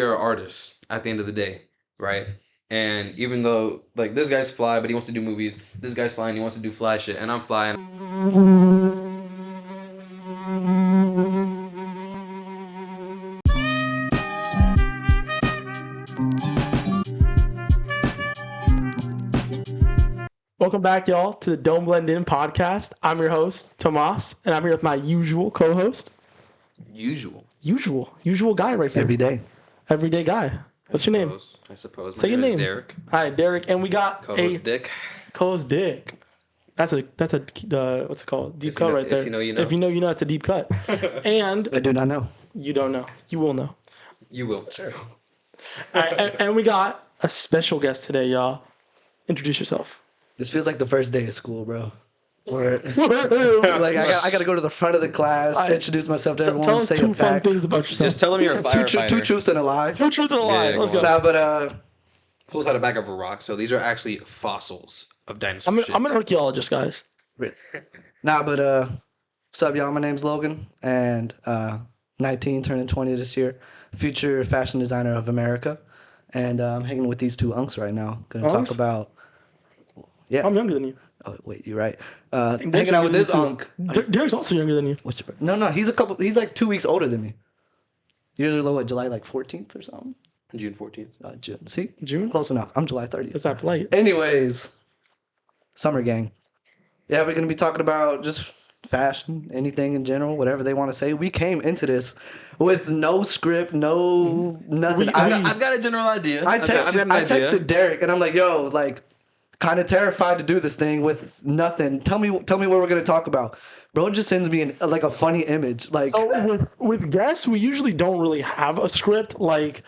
you're an artist at the end of the day, right? And even though like this guy's fly, but he wants to do movies. This guy's fly and he wants to do fly shit, and I'm fly. Welcome back, y'all, to the Don't Blend In podcast. I'm your host, Tomas, and I'm here with my usual co-host. Usual guy right here. Everyday guy. What's your name? I suppose. Say your name. Derrick. Hi, Derrick, and we got Co-host Dick. Co-host Dick. That's a what's it called? Deep cut right there. If you know, you know. If you know, you know. It's a deep cut. And I do not know. You don't know. You will know. You will. Sure. All right, and we got a special guest today, y'all. Introduce yourself. This feels like the first day of school, bro. Where, like I got to go to the front of the class, introduce myself to everyone, tell us say two a fun fact. things about yourself. Just tell them you're a firefighter. Two truths and a lie. Two truths and a lie. Yeah, Let's go. Nah, but pulls out a bag of a rock. So these are actually fossils of dinosaur shit. I'm an archaeologist, guys. nah, but what's up, y'all? My name's Logan, and 19, turning 20 this year. Future fashion designer of America, and I'm hanging with these two unks right now. Gonna talk about. Yeah, I'm younger than you. Oh wait, you're right. Hanging out with this unk. Derrick's also younger than you. No, he's like 2 weeks older than me. You're what, July like 14th or something? June 14th. June. See? June? Close enough. I'm July 30th. It's not late. Anyways, summer gang. Yeah, we're gonna be talking about just fashion, anything in general, whatever they want to say. We came into this with no script, no nothing. I've got a general idea. I texted Derrick and I'm like, yo, like, kind of terrified to do this thing with nothing. Tell me what we're gonna talk about. Bro just sends me like a funny image. Like, so with guests, we usually don't really have a script. Like,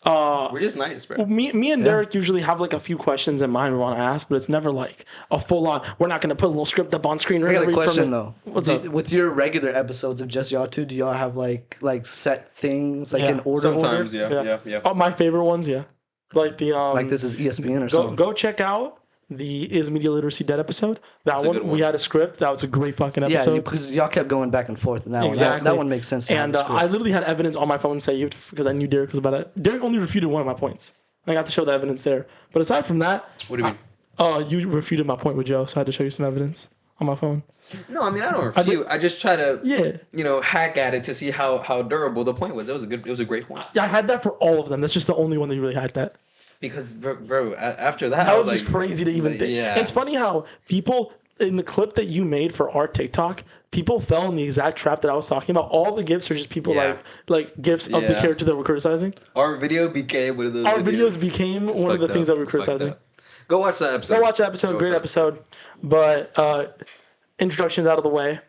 we're just nice, bro. Me and Derrick usually have like a few questions in mind we want to ask, but it's never like a full on. We're not gonna put a little script up on screen. I got a question though. What's up? With your regular episodes of just y'all two, do y'all have like set things like in order? Sometimes, yeah. Oh, my favorite ones, yeah. Like the like this is ESPN or something. Go check out the Is Media Literacy Dead episode. That one we had a script. That was a great fucking episode. Yeah, because y'all kept going back and forth in that exactly. one. That one makes sense. And I literally had evidence on my phone saved because I knew Derrick was about it. Derrick only refuted one of my points. I got to show the evidence there. But aside from that, what do you mean? You refuted my point with Joe, so I had to show you some evidence on my phone. No, I mean I don't refute. I just try to hack at it to see how durable the point was. It was a great point. Yeah, I had that for all of them. That's just the only one that you really had that. Because, bro, after that, I was just crazy to even think. Yeah. It's funny how people, in the clip that you made for our TikTok, people fell in the exact trap that I was talking about. All the gifs are just people like gifs of the character that we're criticizing. Our video became one of those Our videos became one of the things that we're criticizing. Go watch that episode. Great episode. But introductions out of the way.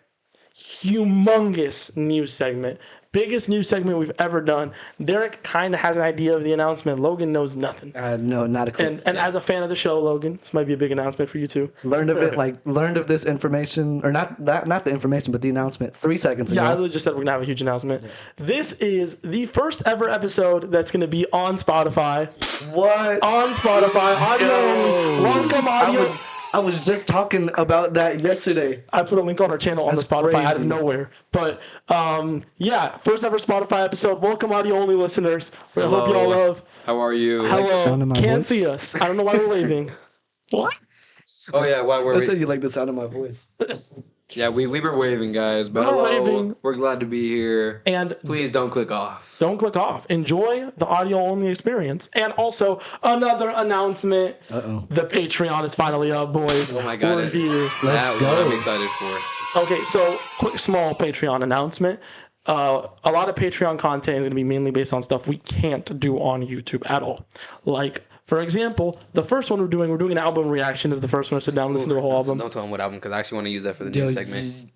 Humongous news segment. Biggest news segment we've ever done. Derrick kind of has an idea of the announcement. Logan knows nothing. No, not a clue. And as a fan of the show, Logan, this might be a big announcement for you too. Learned of this information, or not the information, but the announcement 3 seconds ago. Yeah, I literally just said we're gonna have a huge announcement. Yeah. This is the first ever episode that's gonna be on Spotify. What? On Spotify, audio only. Welcome audio. I was just talking about that yesterday. I put a link on our channel on the Spotify out of nowhere. But first ever Spotify episode. Welcome audio only listeners. I hope y'all love. How are you? Hello. Like the sound of my Can't voice? see us. I don't know why we're waving. What? Oh yeah, why were we? I said you like the sound of my voice. Yeah, we were waving, guys. But hello, we're glad to be here. And please don't click off. Don't click off. Enjoy the audio-only experience. And also, another announcement. The Patreon is finally up, boys. Oh my God. We're here. Let's go. I'm excited for. Okay, so quick, small Patreon announcement. A lot of Patreon content is going to be mainly based on stuff we can't do on YouTube at all. Like, for example, the first one we're doing an album reaction is the first one to sit down and listen to the whole album. Don't tell them what album, because I actually want to use that for the news segment.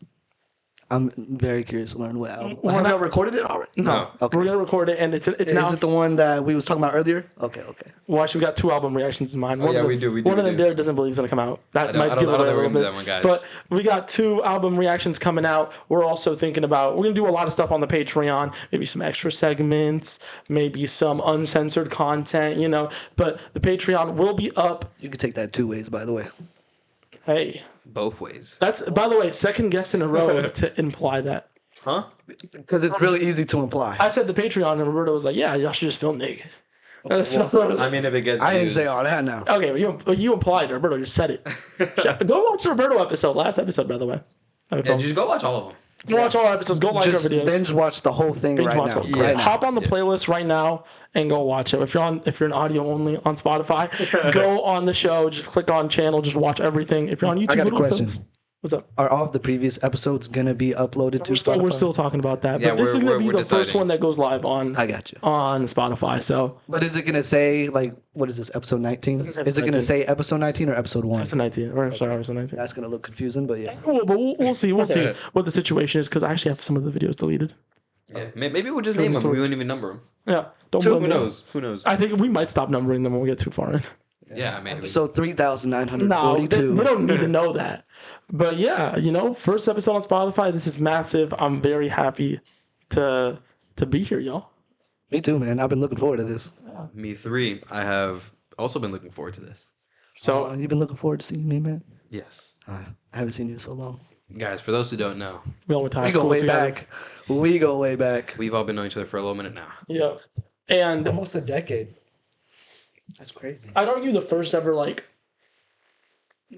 I'm very curious to learn what album. Have y'all recorded it already? No. Okay. We're going to record it, and it's now... Is it the one that we was talking about earlier? Okay. Well, actually, we got two album reactions in mind. We do. One of them Derrick doesn't believe is going to come out. That might deal with it a little bit. That one, guys. But we got two album reactions coming out. We're also thinking about... We're going to do a lot of stuff on the Patreon. Maybe some extra segments. Maybe some uncensored content, But the Patreon will be up. You could take that 2 ways, by the way. Hey. Both ways. That's, by the way, second guest in a row to imply that. Huh? Because it's really easy to imply. I said the Patreon, and Roberto was like, "Yeah, y'all should just film naked." So, I mean, if it gets I didn't views. say all that now. okay, you implied it. Roberto just said it. Go watch the Roberto episode. Last episode, by the way. Yeah, just go watch all of them. Go watch all our episodes. Go like our Just videos. binge watch the whole thing right watch now. them. Right now. Hop on the playlist right now and go watch it. If you're an audio only on Spotify, go on the show. Just click on channel. Just watch everything. If you're on YouTube, I got a go to the question. playlist. What's up? Are all of the previous episodes gonna be uploaded to Spotify? We're still talking about that, Yeah, but this is gonna be we're the first deciding. one that goes live on I got you. on Spotify. So But is it gonna say like what is this episode 19? is Is episode it gonna 19. say episode 19 or episode 1? that's a 19. Or sorry, it's a 19. That's gonna look confusing, but yeah. Cool, but we'll see. We'll see what the situation is because I actually have some of the videos deleted. Yeah, maybe we'll just name them. We wouldn't even number them. Yeah, don't Who blame me. knows? Who knows? I think we might stop numbering them when we get too far in. Yeah, maybe. Episode No, they 3942. don't need to know that. But yeah, first episode on Spotify. This is massive. I'm very happy to be here, y'all. Me too, man. I've been looking forward to this. Me 3. I have also been looking forward to this. So You've been looking forward to seeing me, man? Yes. I haven't seen you in so long. Guys, for those who don't know, we all went to high We go school way together. back. We go way back. we've all been knowing each other for a little minute now. Yeah, and Almost a decade. That's crazy. I'd argue the first ever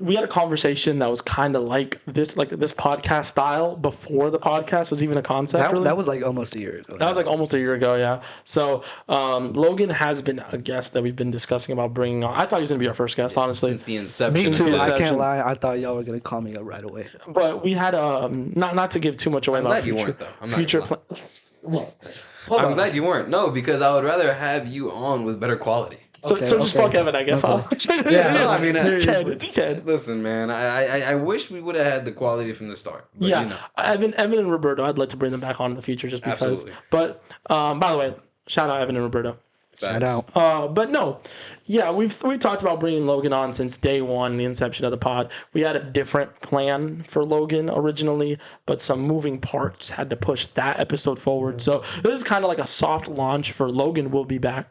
we had a conversation that was kind of like this podcast style before the podcast was even a concept. Really. That was like almost a year ago. That was like almost a year ago, yeah. So Logan has been a guest that we've been discussing about bringing on. I thought he was going to be our first guest, honestly. Since the inception. Me too. I Inception. can't lie. I thought y'all were gonna call me up right away. But we had not to give too much away I'm about glad you future weren't, though. I'm not future gonna plan. I'm glad you weren't. No, because I would rather have you on with better quality. So just fuck Evan, I guess. Huh? No, I mean, You can. Listen, man, I wish we would have had the quality from the start. But, Yeah, Evan and Roberto, I'd like to bring them back on in the future just because. Absolutely. But by the way, shout out Evan and Roberto. Shout facts. out. But no, yeah, we've talked about bringing Logan on since day one, the inception of the pod. We had a different plan for Logan originally, but some moving parts had to push that episode forward. So this is kind of like a soft launch for Logan. Will be back,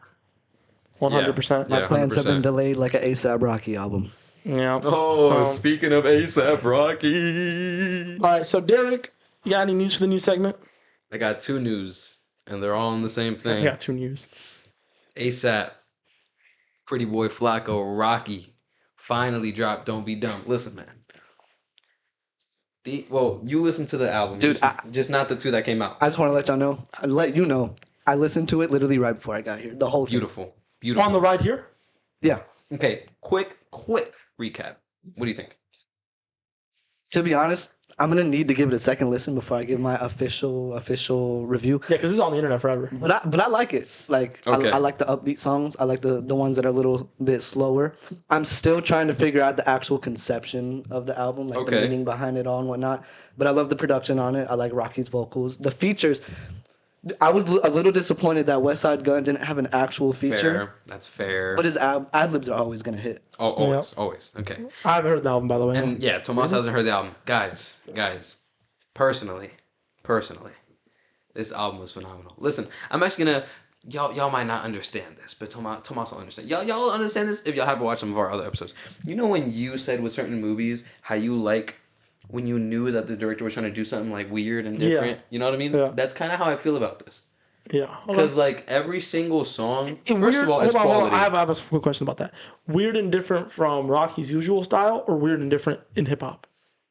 100%. Yeah. Plans have been 100%. delayed like an ASAP Rocky album. Yeah. Oh, So- speaking of ASAP Rocky. All right. So Derrick, you got any news for the new segment? I got 2 news, and they're all on the same I thing. got 2 news. ASAP, Pretty Boy Flacco, Rocky, finally dropped Don't Be Dumb. Listen, man. You listened to the album. Dude, just not the 2 that came out. I just want to let y'all know. Let you know. I listened to it literally right before I got here. The whole thing. Beautiful. Beautiful. On the ride here. Yeah. Okay, quick recap. What do you think? To be honest, I'm gonna need to give it a second listen before I give my official review. Yeah, because this is on the internet forever. But I like it. Like Okay. I like the upbeat songs. I like the ones that are a little bit slower. I'm still trying to figure out the actual conception of the album, like the Okay. meaning behind it all and whatnot. But I love the production on it. I like Rocky's vocals. The features. I was a little disappointed that West Side Gun didn't have an actual feature. Fair. That's fair. But his ad libs are always gonna hit. Oh, always. Okay. I haven't heard the album, by the way. And yeah, Tomas hasn't heard the album. Guys, personally, this album was phenomenal. Listen, I'm actually gonna y'all might not understand this, but Tomas will understand. Y'all understand this if y'all haven't watched some of our other episodes. You know when you said with certain movies how you like when you knew that the director was trying to do something like weird and different. You know what I mean? Yeah. That's kind of how I feel about this. yeah. Because like every single song, first Weird, of all, it's hold on. quality. I have a quick question about that. Weird and different from Rocky's usual style, or weird and different in hip hop?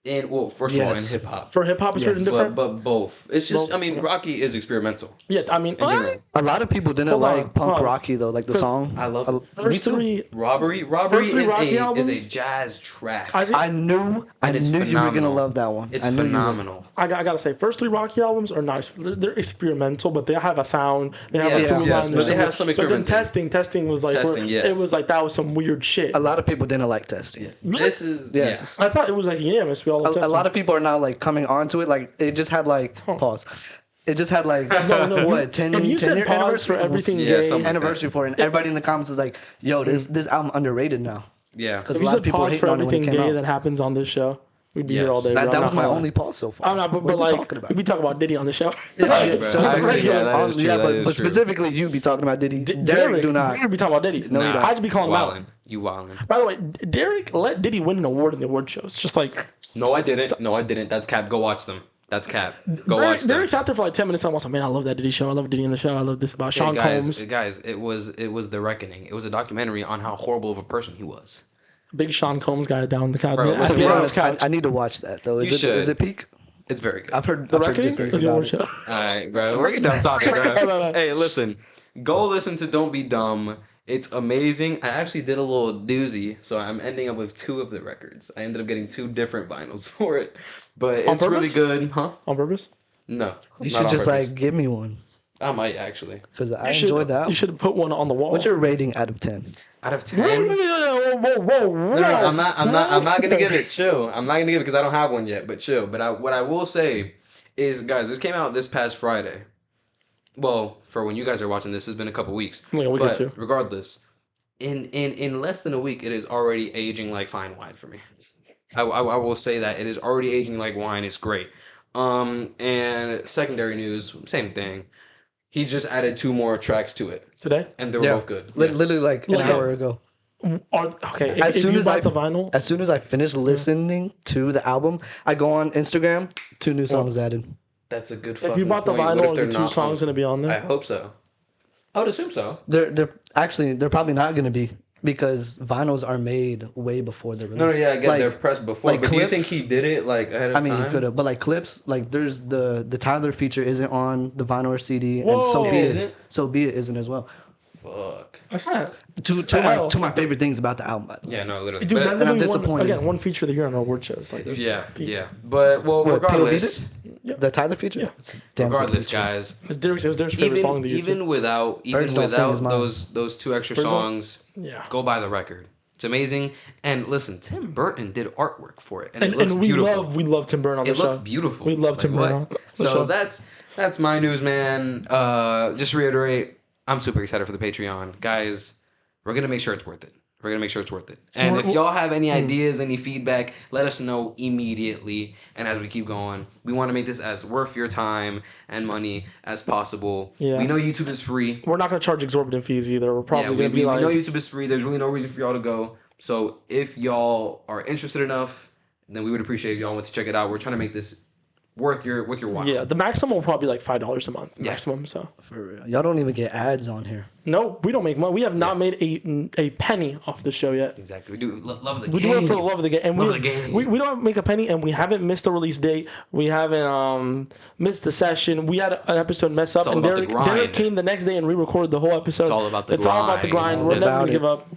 And well, first of all, in Yes. hip hop. For hip hop, it's weird and different. But both. It's just, Both, I mean, Rocky is experimental Yeah, I mean, in general. A lot of people didn't Hold on, like Punk pause. Rocky though, like the 'Cause song. I love it. Me first too. three. Robbery First three Rocky is albums? a jazz track. I think I knew And it's you were gonna phenomenal. love that one. It's I knew you would. phenomenal. I gotta say, first 3 Rocky albums are nice. They're experimental, but they have a sound. They have Yes, a through yes, line. but they have some But then experimenting. testing was like, Testing, yeah. it was like that was some weird shit. A lot of people didn't like testing. This is Yes. I thought it was like unanimous. We all loved A testing. lot of people are now like coming onto it. Like it just had like pause. It just had like no, what 10 if you 10 said year pause anniversary for everything Yeah, gay, something like anniversary for it, and everybody in the comments is like, "Yo, this album underrated now." Yeah. Because if a you lot of said people pause hating for on it when everything it came gay out. that happens on this show, we'd be Yes. here all day. That, bro. that I'm was not my gonna lie. only pause so far. I'm not, but What are we like talking about? we talk about Diddy on the show. Yeah, Right, just bro. like Actually, yeah, that on- is true, yeah, that is but true. specifically you be talking about Diddy. Derrick do not. Derrick be talking about Diddy. No, you don't. I just be calling him out. Wildin'. You wildin'. By the way, Derrick let Diddy win an award in the award shows. Just like No, I didn't. That's cap. Go watch them. That's cap. Go watch that. Derrick's out there for like 10 minutes. I was like, man, I love that Diddy show. I love Diddy in the show. I love this about Sean Combs. Guys, it was The Reckoning. It was a documentary on how horrible of a person he was. Big Sean Combs guy down the couch. Bro, To be honest, I need to watch that though. Is it peak? It's very good. I've heard The I've heard Reckoning? good things about it. All right, bro. We're getting off topic, bro. Hey, listen. Go listen to Don't Be Dumb. It's amazing. I actually did a little doozy, so I'm ending up with 2 of the records. I ended up getting 2 different vinyls for it, but it's really good, huh? On purpose? No, You should just like give me one I might actually. because I enjoyed that. You should have put one on the wall. What's your rating out of 10? Out of Whoa, 10. whoa. No, I'm not gonna give it. Chill. I'm not gonna give it because I don't have one yet. But chill. But what I will say is, guys, this came out this past Friday. Well, for when you guys are watching this, it's been a couple weeks. Like a week or two. Regardless, in less than a week, it is already aging like fine wine for me. I will say that it is already aging like wine. It's great. And secondary news, same thing. He just added 2 more tracks to it, Today? and they were both good. Literally like an hour ago. Okay, As soon as I I the vinyl, As soon as I finish listening to the album, I go on Instagram. 2 new songs added. That's a good. if you bought the point. What vinyl, if are they're the 2 not songs on- going to be on there? I hope so. I would assume so. They're probably not going to be because vinyls are made way before they're released. No, yeah, I get Like- they're pressed before. like But do you clips- think he did it like ahead of I mean, time? he could have, but like clips, like there's the Tyler feature isn't on the vinyl or CD, and Whoa. so be Isn't it. it? So be it isn't as well. Fuck. I kind of... Two of my favorite things about the album. By the way. Yeah, no, literally. Dude, But- that I'm literally disappointed. one feature of the year on our award shows. Like, there's yeah, people. yeah. But well, What, POV regardless, did? The Tyler feature. Yeah. It's a damn good regardless, feature. guys. It was Derrick's favorite song of the year. Even without Birds Don't Sing is mine. those 2 extra Birds Don't- songs, Yeah. go buy the record. It's amazing. And listen, Tim Burton did artwork for it, and it And, looks and we beautiful. love Tim Burton on the It show. looks beautiful. We love Tim what? Burton on the So show. that's my news, man. Just to reiterate, I'm super excited for the Patreon, guys. We're gonna make sure it's worth it. We're gonna make sure it's worth it. And if y'all have any ideas, any feedback, let us know immediately. And as we keep going, we want to make this as worth your time and money as possible. Yeah. We know YouTube is free. We're not going to charge exorbitant fees either. We're Yeah, probably we going to be like... know YouTube is free. There's really no reason for y'all to go. So if y'all are interested enough, then we would appreciate if y'all went to check it out. We're trying to make this worth your while. Yeah, the maximum will probably be like $5 a month. Maximum, so... For real. Y'all don't even get ads on here. No, we don't make money. We have not made a penny off the show yet. Exactly. We do love the We game. do it for the love of the game. And Love the game. we don't make a penny, and we haven't missed a release date. We haven't missed the session. We had an episode mess up, all and about the grind. Derrick came the next day and re-recorded the whole episode. It's all about the It's all about the grind. grind. We're never About going to it. give up.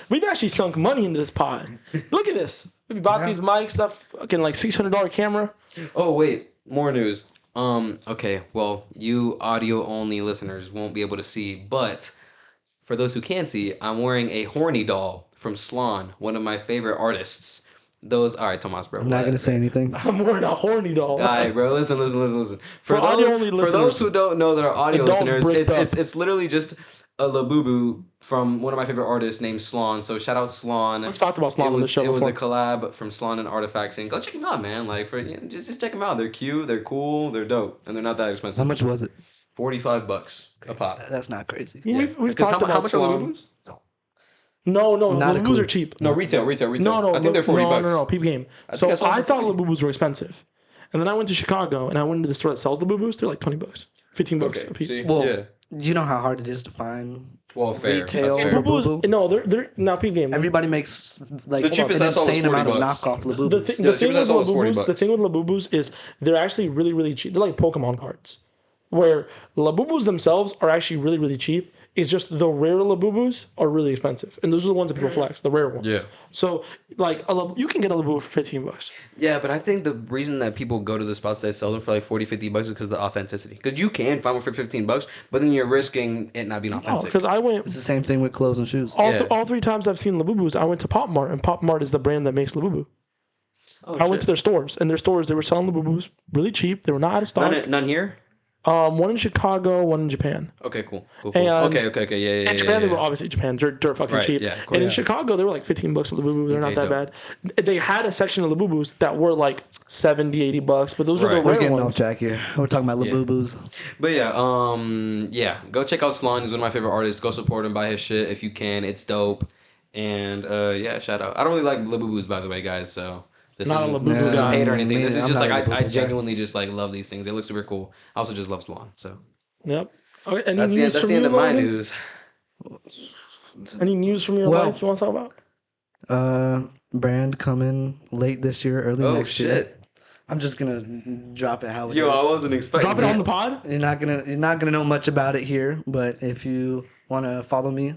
We've actually sunk money into this pod. Look at this. We bought these mics, stuff, fucking like $600 camera. Oh wait, more news. Okay, well, you audio only listeners won't be able to see, but for those who can see, I'm wearing a horny doll from Slon, one of my favorite artists. All right, Tomas, bro. I'm not gonna say anything. I'm wearing a horny doll. All right, bro. Listen. For audio only for listeners, those who don't know that are audio the doll's listeners, bricked it's literally just a Labubu from one of my favorite artists named Slon. So shout out Slon. We've talked about Slon on the show It was before. a collab from Slon and Artifacts, and go check them out, man. Like just check them out. They're cute, they're cool, they're dope, and they're not that expensive. How much was it? $45 a pop. That's not crazy. Yeah, we've Because talked about how much are Slon. Labubus? No, Not a Labubus clue. are cheap. No, retail. No, I think they're $40. No, peep game. think So I saw them I for thought 40. Labubus were expensive, and then I went to Chicago and I went into the store that sells Labubus. They're like $20, $15 Okay, a piece. see? Well, Yeah. you know how hard it is to find. Well, fair. Retail. That's fair. Labubu. Labubus, no, they're now peep game. Everybody makes like The cheapest an I saw was insane amount of $40. knockoff the, Labubus. thi- Yeah, the thing cheapest I with saw was $40 Labubus, the thing with Labubus is they're actually really, really cheap. They're like Pokemon cards, where Labubus themselves are actually really, really cheap. It's just the rare Labubus are really expensive, and those are the ones that people flex, the rare ones. Yeah. So like you can get a Labubu for $15. Yeah, but I think the reason that people go to the spots that sell them for like $40-$50 is because of the authenticity. Because you can find one for $15, but then you're risking it not being Oh, authentic. because I went It's the same thing with clothes and shoes. Yeah. all 3 times I've seen Labubus, I went to Pop Mart, and Pop Mart is the brand that makes Labubu. I went to their stores, and their stores they were selling Labubus really cheap. They were not out of stock. None here? One in Chicago, one in Japan. Okay, cool. And- Okay, yeah. In Japan, they were obviously Japan, dirt fucking Right, cheap. yeah, of course. And in Chicago, they were like $15 a Labubu. They're not Okay, that bad. They had a section of Labubus that were like $70-$80, but those are the Right. We're rare getting ones. off track here. We're talking about Labubus. But yeah, go check out Slon. He's one of my favorite artists. Go support him, buy his shit if you can. It's dope. And yeah, shout out. I don't really like Labubus, by the way, guys, so This Not a isn't, Labubu this isn't guy. paid or anything. Me, This is I'm just not like a Labubu I guy. genuinely just like love these things. They look super cool. I also just love salon. So Yep. Okay, any that's news that's from the end you, of my Logan? news. Any news from your Well- life you want to talk about? Brand coming late this year, early Oh next year. shit! I'm just gonna drop it how it is. Yo, I wasn't expecting. Drop it on the that. pod. You're not gonna know much about it here, but if you want to follow me,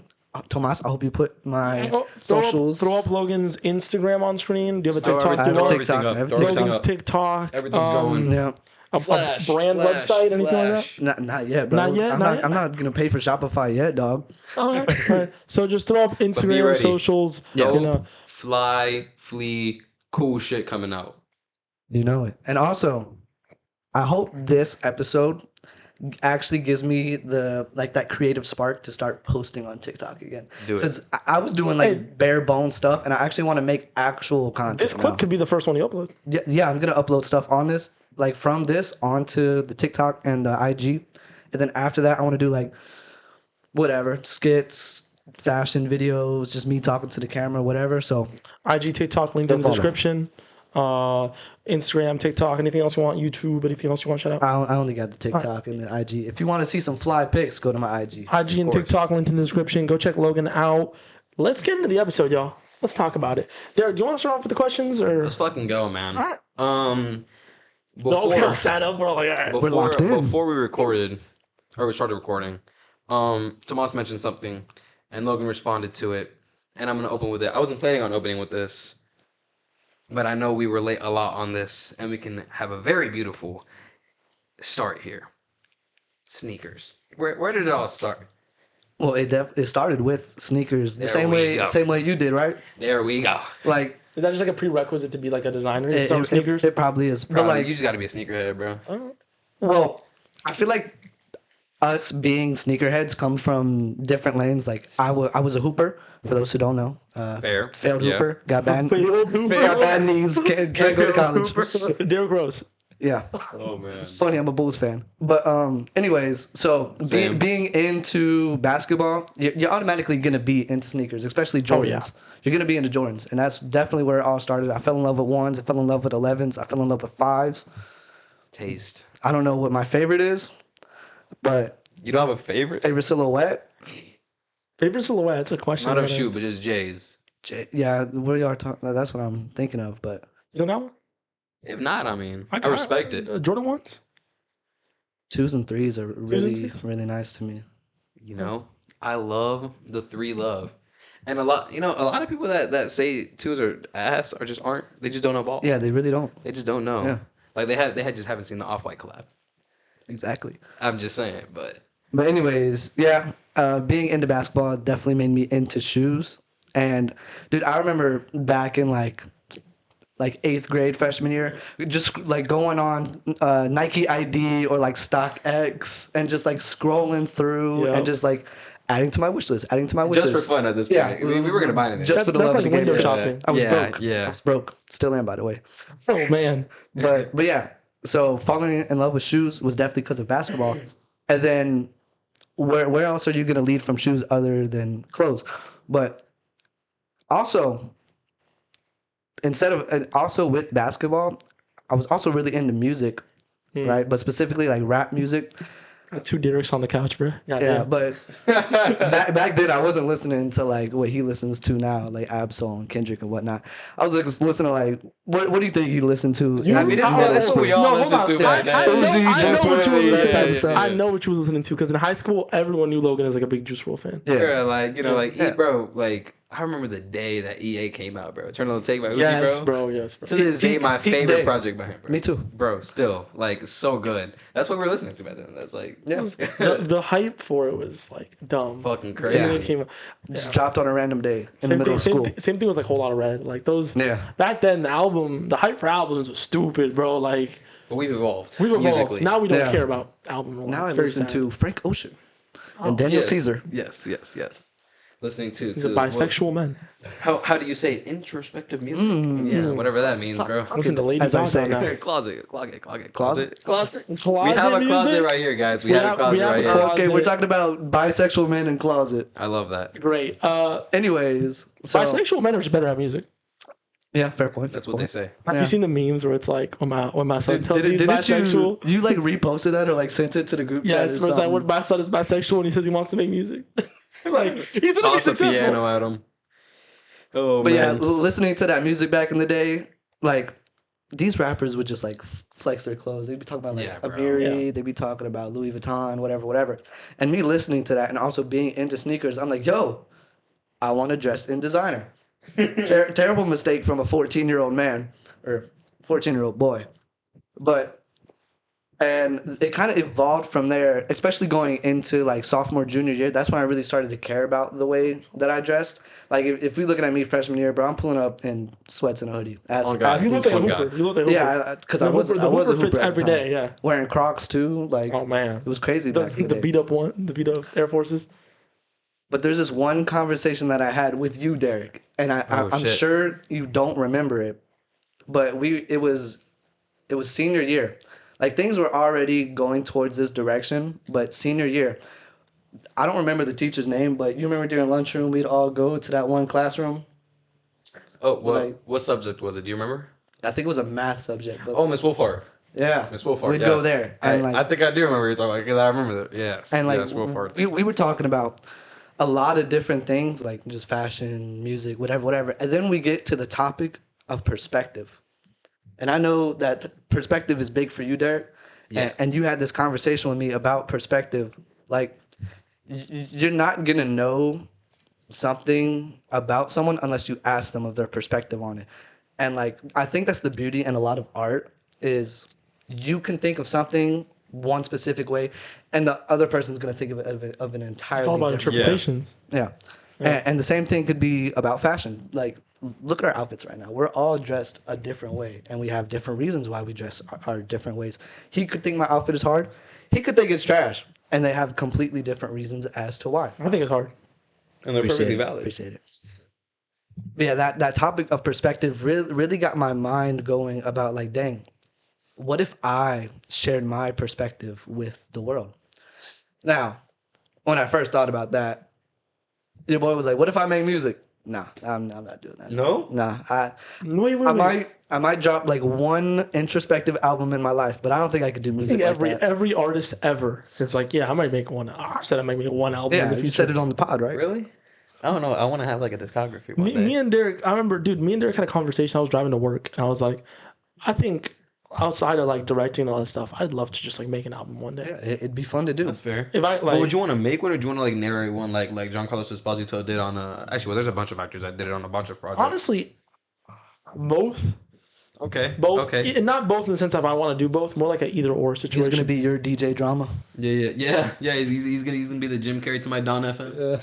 Tomas, I hope you put my Oh, socials. Throw up Logan's Instagram on screen. Do you have a Throw TikTok? I have you a want? TikTok. I have a Throw TikTok. everything Logan's up. TikTok. Everything's going. Yeah, A brand website, anything like that? not yet, bro. Not yet, I'm not not. yet? I'm not gonna pay for Shopify yet, dog. All right. So just throw up Instagram, ready. socials. Dope, You know, fly, flea, cool shit coming out. You know it. And also, I hope this episode actually gives me the that creative spark to start posting on TikTok again. Do it. Because I was doing bare bones stuff, and I actually want to make actual content. this clip now. could be the first one you upload. Yeah, I'm gonna upload stuff on this, like from this onto the TikTok and the IG, and then after that, I want to do whatever skits, fashion videos, just me talking to the camera, whatever. So IG, TikTok, link in the follow. description. Instagram, TikTok, anything else you want? YouTube, anything else you want? Shout out. I only got the TikTok and the IG. If you want to see some fly pics, go to my IG. IG and course. TikTok linked in the description. Go check Logan out. Let's get into the episode, y'all. Let's talk about it. Derrick, do you want to start off with the questions or? Let's fucking go, man. All right. Um, No, before we all sat up. We're like, all right. before, locked in. before we recorded, or we started recording, Tomas mentioned something, and Logan responded to it, and I'm gonna open with it. I wasn't planning on opening with this, but I know we relate a lot on this, and we can have a very beautiful start here. Sneakers. Where did it all start? Well, it started with sneakers the There same we go. way you did, right? There we go. Like Is that just like a prerequisite to be like a designer? it, Some it- sneakers. it probably is, but Probably, like you just gotta be a sneakerhead, bro. well, I feel like us being sneakerheads come from different lanes. Like I was a hooper. For those who don't know, Fair. failed Yeah. hooper, got bad, Failed hooper. got bad knees, can't go to college. Derrick Rose. Yeah, Oh man. it's funny. I'm a Bulls fan, but anyways, so Same. being into basketball, you're automatically gonna be into sneakers, especially Jordans. Oh, yeah. You're gonna be into Jordans, and that's definitely where it all started. I fell in love with ones. I fell in love with 11s. I fell in love with 5s. Taste. I don't know what my favorite is, but You don't have a favorite? favorite silhouette. Favorite silhouette? That's a question. Not I of gotta shoe, answer. but just J's. Yeah, what y'all talking? That's what I'm thinking of. But You don't got one? If not, I mean, I got- respect it. Jordan ones? 2s and 3s are really, 3s? really nice to me. You know, I love the 3 love. And a lot of people that say 2s are ass or just aren't. They just don't know ball. Yeah, they really don't. They just don't know. Yeah. Like they had just haven't seen the Off-White collab. Exactly. I'm just saying, but But anyways, yeah, being into basketball definitely made me into shoes. And dude, I remember back in like 8th grade, freshman year, just like going on Nike ID or like StockX and just like scrolling through Yeah. and just like adding to my wish list, just for fun at this point. Yeah. We were gonna buy anything. Just for the That's love like of the game. window Yeah. shopping. I was Yeah, broke. yeah. I was broke. Still am, by the way. Oh man. But yeah, so falling in love with shoes was definitely because of basketball. And then where else are you gonna lead from shoes other than clothes? But also also with basketball, I was also really into music, right? But specifically like rap music. Got 2 Derricks on the couch, bro. Yeah, but back then I wasn't listening to like what he listens to now, like Absol and Kendrick and whatnot. I was like listening to like what do you think you listen to? I mean, that's what we all listen to back then. Uzi, Juice WRLD, that type of stuff. I know what you was listening to because in high school, everyone knew Logan as like a big Juice WRLD fan. Yeah, like Yeah. bro, like I remember the day that EA came out, bro. Turn on the Take by Uzi, Yes, bro. bro. Yes, bro. To this day, my Peak favorite day. project by him, bro. Me too. Bro, still, like, so good. That's what we were listening to back then. That's like, The hype for it was like dumb. fucking And crazy. then it came. Just dropped on a random day in the Same middle thing, of school. same thing was like Whole Lotta Red. Like those. Yeah. Back then, the hype for albums was stupid, bro. Like But we've evolved. we've evolved. musically. Now we don't Yeah. care about album. rollouts. Now I It's very listen sad. to Frank Ocean and Daniel Yes. Caesar. Yes. Listening to These are bisexual men. How do you say it? Introspective music? Yeah, whatever that means, bro. Listen to Lady As I Gaga say. now. Closet. Closet? We have a closet music? right here, guys. We We have a have- closet we have right a here. closet. Okay, we're talking about bisexual men in closet. I love that. Great. Anyways, so Bisexual men are just better at music. Yeah, fair point. That's what they say. Have you seen the memes where it's like when my son tells me he's Didn't bisexual? you like reposted that or like sent it to the group Yeah, chat it's or where it's like when something? my son is bisexual and he says he wants to make music. Like he's gonna be Toss a successful. piano at him. Oh, But yeah, man. listening to that music back in the day, like these rappers would just like flex their clothes. They'd be talking about like Yeah, bro. Amiri, Yeah. they'd be talking about Louis Vuitton, whatever. And me listening to that and also being into sneakers, I'm like, yo, I want to dress in designer. Terrible mistake from a 14-year-old man or 14-year-old boy. But and it kind of evolved from there, especially going into like sophomore, junior year. That's when I really started to care about the way that I dressed. Like if we looking at me freshman year, bro, I'm pulling up in sweats and a hoodie. Oh, God. You look like a Oh, hooper. God. You look like a hooper. Yeah, because The I was hooper- I was a hooper fits hooper at the every time. day, yeah. Wearing Crocs too, like Oh man, it was crazy the back in the day. beat up Air Forces. But there's this one conversation that I had with you, Derrick, and I'm shit. sure you don't remember it, but it was senior year. Like things were already going towards this direction, but senior year, I don't remember the teacher's name, but you remember during lunchroom we'd all go to that one classroom. Oh, Like- what subject was it? Do you remember? I think it was a math subject, but Oh, Miss Wolfhard. yeah, Miss Wolfhard. we'd yes. go there, and I think I do remember you talking about because I remember that. Yes. and like yes, Wolfhard. we were talking about a lot of different things, like just fashion, music, whatever. And then we get to the topic of perspective. And I know that perspective is big for you, Derrick. Yeah. And you had this conversation with me about perspective. Like, you're not going to know something about someone unless you ask them of their perspective on it. And, like, I think that's the beauty in a lot of art is you can think of something one specific way, and the other person's going to think of an entirely It's all about different. interpretations. Yeah. And the same thing could be about fashion. Like, look at our outfits right now. We're all dressed a different way, and we have different reasons why we dress our different ways. He could think my outfit is hard. He could think it's trash, and they have completely different reasons as to why. I think it's hard. And they're perfectly valid. Appreciate it. But yeah, that topic of perspective really got my mind going about like, dang, what if I shared my perspective with the world? Now, when I first thought about that, your boy was like, "What if I make music?" Nah, I'm not doing that. No? Nah, Wait. I might drop like one introspective album in my life, but I don't think I could do I music think like that. every artist ever is like, yeah, I might make one. I said I might make one album in Yeah, the you future. said it on the pod, right? Really? I don't know. I want to have like a discography one day. Me and Derrick, I remember, dude, me and Derrick had a conversation. I was driving to work, and I was like, I think outside of like directing and all that stuff, I'd love to just like make an album one day. Yeah, it'd be fun to do. That's fair. If I But like, would you want to make one, or do you want to like narrate one, like Giancarlo Esposito did on Actually, well, there's a bunch of actors that did it on a bunch of projects. honestly, both, Okay. both, Okay. not both in the sense of I want to do both, more like an either or He's situation. gonna be your DJ drama. Yeah. He's gonna be the Jim Carrey to my Don FM.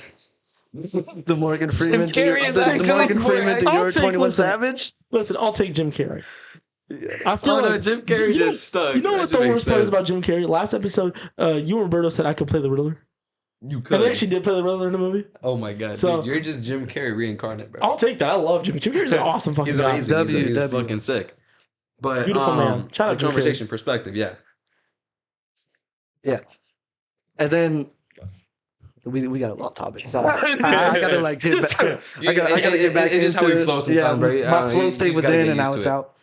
The Morgan Freeman. Jim Carrey is the a Morgan good Freeman boy. to I'll your take 21 listen. Savage. Listen, I'll take Jim Carrey. I feel Oh, no, like Jim Carrey you know- just stuck. You know That what just the makes worst part is sense. about Jim Carrey? Last episode, you and Roberto said I could play the Riddler. You And could. they actually did play the Riddler in the movie. Oh my god, So- dude, you're just Jim Carrey reincarnate, bro. I'll take that. I love Jim. Jim Carrey's an awesome fucking He's guy. amazing. He's WW. fucking sick. But Beautiful man. Shout out the Jim Carrey. conversation perspective, yeah. Yeah. And then we got a lot of topics. So I gotta like get back. I gotta get back It's just how into we it. flow sometimes, bro. My flow You state just was gotta in get and now used it's to it. out.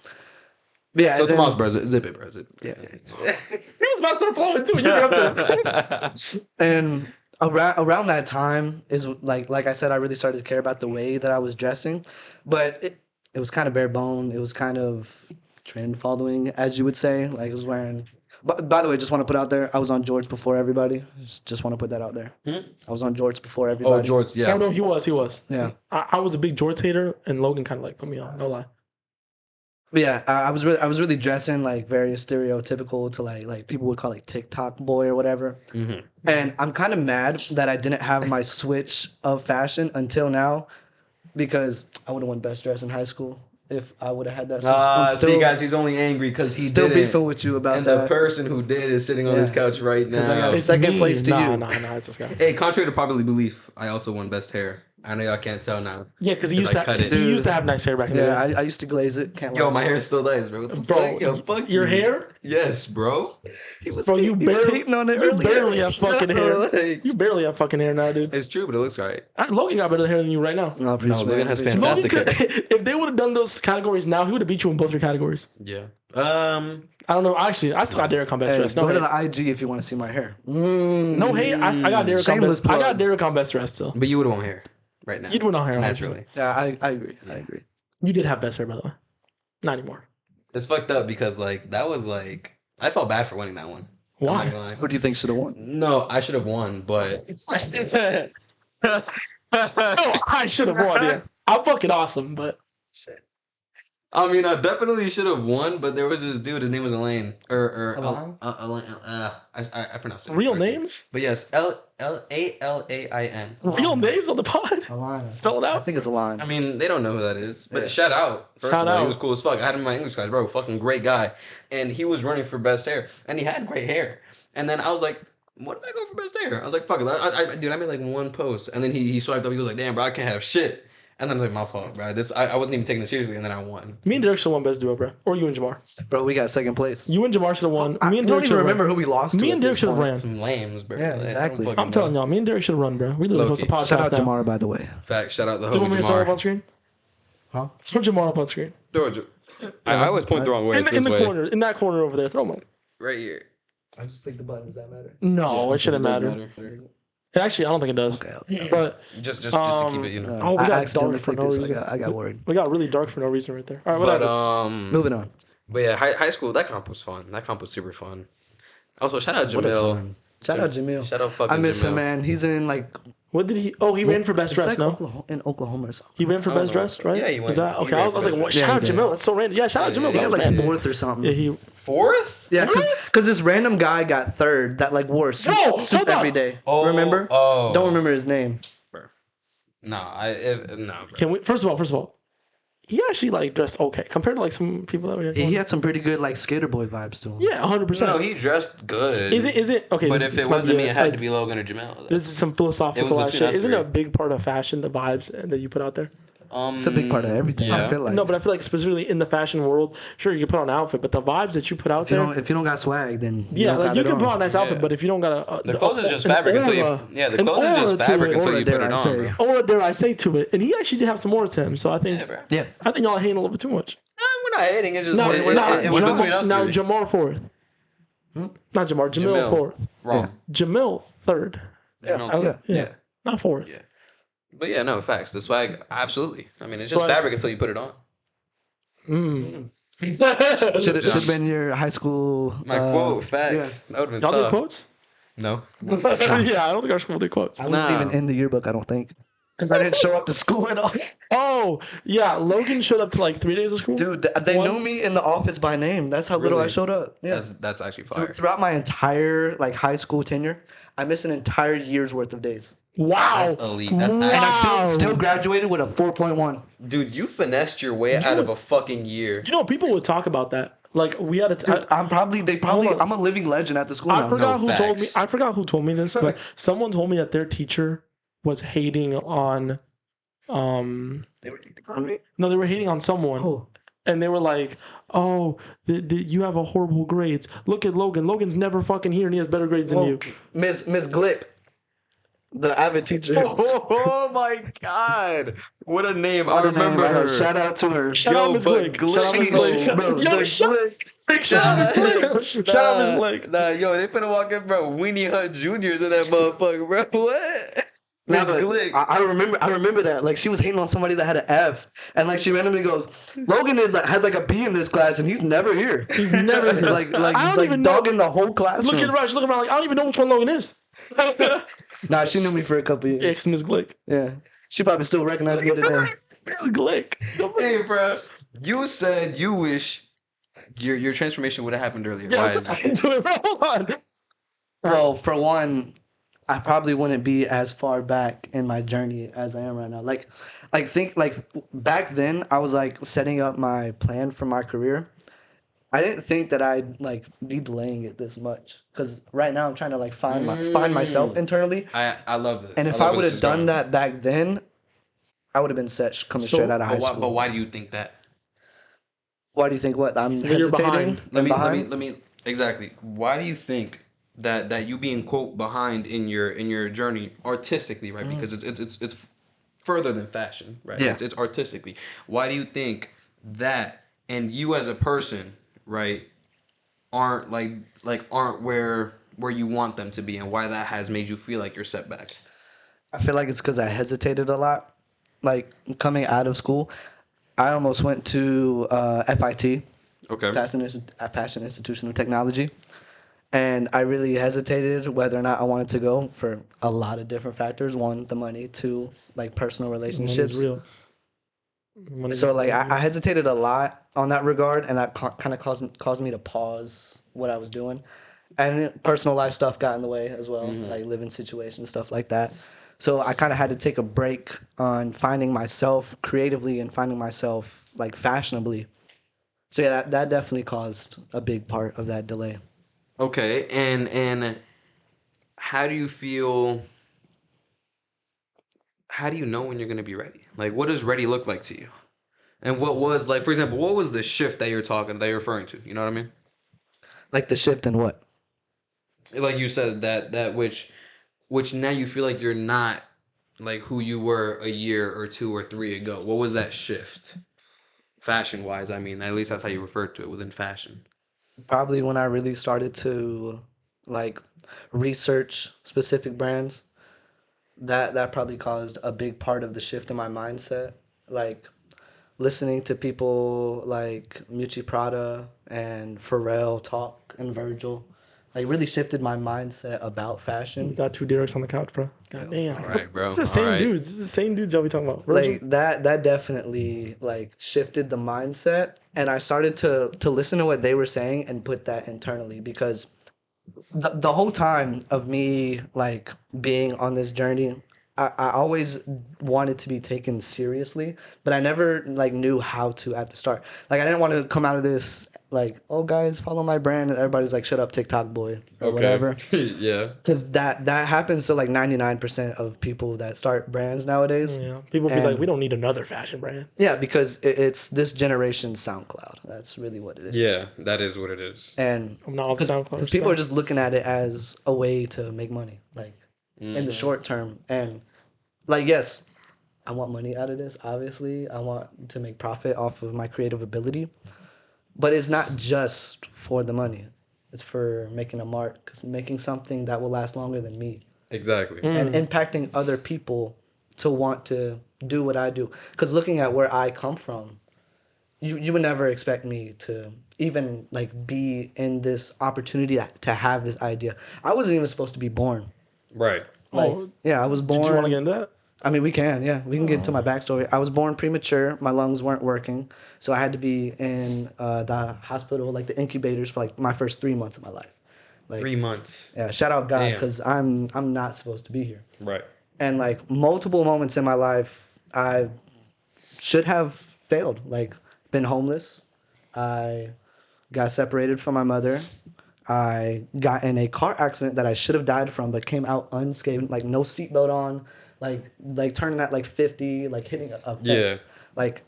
Yeah. So and then- Tomas, bro, zip it, bro. Zip Yeah. He was about to start flowing too. You're up there. And around that time is like I said, I really started to care about the way that I was dressing, but it was kind of bare bone. It was kind of trend following, as you would say. Like I was wearing. But by the way, just want to put out there, I was on George before everybody. Just want to put that out there. I was on George before everybody. Oh, George, yeah. Oh no, he was. Yeah. I was a big George hater, and Logan kind of like put me on. No lie. But yeah, I was really dressing like very stereotypical to like people would call like TikTok boy or whatever. And I'm kind of mad that I didn't have my switch of fashion until now, because I would have won best dress in high school if I would have had that. So I'm See, guys, he's only angry because he still didn't. beefing with you about And that. the person who did is sitting on Yeah. his couch right 'Cause I now. got Second place to nah, you. Nah, it's this guy. Hey, contrary to popular belief, I also won best hair I know y'all can't tell now. Yeah, because he 'Cause used to I cut it. he used to have nice hair back in the Yeah, day. I used to glaze it. Can't Yo, lie. my hair's still nice, bro. What the Bro, fuck? Yo, fuck your you. hair? Yes, bro. He was, Bro, you he was barely hating on it you earlier. barely have fucking hair. Like, You barely have fucking hair now, dude. it's true, but it looks right. Logan got better hair than you right now. No, No, Logan has fantastic Logan hair. could, if they would have done those categories now, he would have beat you in both your categories. Yeah. I don't know. Actually, I still got Derrick on best Hey, dressed. No go to hate. the IG if you want to see my hair. No hate. I got Derrick on Shameless best. I got plug. Derrick on best dressed still. But you would want hair right now. You'd win on hair naturally. Yeah, I agree. I agree. You did have best hair, by the way. Not anymore. It's fucked up because like that was like I felt bad for winning that one. I'm not Why? gonna lie. Who do you think should have won? No, I should have won, but No, I should have won. Yeah, I'm fucking awesome, but I mean, I definitely should have won. But there was this dude. His name was Elaine, Alain? Elaine. I pronounced it real incorrectly. names, But yes, Alain. real names on the pod. Alana. Spell it I out. think it's a line. I mean, they don't know who that is. But Yeah. shout out. First Shout of all, out. he was cool as fuck. I had him in my English class, bro. Fucking great guy. And he was running for best hair. And he had great hair. And then I was like, what if I go for best hair? I was like, fuck it. Dude, I made like one post. And then he swiped up. He was like, damn, bro, I can't have shit. And then I was like, my fault, bro. I wasn't even taking it seriously. And then I won. Me and Derrick should have won best duo, bro. Or you and Jamar. Bro, we got second place. You and Jamar should have won. I Me and don't Derrick even should have remember ran. who we lost to. Me at and Derrick this should have point. ran. Some lames, bro. Yeah, Like, I don't exactly. fucking I'm telling know. y'all, me and Derrick should have run, bro. We literally host a Low-key. podcast Shout out now. Jamar, by the way. Fact, shout out the Do you want me homie to throw up on Jamar. screen? Huh? Throw Jamar up on screen. I always point the wrong way. In It's the, in this the way. corner, in that corner over there. Throw him up. Right here. I just clicked the button. Does that matter? No, Yeah, it shouldn't matter. Actually, I don't think it does. Okay. But Just to keep it, you know. Oh, we I got accidentally dark for clicked no this. reason. I got worried. we got really dark for no reason right there. All right, But whatever. Moving on. but yeah, high school that comp was fun. That comp was super fun. Also, shout out What a Jamil. time. Shout out Jamil. Shout out fucking I miss Jamil. him, man. He's in like What did he? Oh, he ran for best it's dressed. like No, in Oklahoma or something. he ran for I don't best know. dressed, right? Yeah, he went- Is that he okay? ran I was for like, best what? dressed. Shout Yeah, out he did. Jamil. That's so random. Yeah, shout out Yeah, Jamil. yeah, He That got was like random. fourth or something. Yeah, he. Fourth? Yeah, because this random guy got third that like wore a suit, No, suit hold on. every day. Oh, Remember? Oh. Don't remember his name. No, no. Bro. Can we? First of all, he actually like dressed okay compared to like some people that we had. He going. had some pretty good like skater boy vibes to him. Yeah, 100%. No, he dressed good. Is it okay? But this- if this it might wasn't be me, a- it had like, to be Logan or Jamel. This is some philosophical It was ass between shit. us Isn't three. it a big part of fashion the vibes that you put out there? It's a big part of everything. I feel like. No, but I feel like specifically in the fashion world, sure you can put on an outfit, but the vibes that you put out there, if you don't got swag, then yeah, don't like got you it can on. put on a nice outfit, Yeah. but if you don't got a The clothes is just an fabric until you. aura- Yeah, the an clothes is aura just to fabric it. until Aura, you put dare it I on, say. bro. Or dare I say to it, and he actually did have some more to him. So I think Yeah, bro. Yeah. I think y'all hating a little bit too much. We're not hating. It's just Now, it was now, between us now three. Jamar fourth, not Jamar, Jamil Jamil. fourth, Wrong. Jamil third. Yeah. Yeah, not fourth. Yeah. But yeah, no facts. The swag, absolutely. I mean, it's Swag. just fabric until you put it on. Should have been your high school. My quote, facts. That would have been Y'all did tough. quotes? No. Yeah, I don't think our school did quotes. I wasn't Nah. even in the yearbook. I don't think. Because I didn't show up to school at all. Oh, yeah, Logan showed up to like 3 days of school. Dude, they One- knew me in the office by name. That's how little I Really? showed up. Yeah. That's actually fire. Throughout my entire like high school tenure, I missed an entire year's worth of days. Wow. That's elite. That's And actually, I still graduated with a 4.1. dude, you finessed your way out of a fucking year. You know, people would talk about that. Like we had a. Hold on. I'm a living legend at the school I now. forgot No who told me. facts. I forgot who told me this, but someone told me that their teacher was hating on. They were on me. No, they were hating on someone, Oh. and they were like, "Oh, you have a horrible grades. Look at Logan. Logan's never fucking here, and he has better grades than you." Miss Glick, the avid teacher. Oh my god. What a name. I What a name, remember I know. her. Shout out to her. Shout out Miss but Glick. Shout out Miss Glick- Glick. Bro, Yo, the shout Glick. shout out Miss Glick. Shout out Miss Glick. Nah, yo, they finna walk in, bro. Weenie Hut Juniors in that motherfucker, bro. What? Nah, Miss but Glick. I remember that. Like she was hating on somebody that had an F, and like she randomly goes, "Logan has like a B in this class, and he's never here. He's never here. like I don't even know. dogging the whole classroom." Look at Rush. Look around. Like I don't even know which one Logan is. Nah, she knew me for a couple years. It's Miss Glick. Yeah, she probably still recognizes me today. Miss Glick. Hey, bro. You said you wish your transformation would have happened earlier. Why Yes, is I that? can do it. Hold on. Well, for one, I probably wouldn't be as far back in my journey as I am right now. Like back then, I was like setting up my plan for my career. I didn't think that I'd like be delaying it this much because right now I'm trying to like find myself internally. I love this. And if love I where would this have is done going. that back then, I would have been set coming straight out of high But school. why do you think that? Why do you think what I'm When you're hesitating? behind. Let me exactly. Why do you think that you being quote behind in your journey artistically, right? Because it's further than fashion, right? Yeah. It's artistically. Why do you think that and you as a person, right, aren't aren't where you want them to be, and why that has made you feel like you're set back? I feel like it's because I hesitated a lot. Like coming out of school, I almost went to FIT, Okay. Fashion Institution of Technology, and I really hesitated whether or not I wanted to go for a lot of different factors. One, the money. Two, like personal Money's relationships. real. Money's So like real. I hesitated a lot on that regard, and that kind of caused me to pause what I was doing, and personal life stuff got in the way as well, like living situations, stuff like that. So I kind of had to take a break on finding myself creatively and finding myself like fashionably. So yeah, that definitely caused a big part of that delay. Okay, and how do you feel? How do you know when you're gonna be ready? Like, what does ready look like to you? And what was like, for example, what was the shift that you're referring to? You know what I mean? Like the shift in what? Like you said that which now you feel like you're not like who you were a year or two or three ago. What was that shift? Fashion wise, I mean, at least that's how you refer to it within fashion. Probably when I really started to like research specific brands. That probably caused a big part of the shift in my mindset. Like listening to people like Mucci Prada and Pharrell talk and Virgil, like really shifted my mindset about We fashion. got two Derricks on the couch, bro. God damn. All right, bro. It's the All same right. dudes. It's the same dudes y'all be talking about. Virgil? Like that definitely like shifted the mindset, and I started to listen to what they were saying and put that internally because the whole time of me like being on this journey, I always wanted to be taken seriously, but I never like knew how to at the start. Like I didn't want to come out of this like, oh guys, follow my brand, and everybody's like, shut up, TikTok boy, or whatever. Yeah. Because that happens to like 99% of people that start brands nowadays. Yeah. People be And- like, we don't need another fashion brand. Yeah, because it's this generation's SoundCloud. That's really what it is. Yeah, that is what it is. And I'm not off SoundCloud. because people are just looking at it as a way to make money, like in the short term. And like, yes, I want money out of this. Obviously, I want to make profit off of my creative ability, but it's not just for the money. It's for making a mark, making something that will last longer than me, Exactly. and impacting other people to want to do what I do. Because looking at where I come from, you would never expect me to even like be in this opportunity to have this idea. I wasn't even supposed to be born. Right. Like, Oh, yeah, I was born. did you want to get into that? I mean, we can, yeah, we can get into my backstory. I was born premature. My lungs weren't working, so I had to be in the hospital, like the incubators, for like my first 3 months of my life. Like, 3 months. yeah, shout out God, Damn. because I'm not supposed to be here. Right. And like multiple moments in my life, I should have failed. Like, been homeless. I got separated from my mother. I got in a car accident that I should have died from, but came out unscathed, like no seatbelt on, like turning at like 50, like hitting a fence. Yeah. Like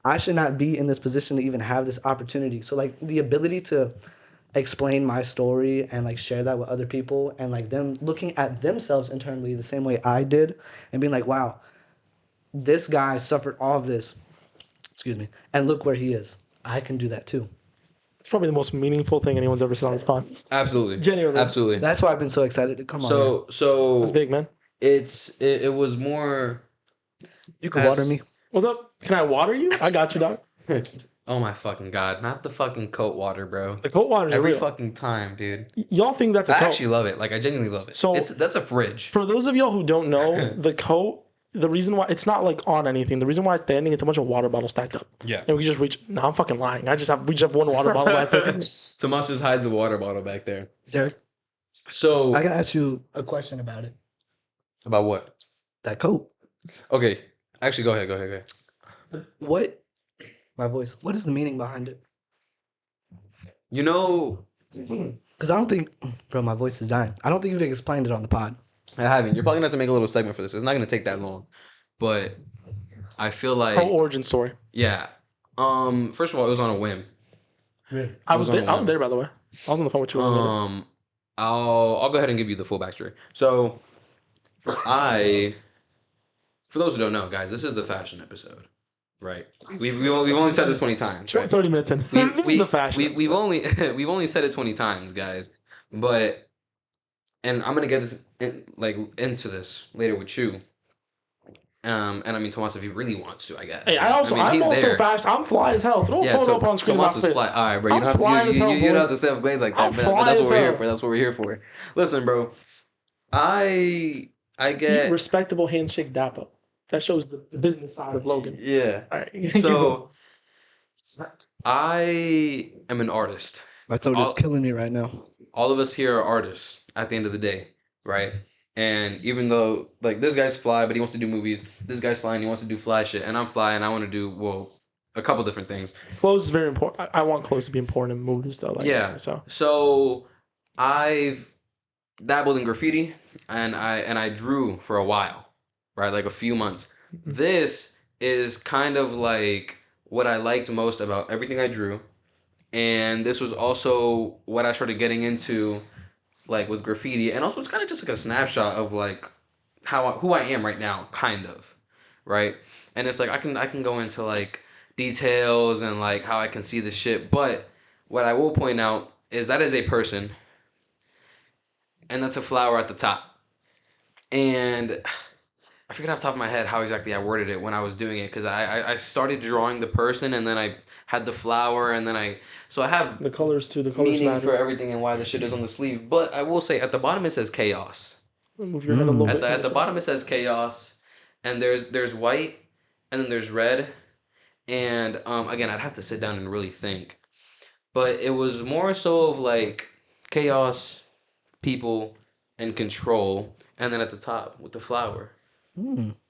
I should not be in this position to even have this opportunity. So like the ability to explain my story and like share that with other people and like them looking at themselves internally the same way I did and being like, wow, this guy suffered all of this, excuse me, and look where he is. I can do that too. It's probably the most meaningful thing anyone's ever said on this pod. Absolutely. Genuinely. Absolutely. That's why I've been so excited to come on here. So That's big, man. it was more. You can water me. What's up? Can I water you? I got you, dog. Oh my fucking god! Not the fucking coat water, bro. The coat water's Every real. fucking time, dude. Y'all think that's a I coat. actually love it. Like I genuinely love it. So- That's a fridge. For those of y'all who don't know, the coat, the reason why it's not like on anything, the reason why it's standing, it's a bunch of water bottles stacked up. Yeah. And we just reach. No, I'm fucking lying. We just have one water bottle back there. Tomas just hides a water bottle back there. Derrick, So I can ask you a question about it. about what? That coat. Okay. Actually, go ahead. What? My voice. What is the meaning behind it? You know, Because I don't think, bro, my voice is dying. I don't think you've explained it on the pod. I haven't. You're probably gonna have to make a little segment for this. It's not gonna take that long, but I feel Her like origin story. yeah. First of all, it was on a whim. Really? I was on a there. I was whim. there, by the way. I was on the phone with you. On I'll go ahead and give you the full backstory. So I, for those who don't know, guys, this is the fashion episode, right? We've only said this 20 times, right? 30 minutes in. This is the fashion. We've only we've only said it 20 times, guys. But and I'm gonna get this into this later with you. And I mean Tomas, if he really wants to, I guess. Hey, right? I mean, I'm also there. fast. I'm fly as hell. Throw a photo up on screen Tomas of my is fly. fits. All right, bro. You I'm don't have fly to. as hell, You don't boy. have to say blades like I'm that. But fly that's as what we're here hell. for. That's what we're here for. Listen, bro. I See, get respectable handshake dapper. That shows the business side of Logan. yeah. All right. So I am an artist. My throat is killing me right now. All of us here are artists at the end of the day, right? And even though like this guy's fly, but he wants to do movies. This guy's fly and he wants to do fly shit, and I'm fly and I want to do a couple different things. Clothes is very important. I want clothes to be important in movies, though. Like Yeah. That, so So I've dabbled in graffiti and I drew for a while, right? Like a few months. This is kind of like what I liked most about everything I drew. And this was also what I started getting into like with graffiti, and also it's kind of just like a snapshot of like who I am right now, kind of, right? And it's like I can go into like details and like how I can see the shit, but what I will point out is that is a person, and that's a flower at the top, and I forget off the top of my head how exactly I worded it when I was doing it, because I started drawing the person and then I had the flower and then I have the colors too. The colors meaning matter. for everything and why the shit is on the sleeve. But I will say at the bottom it says chaos. Move your head a little bit. At the bottom it says chaos, and there's white, and then there's red, and again I'd have to sit down and really think, but it was more so of like chaos, people, and control, and then at the top with the flower,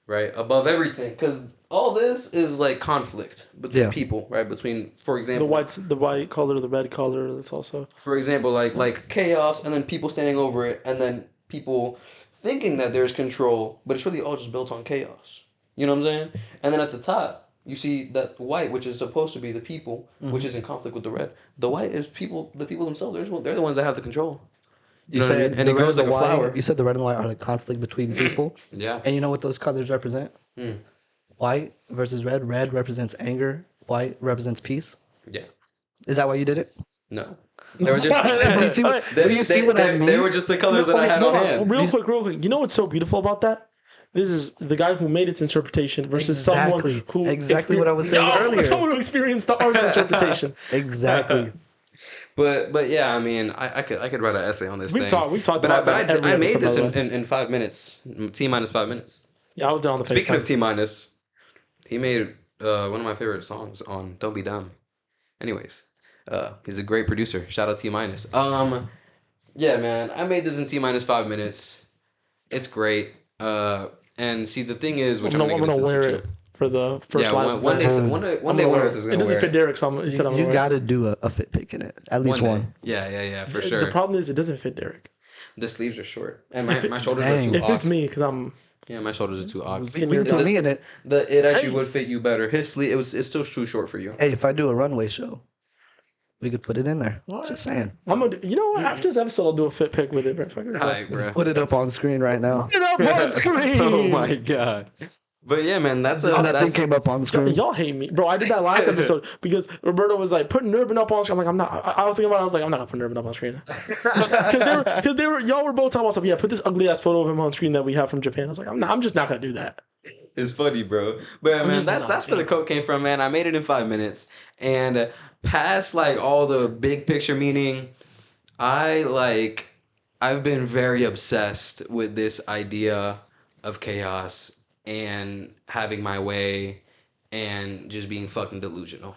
right above everything, because all this is like conflict between people, right? Between, for example, the white color, the red color. That's also, for example, like chaos, and then people standing over it, and then people thinking that there's control, but it's really all just built on chaos. You know what I'm saying? And then at the top, you see that white, which is supposed to be the people, which is in conflict with the red. The white is people, the people themselves. They're the ones that have the control. You know what I mean? And it grows like a flower. You said the red and white are the conflict between people. Yeah. And you know what those colors represent? White versus red. Red represents anger. White represents peace. Yeah. Is that why you did it? No. They were just. You see what I mean? They were just the colors that I had on hand. Real quick. You know what's so beautiful about that? This is the guy who made its interpretation versus someone who what I was saying earlier. Someone who experienced the art's interpretation. Exactly. But yeah, I mean, I could write an essay on this. We've talked but about that. I made this in 5 minutes. T-minus 5 minutes. Yeah, I was down on the face. Speaking of T-minus, he made one of my favorite songs on "Don't Be Dumb." Anyways, he's a great producer. Shout out T-minus. Yeah, man, I made this in T-minus 5 minutes. It's great. And see, the thing is, which I'm gonna wear it for the first live. One day, one of us is gonna wear it. It doesn't fit Derrick, so he said I'm gonna wear it. You got to do a fit pick in it. At least one. Yeah, for sure. The problem is it doesn't fit Derrick. The sleeves are short, and my shoulders are too It fits me because I'm. Yeah, my shoulders are too odd. You put me in it. It actually would fit you better. His sleeve, it's still too short for you. Hey, if I do a runway show, we could put it in there. Just saying. You know what? After this episode, I'll do a fit pick with it, bro. Alright, bro. Put it up on screen right now. Put it up on screen. Oh my god. But yeah, man, that thing came up on screen. Y'all hate me, bro. I did that last episode because Roberto was like putting Nervin up on screen. I'm like, I'm not. I was thinking about it. I was like, I'm not gonna put Nervin up on screen because y'all were both talking about stuff. Yeah, put this ugly ass photo of him on screen that we have from Japan. I was like, I'm just not gonna do that. It's funny, bro. But man, that's where the quote came from, man. I made it in 5 minutes, and past like all the big picture meaning, I've been very obsessed with this idea of chaos and having my way and just being fucking delusional.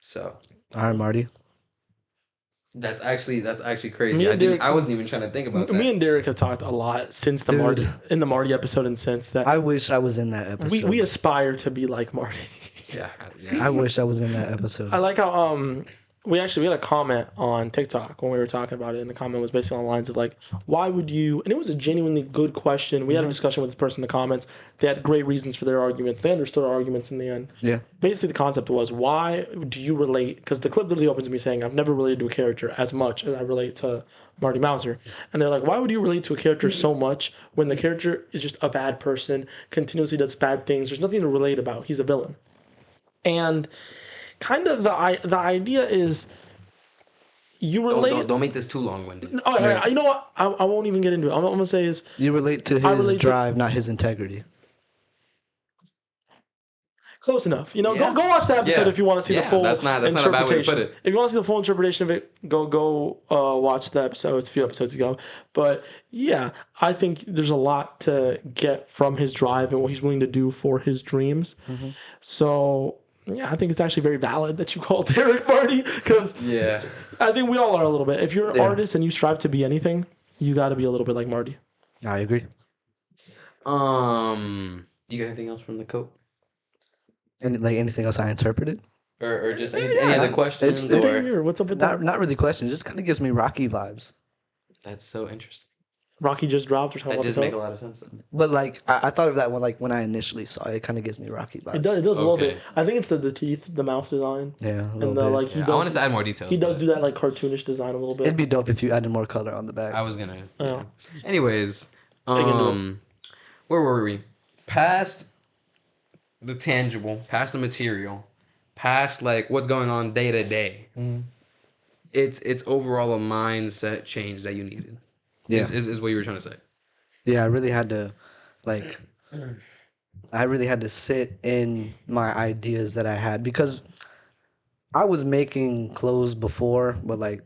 So All right, Marty. that's actually crazy. I wasn't even trying to think about that. Me and Derrick have talked a lot since the Marty episode, and since that I wish I was in that episode. we aspire to be like Marty. Yeah. I wish I was in that episode. I like how we had a comment on TikTok when we were talking about it, and the comment was basically on the lines of like, why would you? And it was a genuinely good question. We had a discussion with the person in the comments. They had great reasons for their arguments. They understood our arguments in the end. Yeah. Basically, the concept was, why do you relate? Because the clip literally opens with me saying, I've never related to a character as much as I relate to Marty Mauser. And they're like, why would you relate to a character so much when the character is just a bad person, continuously does bad things? There's nothing to relate about. He's a villain. And kind of the idea is you relate. Don't make this too long-winded. Oh, yeah. You know what? I won't even get into it. I'm gonna say is You relate to his drive, not his integrity. close enough. You know, Yeah. go watch the episode if you want to see the full that's not a bad way to put it. If you want to see the full interpretation of it, go watch the episode. It's a few episodes ago. But yeah, I think there's a lot to get from his drive and what he's willing to do for his dreams. Mm-hmm. So yeah, I think it's actually very valid that you call Derrick Marty, because I think we all are a little bit. If you're an artist and you strive to be anything, you got to be a little bit like Marty. I agree. You got anything else from the coat? And like anything else I interpreted? Or just any other questions? What's up with that? Not really questions. It just kind of gives me Rocky vibes. That's so interesting. Rocky just dropped or something. That just make a lot of sense. But like I thought of that when I initially saw it. It kind of gives me Rocky vibes. It does a little bit. I think it's the teeth, the mouth design. Yeah, a little and bit. like he does, I wanted to add more details. He does do that like cartoonish design a little bit. It'd be dope if you added more color on the back. I was gonna. Yeah. Anyways, where were we? Past the tangible, past the material, past like what's going on day to day. It's overall a mindset change that you needed. Yeah, is what you were trying to say. Yeah, I really had to sit in my ideas that I had, because I was making clothes before, but like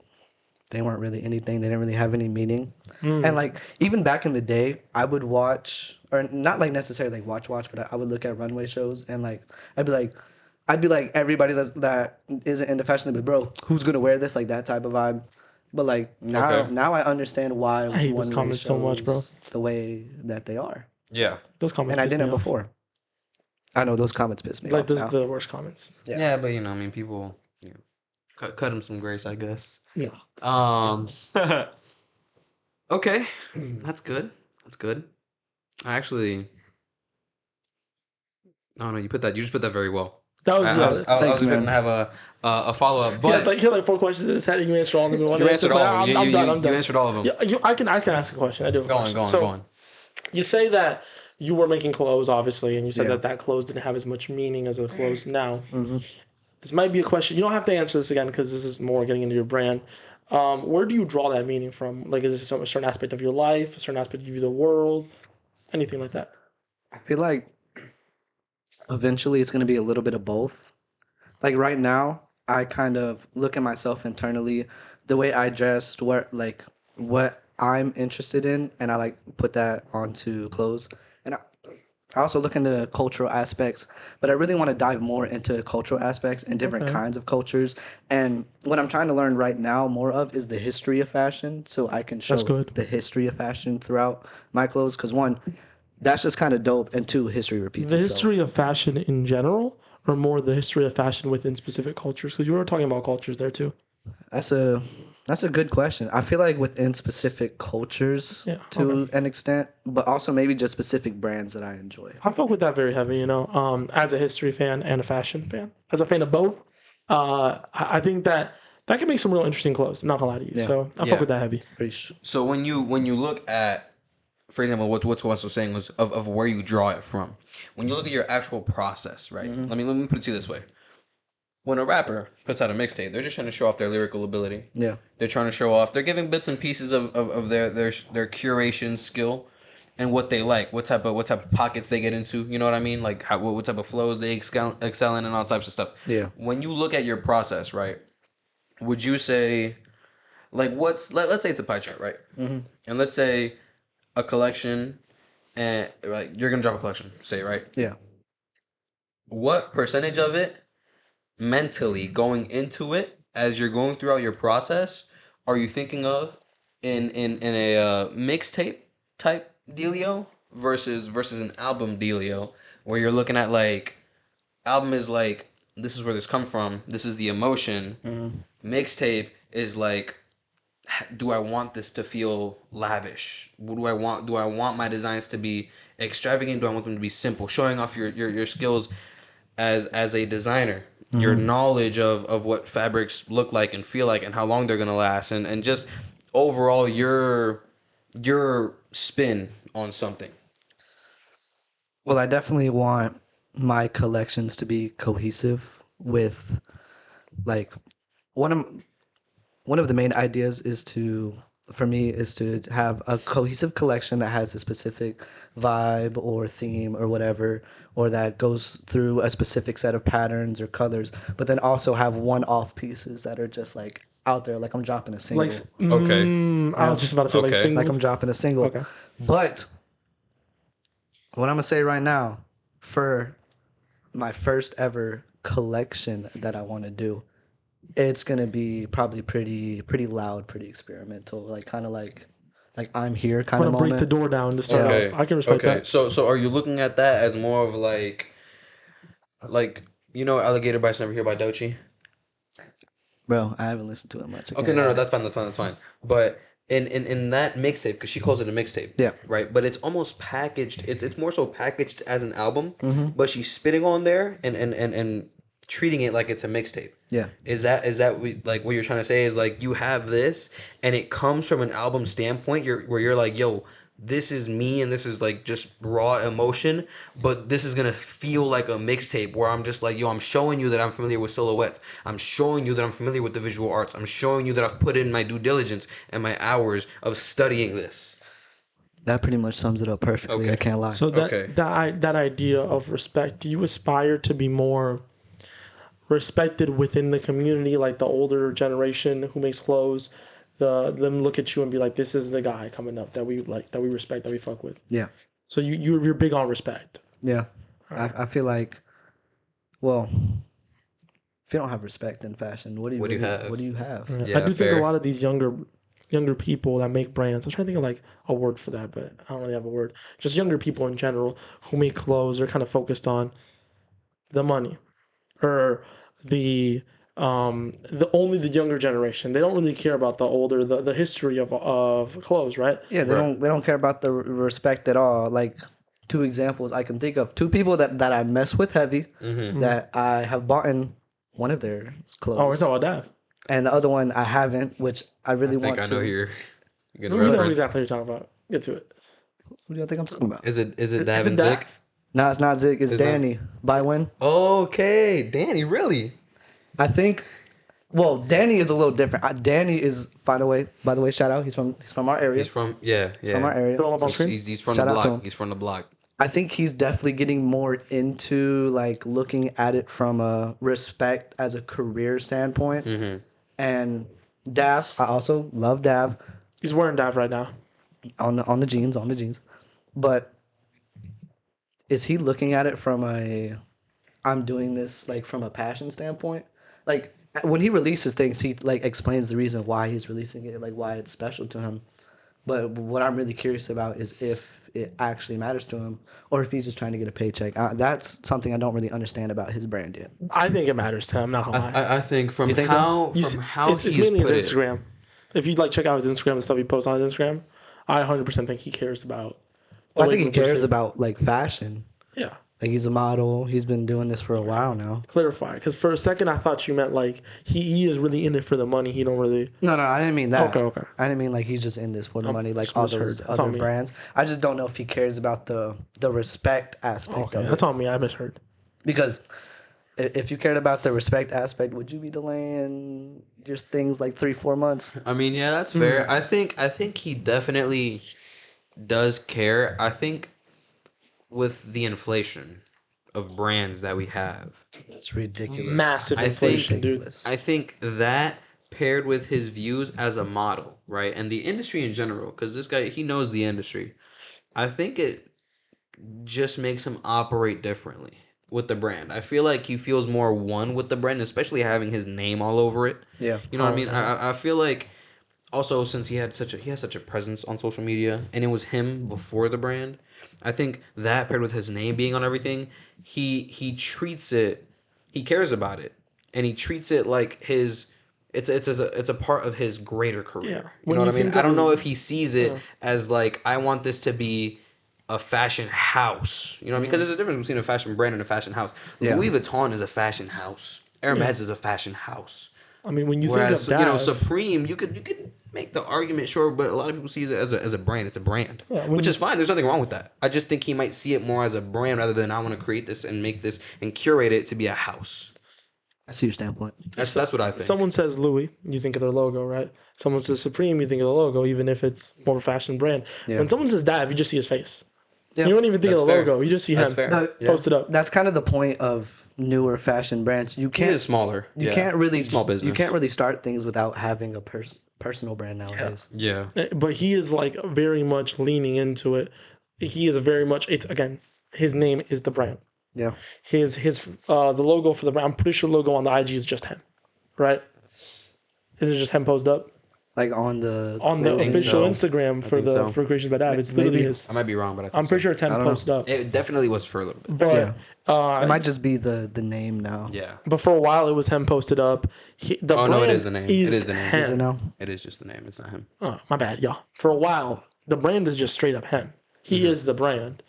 they weren't really anything. They didn't really have any meaning. And like even back in the day, I would watch, or not like necessarily like watch, but I would look at runway shows and like I'd be like everybody that isn't into fashion, but bro, who's gonna wear this? Like that type of vibe. But like now I understand why I hate those comments so much, bro. The way that they are. Yeah, those comments. And I didn't before. I know those comments piss me off. Like those are the worst comments. Yeah, but I mean, people, cut them some grace, I guess. Yeah. Okay, that's good. I actually, oh no, you just put that very well. That was. Thanks, I was man. gonna have a follow up, but he had like 4 questions in his head, and you answered all of them in one. you answered all of them. I'm done. You answered all of them. Yeah, I can ask a question. I do. Go on. You say that you were making clothes, obviously, and you said that clothes didn't have as much meaning as the clothes now. Mm-hmm. This might be a question. You don't have to answer this again because this is more getting into your brand. Where do you draw that meaning from? Like, is this a certain aspect of your life, a certain aspect of the world, anything like that? I feel like eventually it's going to be a little bit of both. Like right now, I kind of look at myself internally, the way I dress, what I'm interested in, and I like put that onto clothes. And I also look into cultural aspects, but I really want to dive more into cultural aspects and different kinds of cultures. And what I'm trying to learn right now more of is the history of fashion, so I can show the history of fashion throughout my clothes. Because one, that's just kind of dope, and two, history repeats itself. The history of fashion in general, or more the history of fashion within specific cultures? Because you were talking about cultures there too. That's a good question. I feel like within specific cultures to an extent, but also maybe just specific brands that I enjoy. I fuck with that very heavy, as a history fan and a fashion fan. As a fan of both, I think that can make some real interesting clothes. I'm not gonna lie to you. Yeah. So I fuck with that heavy. So when you look at, for example, what Tomas was saying was of where you draw it from. When you look at your actual process, right? Mm-hmm. Let me put it to you this way. When a rapper puts out a mixtape, they're just trying to show off their lyrical ability. Yeah. They're trying to show off. They're giving bits and pieces of their curation skill and what they like, what type of pockets they get into. You know what I mean? Like what type of flows they excel in and all types of stuff. Yeah. When you look at your process, right? Would you say, like, let's say it's a pie chart, right? Mm-hmm. And let's say a collection, and like you're gonna drop a collection, say, right? Yeah. What percentage of it, mentally going into it as you're going throughout your process, are you thinking of in a mixtape type dealio versus an album dealio, where you're looking at like album is like this is where this come from. This is the emotion. Mixtape is like, do I want this to feel lavish? What do I want? Do I want my designs to be extravagant? Do I want them to be simple? Showing off your skills as a designer, your knowledge of what fabrics look like and feel like and how long they're gonna last, and just overall your spin on something. Well, I definitely want my collections to be cohesive with, like, one of one of the main ideas is to, for me, is to have a cohesive collection that has a specific vibe or theme or whatever, or that goes through a specific set of patterns or colors, but then also have one-off pieces that are just like out there, like I'm dropping a single, Like, Okay. I was just about to say like Okay. singles. like I'm dropping a single. Okay. But what I'm gonna say right now, for my first ever collection that I want to do, it's gonna be probably pretty loud, pretty experimental, like kind of like I'm here kind I'm of gonna break moment. the door down to start Okay. off. I can respect Okay. that. So are you looking at that as more of like Alligator Bites Never Here by Doechii? Bro, I haven't listened to it much. I Okay, can't no, lie. that's fine. But in that mixtape, because she calls it a mixtape, Yeah. right? But it's almost packaged. It's more so packaged as an album, Mm-hmm. but she's spitting on there and treating it like it's a mixtape. Yeah. Is that like what you're trying to say? Is like you have this, and it comes from an album standpoint. Where you're like, yo, this is me, and this is like just raw emotion, but this is gonna feel like a mixtape where I'm just like, yo, I'm showing you that I'm familiar with silhouettes. I'm showing you that I'm familiar with the visual arts. I'm showing you that I've put in my due diligence and my hours of studying this. That pretty much sums it up perfectly. Okay. I can't lie. So Okay. that idea of respect, do you aspire to be more respected within the community, like the older generation who makes clothes, them look at you and be like, this is the guy coming up that we like, that we respect, that we fuck with. Yeah. So you're big on respect. Yeah. I feel like, well, if you don't have respect in fashion, what do you What do you really- have? What do you have? Yeah, I do think fair. a lot of these younger people that make brands. I'm trying to think of like a word for that, but I don't really have a word. Just younger people in general who make clothes are kind of focused on the money or the only the younger generation. They don't really care about the older the history of clothes, right? Yeah, they don't care about the respect at all. Like, two examples I can think of. Two people that I mess with heavy, that I have bought in one of their clothes. Oh, we're talking about that. And the other one I haven't, which I really I think want I to. know who you're gonna We know reference. exactly what you're talking about. Get to it. Who do you think I'm talking about? Is it Dav Is and it Zik? Dav? No, it's not Zig. It's It's not- Danny. By when? Okay, Danny, really? I think. Well, Danny is a little different. Danny is, by the way, shout out. He's from our area. He's from yeah. From our area. Throw him up on screen. He's from Shout the out to block. him. He's from the block. I think he's definitely getting more into like looking at it from a respect as a career standpoint. And Dav, I also love Dav He's wearing Dav right now. on the jeans. But is he looking at it from a I'm doing this like from a passion standpoint? Like when he releases things, he like explains the reason why he's releasing it, like why it's special to him. But what I'm really curious about is if it actually matters to him, or if he's just trying to get a paycheck. That's something I don't really understand about his brand yet. I think it matters to him. Not gonna lie. I think from You think so? how You from see- how it's he's mainly put his it. Instagram. If you like check out his Instagram and stuff he posts on his Instagram, I 100% think he cares about. Well, I think he what we're cares saying. about like fashion. Yeah. Like he's a model. He's been doing this for a while now. Clarify, because for a second I thought you meant like he is really in it for the money. He don't really. No, I didn't mean that. Okay. I didn't mean like he's just in this for the money, like just all misheard. those That's on other me. brands. I just don't know if he cares about the respect aspect Okay, of that's it. on me. I misheard. Because if you cared about the respect aspect, would you be delaying just things like 3-4 months? I mean, yeah, that's fair. I think he definitely does care. I think with the inflation of brands that we have, It's ridiculous. Massive I inflation, think dude. I think that paired with his views as a model, right, and the industry in general, because this guy he knows the industry. I think it just makes him operate differently with the brand. I feel like he feels more one with the brand, especially having his name all over it. Yeah. You know what I mean? I feel like also since he has such a presence on social media and it was him before the brand, I think that paired with his name being on everything, he treats it he cares about it, and he treats it like his. It's a part of his greater career. Yeah. You When know you what I mean? think I of don't his- know if he sees it as like I want this to be a fashion house. You know, because there's a difference between a fashion brand and a fashion house. Yeah. Louis Vuitton is a fashion house. Hermes is a fashion house. I mean, when you Whereas think of Dav, Supreme, you could make the argument, sure, but a lot of people see it as a brand. It's a brand, Yeah, when which you- is fine. There's nothing wrong with that. I just think he might see it more as a brand rather than I want to create this and make this and curate it to be a house. I see your standpoint. That's what I think. someone says Louis, you think of their logo, right? Someone says Supreme, you think of the logo, even if it's more of a fashion brand. Yeah. When someone says Dav, you just see his face. Yeah. You don't even think of the That's fair. logo. You just see That's him fair. But Yeah. posted up. That's kind of the point of newer fashion brands. You He can't is smaller. you can't really small business. You can't really start things without having a personal brand nowadays. Yeah. But he is like very much leaning into it. He is very much. It's again, his name is the brand. Yeah. His the logo for the brand. I'm pretty sure logo on the IG is just him, right? Is it just him posted up Like on the on the clothing. official so. Instagram for think the so. for Creations by Dav? It's literally Maybe. his. I might be wrong, but I think I'm pretty so. sure it's him don't know. posted up. It definitely was for a little bit. But It might just be the name now. Yeah. but for a while it was him posted up. The Oh, brand no, it is the name. It is the name. him. Is it now? It is just the name. It's not him. Oh, my bad, y'all. For a while, the brand is just straight up him. He is the brand.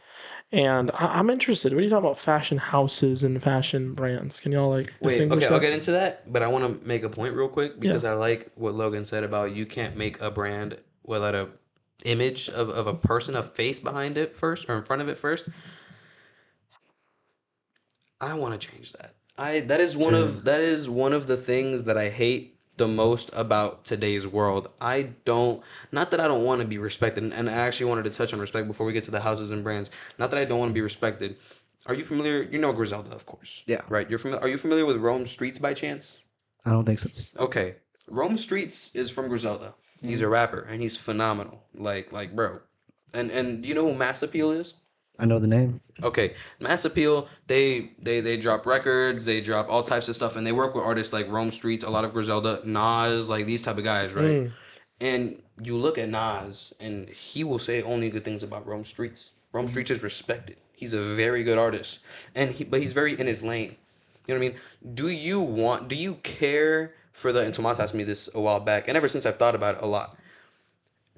And I'm interested. What are you talking about? Fashion houses and fashion brands. Can y'all like Wait, distinguish okay, that? I'll get into that, but I want to make a point real quick because I like what Logan said about you can't make a brand without a image of a person, a face behind it first or in front of it first. I want to change that. That is one of the things that I hate the most about today's world. Not that I don't want to be respected, and I actually wanted to touch on respect before we get to the houses and brands. Not that I don't want to be respected. Are you familiar? You know Griselda, of course. Yeah. Right. Are you familiar with Rome Streets by chance? I don't think so. Okay. Rome Streets is from Griselda. He's a rapper and he's phenomenal. Like bro. And do you know who Mass Appeal is? I know the name. Okay, Mass Appeal, they drop records, they drop all types of stuff, and they work with artists like Rome Streets, a lot of Griselda, Nas, like these type of guys, right? And you look at Nas, and he will say only good things about Rome Streets. Rome Streets is respected. He's a very good artist, but he's very in his lane. You know what I mean? Do you care for and Tomas asked me this a while back, and ever since I've thought about it a lot.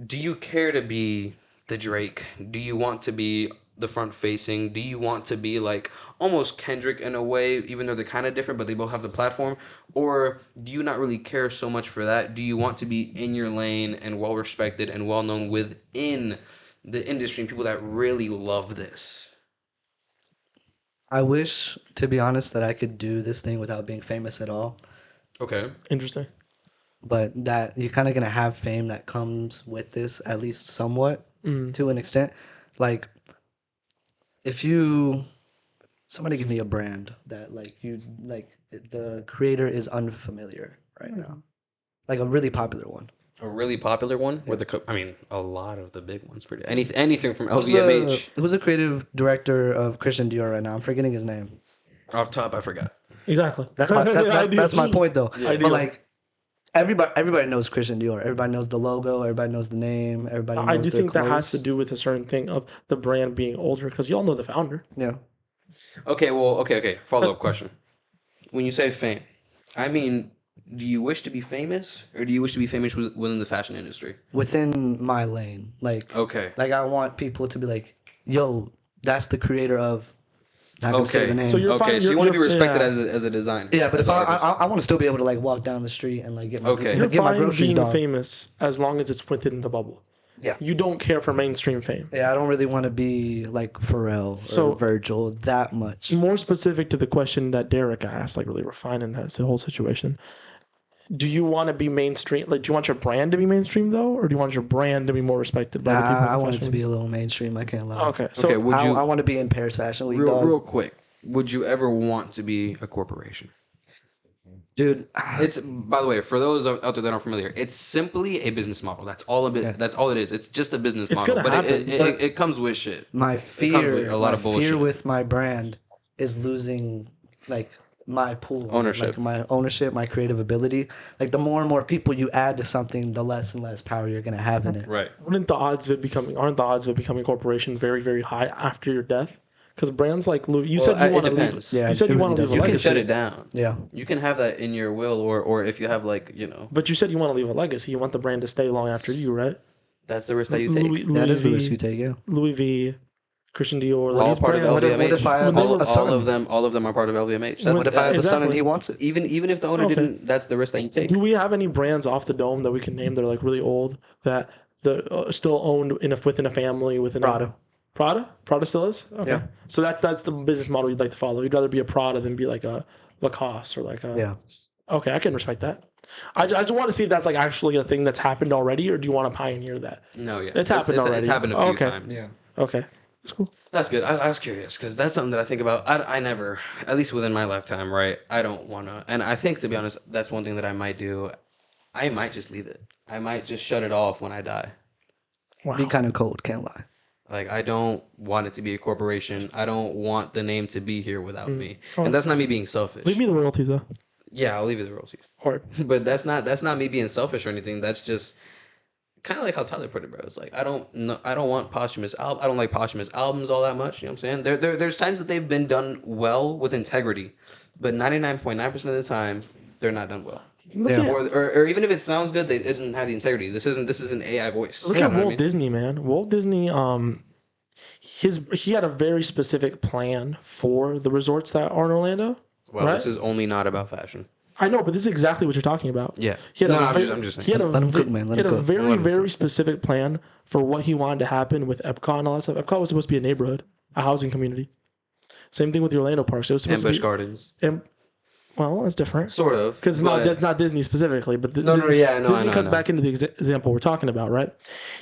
Do you care to be the Drake? Do you want to be the front facing? Do you want to be like almost Kendrick in a way, even though they're kind of different, but they both have the platform? Or do you not really care so much for that? Do you want to be in your lane and well respected and well known within the industry and people that really love this? I wish, to be honest, that I could do this thing without being famous at all. Okay. Interesting. But that you're kind of gonna have fame that comes with this, at least somewhat, to an extent. Like, if somebody give me a brand that the creator is unfamiliar right now, like a really popular one. A really popular one with a lot of the big ones. Pretty anything from LVMH. Who's the creative director of Christian Dior right now? I'm forgetting his name. Off top, I forgot. Exactly. That's my point though. Ideal. But like everybody knows Christian Dior. Everybody knows the logo. Everybody knows the name. Everybody knows I do their think that has clothes. to do with a certain thing of the brand being older because y'all know the founder. Yeah. Okay, well, okay. Follow up question. When you say fame, I mean, do you wish to be famous, or do you wish to be famous within the fashion industry? Within my lane, like Okay. like I want people to be like, "Yo, that's the creator of." Not gonna say Okay. the name. So you're Okay, fine- so you want to be you're- respected yeah. as a designer. yeah, but as if an I artist. want to still be able to like walk down the street and like get my Okay. You're get my fine groceries being done. famous as long as it's within the bubble. Yeah. You don't care for mainstream fame. Yeah, I don't really want to be like Pharrell or So- Virgil that much. More specific to the question that Derrick asked, like really refining that the whole situation. Do you want to be mainstream? Like, do you want your brand to be mainstream though, or do you want your brand to be more respected by the people? in the I want it to fashion be a little mainstream. I can't lie. Okay, so Okay, would you I want to be in Paris Fashion Week, real dog. quick? Would you ever want to be a corporation? Dude. It's by the way, for those out there that aren't familiar, it's simply a business model. That's all of it. Yeah. That's all it is. It's just a business It's model, gonna but happen, it comes with shit. My comes fear, with a lot of fear bullshit. with my brand is losing like my pool, Ownership. like my ownership, my creative ability. Like the more and more people you add to something, the less and less power you're gonna have in it. Right. aren't the odds of it becoming a corporation very, very high after your death? Because brands like Louis, you Well, said you it want to leave. depends. Yeah, You said it you really want to does. leave a You can legacy. shut it down. Yeah. You can have that in your will, or if you have like, you know, But you said you want to leave a legacy. You want the brand to stay long after you, right? that's the risk that you take. That is the V, risk you take, yeah. Louis V, Christian Dior, like All these part of brands. LVMH. what if I have When they a look- son? All of them are part of LVMH. That's, What if I have a son and Exactly. he wants it? even if the owner Okay. didn't, that's the risk that you take. Do we have any brands off the dome that we can name that are like really old that the still owned within a family within Prada. Prada? Prada still is? Okay. Yeah. So that's the business model you'd like to follow. You'd rather be a Prada than be like a Lacoste or like a. Yeah. Okay, I can respect that. I just want to see if that's like actually a thing that's happened already, or do you want to pioneer that? No, yeah, It's happened already. It's happened a few Okay. times. Yeah. Okay, that's cool. That's good. I was curious because that's something that I think about. I never, at least within my lifetime, right? I don't want to. And I think, to be honest, that's one thing that I might do. I might just leave it. I might just shut it off when I die. Wow. Be kind of cold, can't lie. Like, I don't want it to be a corporation. I don't want the name to be here without me. Oh. And that's not me being selfish. Leave me the royalties though. Yeah, I'll leave you the royalties. Or But that's not me being selfish or anything. That's just kind of like how Tyler put it, bro. It's like I don't want posthumous I don't like posthumous albums all that much. You know what I'm saying? There's times that they've been done well with integrity, but 99.9% of the time they're not done well. look Yeah. at Or even if it sounds good, it doesn't have the integrity. This isn't AI voice. look You at know what I Walt mean? Disney, man. Walt Disney, he had a very specific plan for the resorts that are in Orlando. Well, right? this is only not about fashion. I know, but this is exactly what you're talking about. Yeah. He had No, a I'm ve- just saying. He had a, Let him ve- cook, man. Let he had him a cook. very, Let him very specific plan for what he wanted to happen with Epcot and all that stuff. Epcot was supposed to be a neighborhood, a housing community. Same thing with the Orlando parks. It was supposed And Busch to be. Gardens. Well, that's different. Sort of. Because that's not Disney specifically, but No, Disney, yeah, I know, I Disney know, I comes know. back into the example we're talking about, right?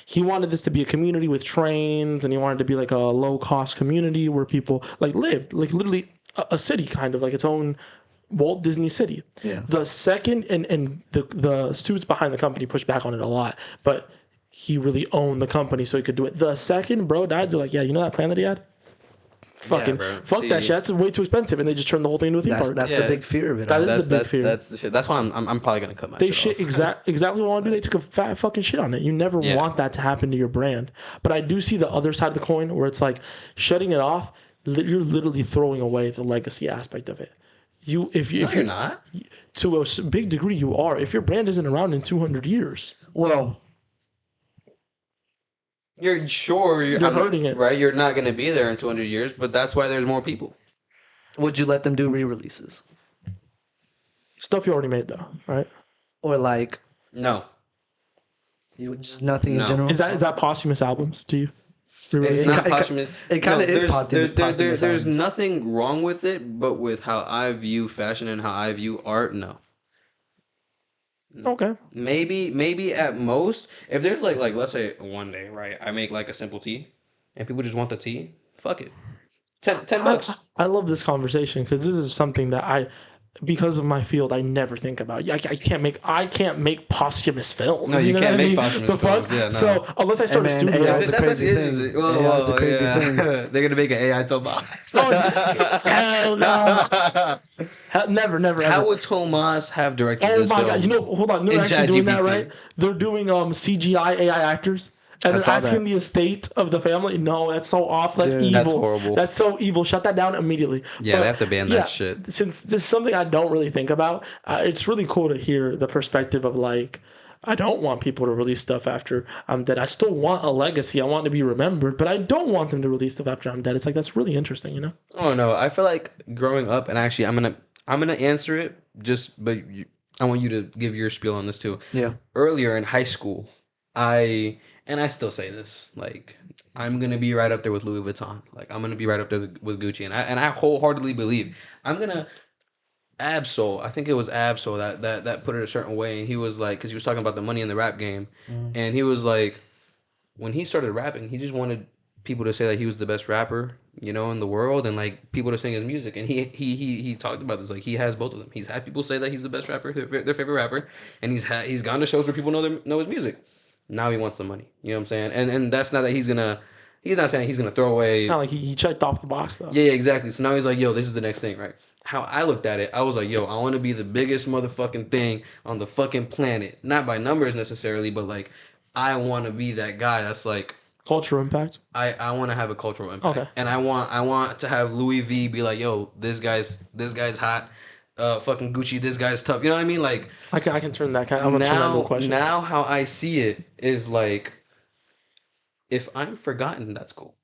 He wanted this to be a community with trains, and he wanted to be like a low cost community where people like lived, like literally a city, kind of like its own Walt Disney City. Yeah. The second and the suits behind the company pushed back on it a lot, but he really owned the company, so he could do it. The second bro died, they're like, yeah, you know that plan that he had? Fucking bro. fuck that See- shit. That's way too expensive, and they just turned the whole thing into a theme park. That's Yeah. the big fear of it. That all. is the big fear. That's the shit. That's why I'm probably gonna cut my They shit shit off. exactly what I want to do. They took a fat fucking shit on it. You never Yeah. want that to happen to your brand. But I do see the other side of the coin where it's like shutting it off. You're literally throwing away the legacy aspect of it. If No, you're you're not. to a big degree, you are. If your brand isn't around in 200 years, Well, You're sure You're hurting it. right? You're not gonna be there in 200 years, but that's why there's more people. would you let them do re-releases? stuff you already made though, right? Or like, No, you just nothing No. in general? Is that posthumous albums to you? it's It not ki- posthumous. it kinda is there's- posthumous There's albums. nothing wrong with it, but with how I view fashion and how I view art, no. Okay. Maybe at most, if there's like let's say one day, right? I make like a simple tee, and people just want the tee. Fuck it, 10 bucks. I love this conversation because this is something that because of my field, I never think about. I can't make posthumous films. No, you know can't what I make mean? posthumous The fuck? films, yeah, no. So unless I start Hey, a man, studio, AI is a crazy it thing. is. AI is a crazy thing. They're gonna make an AI Tomas. hell no, never. How ever. would Tomas have directed Oh this my film? god! You know, hold on. They're in actually doing that, ChatGPT? right? They're doing CGI AI actors, and they're saw asking that. the estate of the family. No, that's so off. That's Dude, evil. that's horrible. That's so evil. Shut that down immediately. Yeah, But, they have to ban that shit. Since this is something I don't really think about, it's really cool to hear the perspective of like, I don't want people to release stuff after I'm dead. I still want a legacy. I want to be remembered, but I don't want them to release stuff after I'm dead. It's like that's really interesting, you know? Oh no, I feel like growing up, and actually, I'm gonna answer it. I want you to give your spiel on this too. Yeah. Earlier in high school, I still say this, like I'm gonna be right up there with Louis Vuitton. Like I'm gonna be right up there with Gucci, and I wholeheartedly believe I'm gonna. Absol, I think it was Absol that put it a certain way, and he was like, because he was talking about the money in the rap game, and he was like, when he started rapping, he just wanted people to say that he was the best rapper, in the world, and like people to sing his music, and he talked about this, like he has both of them. He's had people say that he's the best rapper, their favorite rapper, and he's gone to shows where people know his music. Now he wants the money, you know what I'm saying? And that's not that he's not saying he's gonna throw away. Kind of like he checked off the box though. Yeah, exactly. So now he's like, yo, this is the next thing, right? How I looked at it, I was like, yo, I want to be the biggest motherfucking thing on the fucking planet. Not by numbers necessarily, but like, I want to be that guy that's like, Cultural impact. I want to have a cultural impact, Okay. and I want to have Louis V be like, yo, this guy's hot, fucking Gucci, this guy's tough. You know what I mean? Like I can turn that. I'm gonna turn that into a question. now how I see it is like, if I'm forgotten, that's cool.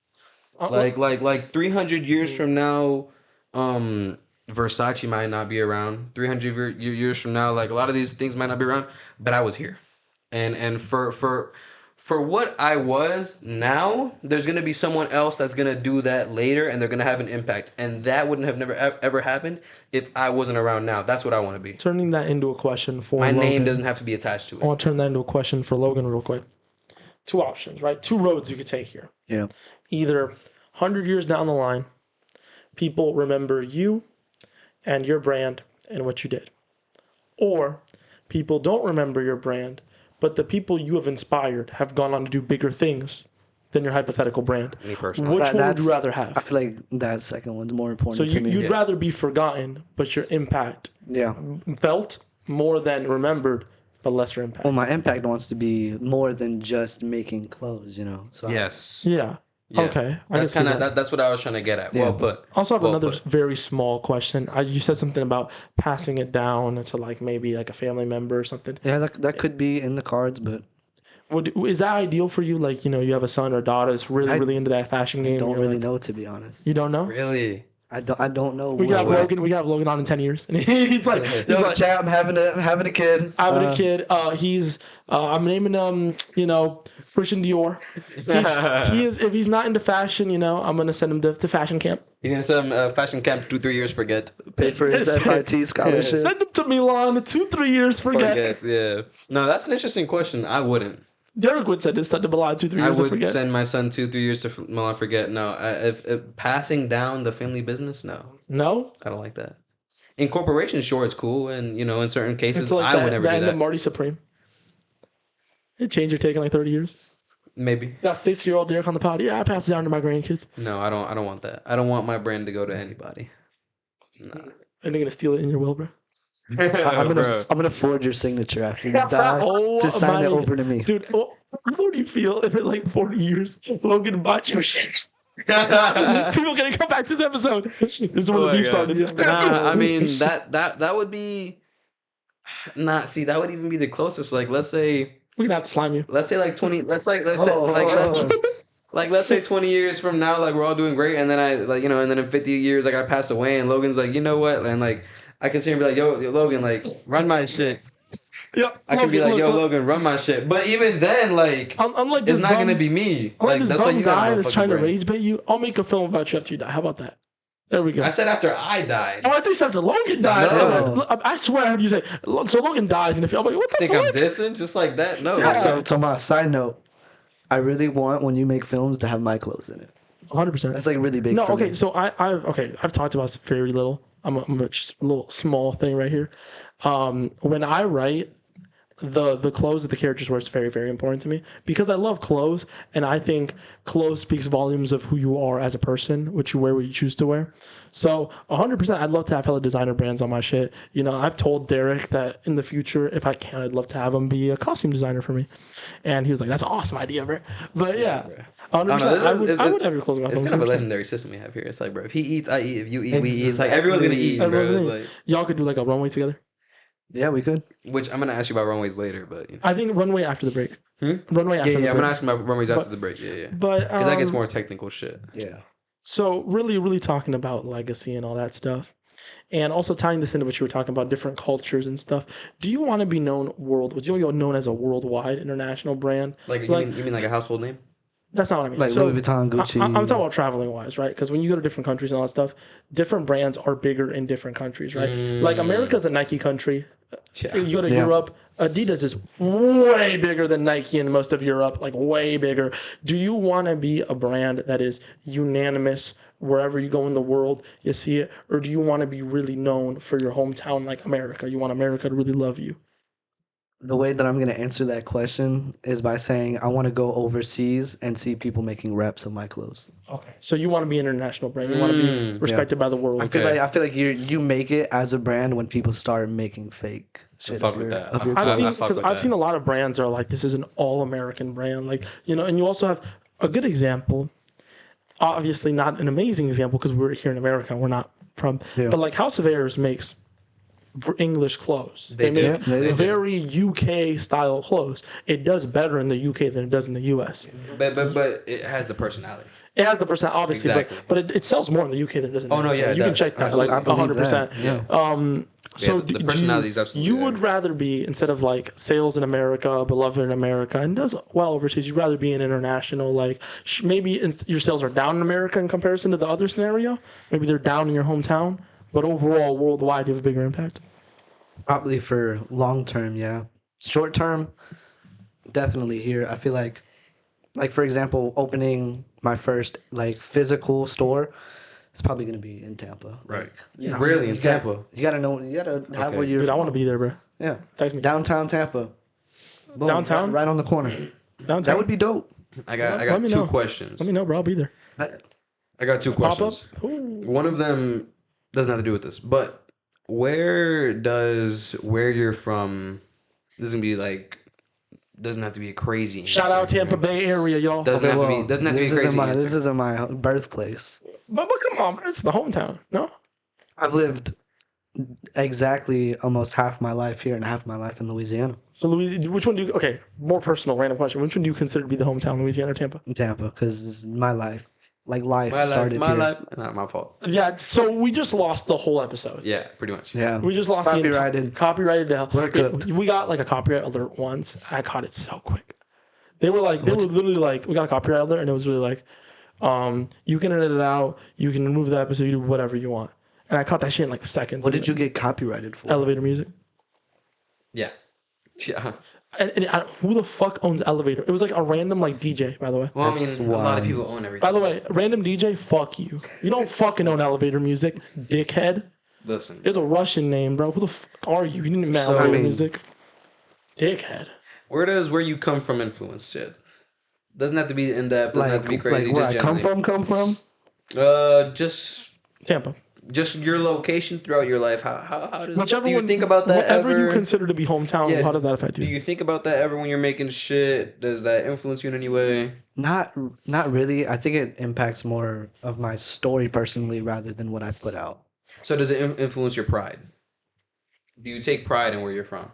Like 300 years from now, Versace might not be around. 300 years from now, like a lot of these things might not be around, but I was here, and for what I was now, there's gonna be someone else that's gonna do that later, and they're gonna have an impact, and that wouldn't have never ever happened if I wasn't around now. That's what I want to be. Turning that into a question for My Logan. name doesn't have to be attached to I it. want to turn that into a question for Logan real quick. Two options, right? Two roads you could take here. Yeah. Either 100 years down the line, people remember you and your brand and what you did. Or people don't remember your brand, but the people you have inspired have gone on to do bigger things than your hypothetical brand. Me personally. Which one would That's- you rather have? I feel like that second one's more So important to me. you'd rather be forgotten, but your impact Yeah. felt more than remembered, but lesser impact. Well, my impact wants to be more than just making clothes, you know. So Yes. Yeah. Yeah. Okay. I can That's see kind that. of that's what I was trying to get at. Yeah. Well put. I also have Well another put. very small question. You said something about passing it down to like maybe like a family member or something. yeah, that could be in the cards, but Is that ideal for you? Like, you know, you have a son or daughter that's really into that fashion game. don't and you're really like, know, to be honest. You don't know? Really? I don't know. We got which way. Logan. We got Logan on in 10 years, and he's like, Yo, chat, I'm having a kid. having a kid. I'm naming Christian Dior. He is. If he's not into fashion, I'm gonna send him to fashion camp. You gonna send him fashion camp 2-3 years? Forget. Pay for his FIT scholarship. Send him to Milan 2-3 years. Forget. Yeah. No, that's an interesting question. I wouldn't. Derrick would send his son to Milan 2-3 years. I to would forget. send my son 2-3 years to Milan. Forget. No. If passing down the family business, no, No, I don't like that. In corporations, sure, it's cool, and in certain cases, it's like I would that, never the do end that. of Marty Supreme. It changed your take in like 30 years. Maybe. Got 60-year-old Derrick on the pod. Yeah, I pass it down to my grandkids. No, I don't want that. I don't want my brand to go to anybody. Nah. And they're gonna steal it in your will, bro. I'm Bro. gonna forge your signature after you die. Oh, Just sign it my- over to me. Dude, how would you feel if in like 40 years Logan bought your shit? People gonna come back to this episode. This is where Oh the my beef God. started. Nah, I mean that would be. Nah, see, that would even be the closest. Like, let's say We're gonna have to slime you. like 20. Let's say Oh. let's say 20 years from now, like we're all doing great, and then and then in 50 years, like I pass away, and Logan's like, you know what, and like I can see him be like, yo, Logan, like run my shit. Yeah, I can be like, yo, look. Logan, run my shit. But even then, like, Unlike it's this not bum, gonna be me. unlike Like this that's why bum you got guy a that's motherfucking trying to brand. rage bait you. I'll make a film about you after you die. How about that? There we go. I said after I died. Oh, I think it's after Logan died. No. I swear I heard you say, so Logan dies in the film. I'm like, what the Think I'm fuck? dissing just like that? No. Yeah. So, Tomas, side note, I really want when you make films to have my clothes in it. 100%. That's like really big. No, for okay, me. so I've talked about this very little. I'm just a little small thing right here. When I write, the clothes that the characters wear is very, very important to me because I love clothes, and I think clothes speaks volumes of who you are as a person, what you wear, what you choose to wear. So 100%, I'd love to have hella designer brands on my shit. I've told Derrick that in the future, if I can, I'd love to have him be a costume designer for me, and he was like, "That's an awesome idea, bro." But yeah, 100%, I would have your clothes on my It's phone. kind of a 100%. legendary system we have here. It's like, bro, if he eats, I eat. If you eat, we eat. It's like everyone's gonna eat, bro. Everyone's It's gonna eat. Y'all could do like a runway together. Yeah, we could. which I'm gonna ask you about runways later, but I think runway after the break. Hmm? Runway after the yeah, I'm break. gonna ask you about runways after But- the break. Yeah, But because that gets more technical shit. Yeah. So really, really talking about legacy and all that stuff, and also tying this into what you were talking about, different cultures and stuff. Do you want to be known Would you want to be known as a worldwide international brand? Like, Like- you mean like a household name? That's not what I mean. Like So, Louis Vuitton, Gucci. I'm talking about traveling wise, right? Because when you go to different countries and all that stuff, different brands are bigger in different countries, right? Like America's a Nike country. Yeah. You go to Yeah. Europe, Adidas is way bigger than Nike in most of Europe, like way bigger. Do you want to be a brand that is unanimous wherever you go in the world, you see it? Or do you want to be really known for your hometown like America? You want America to really love you? The way that I'm going to answer that question is by saying I want to go overseas and see people making reps of my clothes. Okay. So you want to be an international brand. You want to be respected by the world. I feel like you make it as a brand when people start making fake shit. fuck of with your- that. of your I I've clothes. seen fuck because with I've that. seen a lot of brands that are like, this is an all American brand, like, and you also have a good example, obviously not an amazing example because we're here in America. We're not from, Yeah. but like House of Airs makes English clothes. They do. make They do. very UK style clothes. It does better in the UK than it does in the US. But it has the personality. It has the percent, obviously, Exactly. but it sells more in the UK than it does in the Oh, no, US. yeah, it You can does. check that, Absolutely. like I believe 100%. that, yeah. So Yeah, the personality is absolutely you there. would rather be, instead of like sales in America, beloved in America, and does well overseas, you'd rather be an international, like maybe your sales are down in America in comparison to the other scenario. Maybe they're down in your hometown, but overall, worldwide, you have a bigger impact. Probably for long term, yeah. Short term, definitely here. I feel like for example, opening my first like physical store, it's probably gonna be in Tampa. Right. You know, Really? In you got- Tampa? You gotta know. You gotta have Okay. where you're. Dude, I want to from. be there, bro. Yeah. Text me. Downtown Tampa. Boom, Downtown? right on the corner. Downtown. That would be dope. I got Let me two know. questions. Let me know, bro. I'll be there. I got two Pop up. questions. One of them doesn't have to do with this, but where you're from? This is gonna be like doesn't have to be a crazy. Shout out Tampa Bay area, y'all. Doesn't have to be this a crazy. isn't my answer. this isn't my birthplace. But come on, bro. It's the hometown. No. I've lived exactly almost half my life here and half my life in Louisiana. So Louisiana, which one do you? Okay, more personal, random question. Which one do you consider to be the hometown, Louisiana or Tampa? In Tampa, because my life, life My started life, here. not my fault. Yeah. So we just lost the whole episode. Yeah, pretty much. Yeah, We just lost Copyrighted. Copyrighted to hell. We're cooked. We got like a copyright alert once. I caught it so quick. They were literally like, we got a copyright alert, and it was really like, you can edit it out, you can remove the episode, you do whatever you want. And I caught that shit in like seconds. What did you get copyrighted for? Elevator music. Yeah. Yeah. And who the fuck owns Elevator? It was like a random like DJ, by the way. Well, I That's mean, a lot wild. of people own everything. By the way, random DJ, fuck you. You don't fucking own Elevator music, dickhead. Listen, It's a Russian name, bro. Who the fuck are you? You didn't make So, Elevator I mean- music. Dickhead. where does where you come from influence shit? Doesn't have to be in depth. Doesn't have to be crazy. Like where I just come generally. from? Tampa. Just your location throughout your life. How does Whichever do you one, think about that whatever ever? you consider to be hometown, Yeah. how does that affect Do you? you think about that ever when you're making shit? Does that influence you in any way? Not really. I think it impacts more of my story personally rather than what I put out. So does it influence your pride? Do you take pride in where you're from?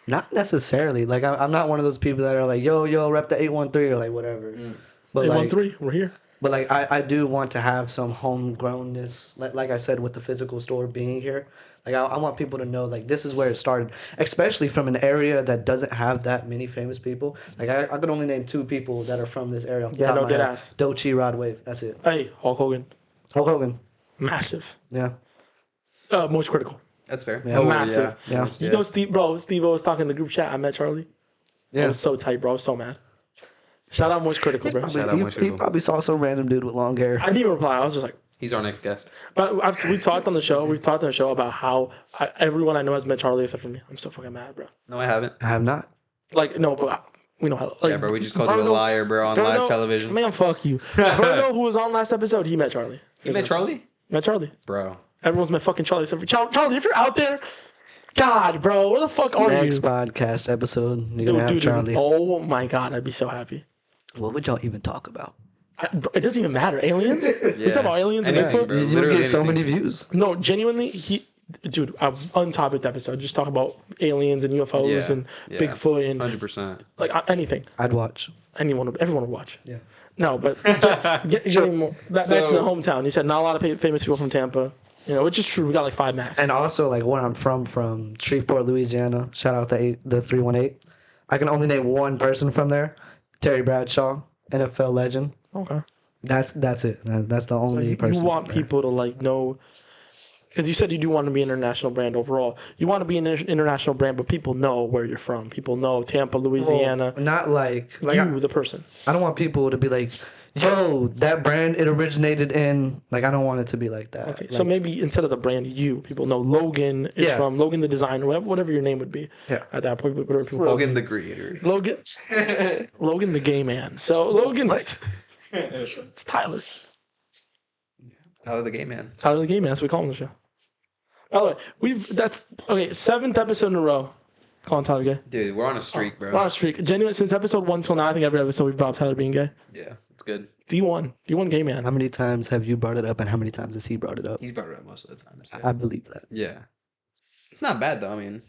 Not necessarily. Like I'm not one of those people that are like, yo, rep the 813 or like whatever. But like, 813, we're here. but like I do want to have some homegrownness. Like I said with the physical store being here. Like I want people to know like this is where it started, especially from an area that doesn't have that many famous people. Like I could only name 2 people that are from this area. Off the Yeah, top no of my dead head. ass. Dochi, Rod Wave. That's it. Hey, Hulk Hogan. Hulk Hogan. Massive. Yeah. Most critical. That's fair. Yeah. Massive. Yeah. You know, Steve was talking in the group chat. I met Charlie. I Yeah. was so tight, bro. I was so mad. Shout out Moist Critical, bro. Shout out He, Moist he Critical. probably saw some random dude with long hair. I didn't reply. I was just like, He's our next guest. but we talked on the show. We've talked on the show about how everyone I know has met Charlie except for me. I'm so fucking mad, bro. No, I haven't. I have not. Like, no, but we know how. Like, Yeah, bro. We just called you a Bruno- liar, bro, on Bruno- live television. Man, fuck you. Bruno, who was on last episode, he met Charlie. You met Charlie, Met Charlie. bro. Everyone's met fucking Charlie except for Charlie. If you're out there, God, bro, where the fuck are Next you? podcast episode, you're gonna have Dude, Charlie. oh my God, I'd be so happy. What would y'all even talk about? Bro, it doesn't even matter. Aliens? We Yeah. talk about aliens and Anything, Bigfoot? bro. You would Literally get so anything. many views. No, genuinely, dude, an untopic episode. Just talk about aliens and UFOs Yeah, and yeah. Bigfoot and 100%. like anything. I'd watch. Everyone would watch. Yeah. No, but getting more, that's the So- hometown. You said not a lot of famous people from Tampa. You know, which is true. We got like 5 max. And also, like where I'm from Shreveport, Louisiana. Shout out the 318. I can only name one person from there. Terry Bradshaw, NFL legend. Okay. That's it. That's the only You person. want from there. people to like know, because you said you do want to be an international brand overall. You want to be an international brand, but people know where you're from. People know Tampa, Louisiana. Well, not like You, the person. I don't want people to be like, yo, that brand it originated in. Like I don't want it to be like that. Okay, Like, so maybe instead of the brand, people know Logan is Yeah. from Logan the designer, whatever your name would be. Yeah. At that point, whatever people call Logan you. the creator. Logan, Logan the gay man. So Logan, it's Tyler. Tyler the gay man. Tyler the gay man. That's what we call him on the show. By the way, that's okay. 7th episode in a row. calling Tyler gay. Dude, we're on a streak, bro. We're on a streak. Genuine, since episode 1 till now, I think every episode we've brought Tyler being gay. Yeah, it's good. D1 gay man. How many times have you brought it up, and how many times has he brought it up? He's brought it up most of the time. I believe that. Yeah. It's not bad, though. I mean...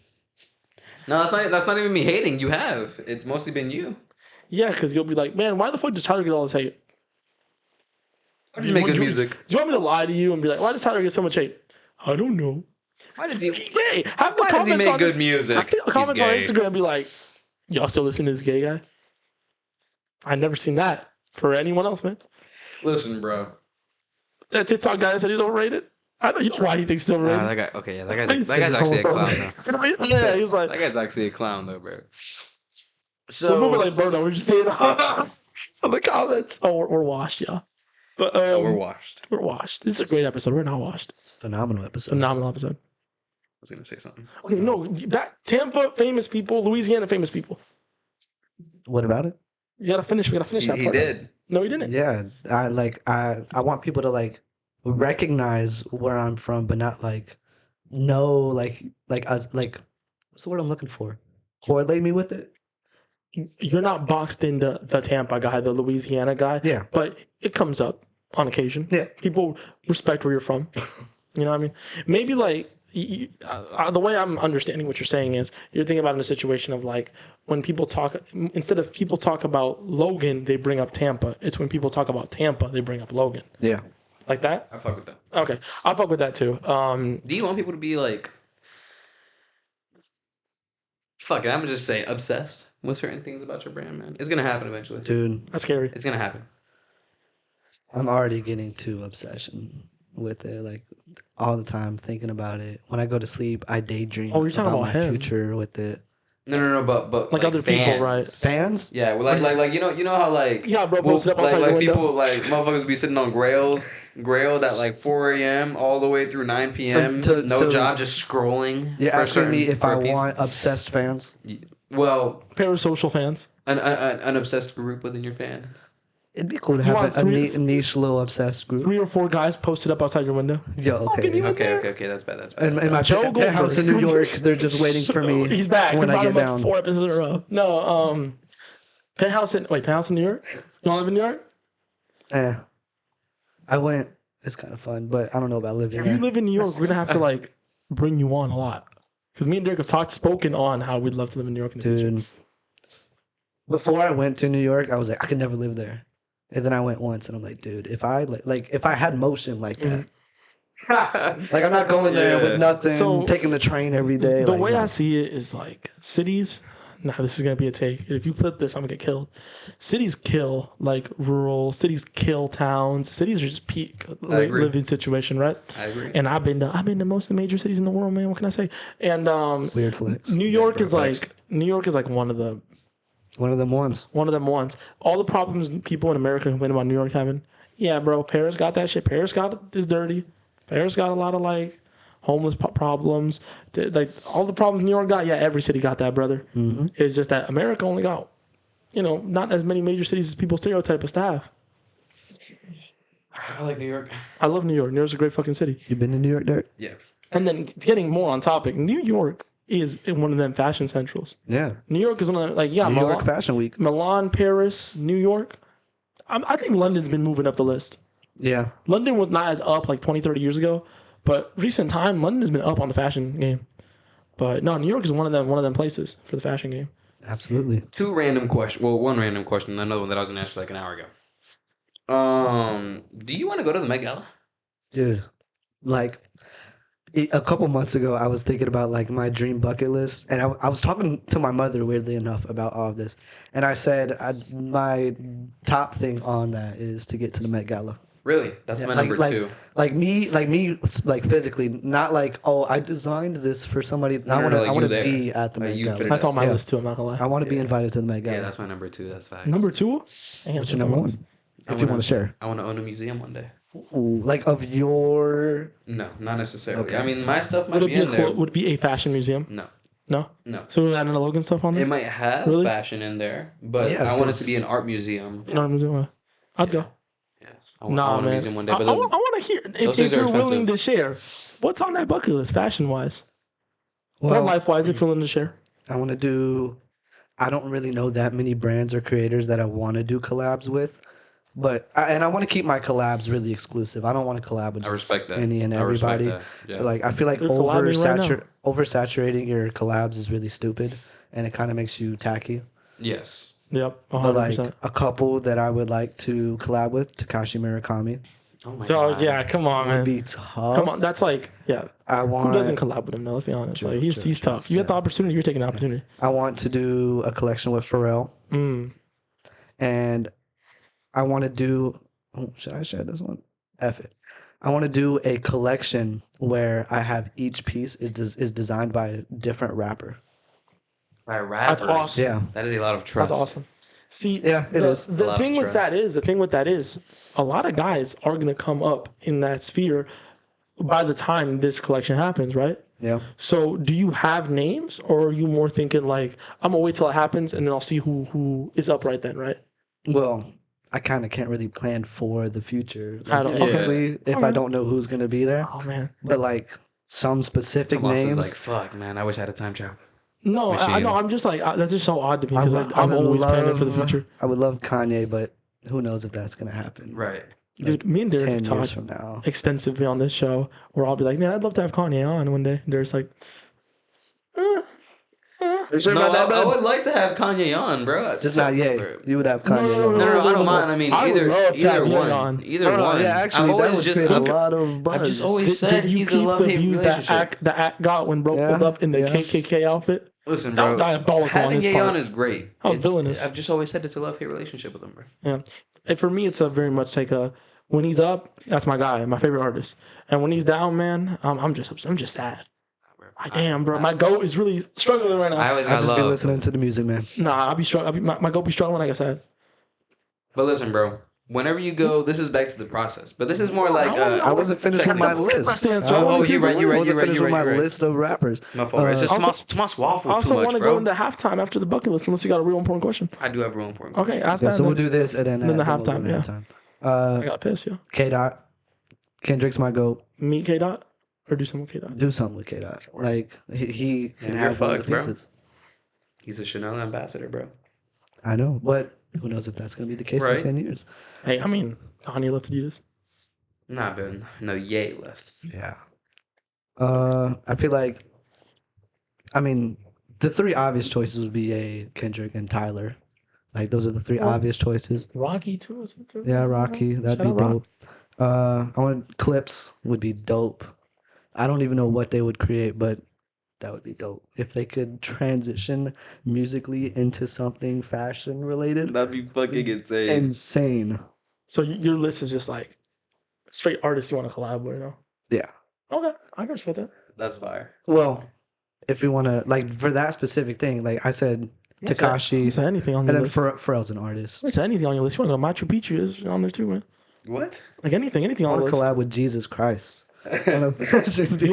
No, that's not even me hating. You have. It's mostly been you. Yeah, because you'll be like, man, why the fuck does Tyler get all this hate? Why does he make good music? Do you want me to lie to you and be like, why does Tyler get so much hate? I don't know. Why does he... Gay. Have the Why does he comments make on good his, music? have the He's comments on gay. Instagram be like, y'all still listen to this gay guy? I've never seen that for anyone else, man. Listen, bro. That TikTok guy that said he's overrated. I know you know why he thinks he's overrated. That guy... Okay, yeah, that guy's actually a clown, though. Yeah, he's like, That guy's actually a clown, though, bro. we're moving like Bruno. We're just being on the comments. Oh, we're washed, yeah. But we're washed. We're washed. This is a great episode. We're not washed. Phenomenal episode. Phenomenal episode. I was going to say something. Okay, no, back Tampa famous people, Louisiana famous people. What about it? You gotta finish. We gotta finish that He part. did. No, he didn't. Yeah, I want people to like recognize where I'm from, but not like know like us like what's the word I'm looking for? Correlate me with it. You're not boxed into the Tampa guy, the Louisiana guy. Yeah. But it comes up on occasion. Yeah. People respect where you're from. You know what I mean? Maybe like the way I'm understanding what you're saying is you're thinking about it in a situation of like when people talk, instead of people talk about Logan, they bring up Tampa. It's when people talk about Tampa, they bring up Logan. Yeah. Like that? I fuck with that. Okay. I'll fuck with that too. Do you want people to be like... Fuck it, I'm gonna just say obsessed with certain things about your brand, man. It's gonna happen eventually. Dude, That's scary. It's gonna happen. I'm already getting to obsession with it, like all the time thinking about it. When I go to sleep, I daydream Oh, you're talking about my him. future with it. No, but Like other fans. people, right? Fans? Yeah, well, like you know how like Yeah, bro, posted up outside like your window. people like motherfuckers be sitting on grailed at like 4 a.m. all the way through 9 p.m. No job, just scrolling. You're for a asking certain- me if for I a piece. want obsessed fans? Well, Parasocial fans. an obsessed group within your fans. It'd be cool to You have want a three- niche little obsessed group. 3 or 4 guys posted up outside your window. Yo, Fucking you okay. in Okay, there? that's bad. That's bad. In my Joe penthouse in New Goldberg. York, they're just waiting for me. He's back. when We I brought get him up down. 4 episodes in a row. No, Penthouse in New York? You want to live in New York? I went. It's kind of fun, but I don't know about living If there. you live in New York, we're gonna have to like bring you on a lot. Because me and Derrick have spoken on how we'd love to live in New York in the future. Dude, before I went to New York, I was like, I could never live there. And then I went once, and I'm like, dude, if I if I had motion like that, like I'm not going there with nothing, So, taking the train every day. The like, way no. I see it is like cities. Nah, this is gonna be a take. If you flip this, I'm gonna get killed. Cities kill like rural. Cities kill towns. Cities are just peak agree. living situation, right? I agree. And I've been to most of the major cities in the world, man. What can I say? And Weird flex. New York is bro, like one of them ones. All the problems people in America complain about New York having. Yeah, bro. Paris got that shit. Paris is dirty. Paris got a lot of like homeless problems. Like all the problems New York got. Yeah, every city got that, brother. Mm-hmm. It's just that America only got, not as many major cities as people stereotype us to have. I like New York. I love New York. New York's a great fucking city. You been to New York, Derek? Yeah. And then getting more on topic, New York is one of them fashion centrals. Yeah. New York is one of them, like, yeah, New York Fashion Week. Milan, Paris, New York. I think London's been moving up the list. Yeah. London was not as up like 20, 30 years ago, but recent time, London has been up on the fashion game. But no, New York is one of them places for the fashion game. Absolutely. Two random questions. Well, one random question, and another one that I was gonna ask you like an hour ago. Do you want to go to the Met Gala? Dude, like a couple months ago, I was thinking about like my dream bucket list, and I was talking to my mother, weirdly enough, about all of this, and I said my top thing on that is to get to the Met Gala. Really? That's my number two. Like me, physically, not like, oh, I designed this for somebody. No, I want to, like I want you to there. be at the Like Met you Gala. fit it That's on my Yeah. list too, I'm not gonna I lie. want to be invited to the Met Gala. Yeah, that's my number two. That's facts. Number 2? Damn, What's your that's number a- one? If you want to share. I want to own a museum one day. Ooh, like of your. No, not necessarily. Okay. I mean, my stuff might Would it be be in there. would it be a fashion museum? No, No? no. So we're adding the Logan stuff on there? It might have Really? fashion in there, but Yeah, I want it because- to be an art museum. You know what I'm doing? I'd go. Yeah, I want Nah, a man. museum one day. I But want to hear if things are you're willing expensive. to share. What's on that bucket list, fashion wise, or Well, life wise, if you're willing to share? I want to do. I don't really know that many brands or creators that I want to do collabs with, but I want to keep my collabs really exclusive. I don't want to collab with I just respect that. any and I respect everybody. that. Yeah. Like I feel like They're collabing right now. oversaturating your collabs is really stupid, and it kind of makes you tacky. Yes. Yep, But 100%. like a couple that I would like to collab with, Takashi Murakami, Oh my So god. yeah, come on, would man. be tough. Come on, that's like I Who want. doesn't collab with him though? Let's be honest. True, Like he's true, true. tough. You get the opportunity, you're taking the opportunity. I want to do a collection with Pharrell, and I want to do. Oh, should I share this one? F it. I want to do a collection where I have each piece is designed by a different rapper. By rappers. That's awesome. Yeah. That is a lot of trust. That's awesome. See, Yeah, it is. A The lot thing of with that is, a lot of guys are gonna come up in that sphere by the time this collection happens, right? Yeah. So, do you have names, or are you more thinking like, I'm gonna wait till it happens and then I'll see who is up right then, right? Well, I kind of can't really plan for the future. I don't- okay. Technically, if I don't know who's gonna be there, Oh man, but like some specific Tomas is names. like, fuck, man. I wish I had a time travel. no, I Machine. know. I'm just like that's just so odd to me because would- like, I'm would always planning for the love- future. I would love Kanye, but who knows if that's gonna happen? Right. Dude, me and Derrick 10 have years talked from now. extensively on this show where I'll be like, man, I'd love to have Kanye on one day. And Derrick's like, You sure No, about that, I bud? would like to have Kanye on, bro. Just not yet. You would have Kanye. No, on. No, I don't mind. I mean, I would either love to have either Ye one. on. Either No, one. yeah, actually, I've that always would just create a lot of buzz. I've just always said Did you he's a keep the love-hate views relationship. that act got when Broke pulled up in the Yeah. KKK outfit? Listen, That bro. was diabolical on Having his Ye part. on is great. That was It's- villainous. I've just always said it's a love-hate relationship with him, bro. Yeah. And for me, it's a very much like a when he's up, that's my guy, my favorite artist. And when he's down, man, I'm just sad. Like, damn, bro, my goat is really struggling right now. I always I got just be love. listening to the music, man. Nah, I'll be struggling. My goat be struggling, like I said. But listen, bro. Whenever you go, this is back to the process. But this is more like I wasn't finished with my list. stance, I right? wasn't Oh, you're right, finished- you're right, I wasn't you're right, finished you're with right, my you're right. list of rappers. My fault. It's just also- Tomas I waffles also too want much, to bro. go into halftime after the bucket list, unless you got a real important question. I do have a real important. Okay, ask Yeah, that. so we'll then. do this and then Then the we'll go halftime, to yeah. halftime. I got pissed, yeah. K Dot. Kendrick's my goat. Meet K Dot or do something with K Dot. Do something with K Dot. Like he can you're have one of fucked, the bro. pieces. He's a Chanel ambassador, bro. I know, but who knows if that's gonna be the case Right. in 10 years? Hey, I mean, Kanye left Adidas. Nah, Ben. No, Ye left. Yeah. I feel like, I mean, the three obvious choices would be Kendrick, and Tyler. Like those are the three Well, obvious choices. Rocky too, is it? Yeah, Rocky, that'd Shout be out Rock. dope. I want Clips would be dope. I don't even know what they would create, but that would be dope if they could transition musically into something fashion related. That'd be fucking insane. Insane. So your list is just like straight artists you want to collab with, you know? Yeah. Okay, I can respect that. That's fire. Well, if we want to, like, for that specific thing, like I said, You Takashi, said anything on and your then list. Pharrell's an artist. You said anything on your list. You want to go Machu Picchu is on there too, man. What? Like anything I on the want list. to collab with Jesus Christ. You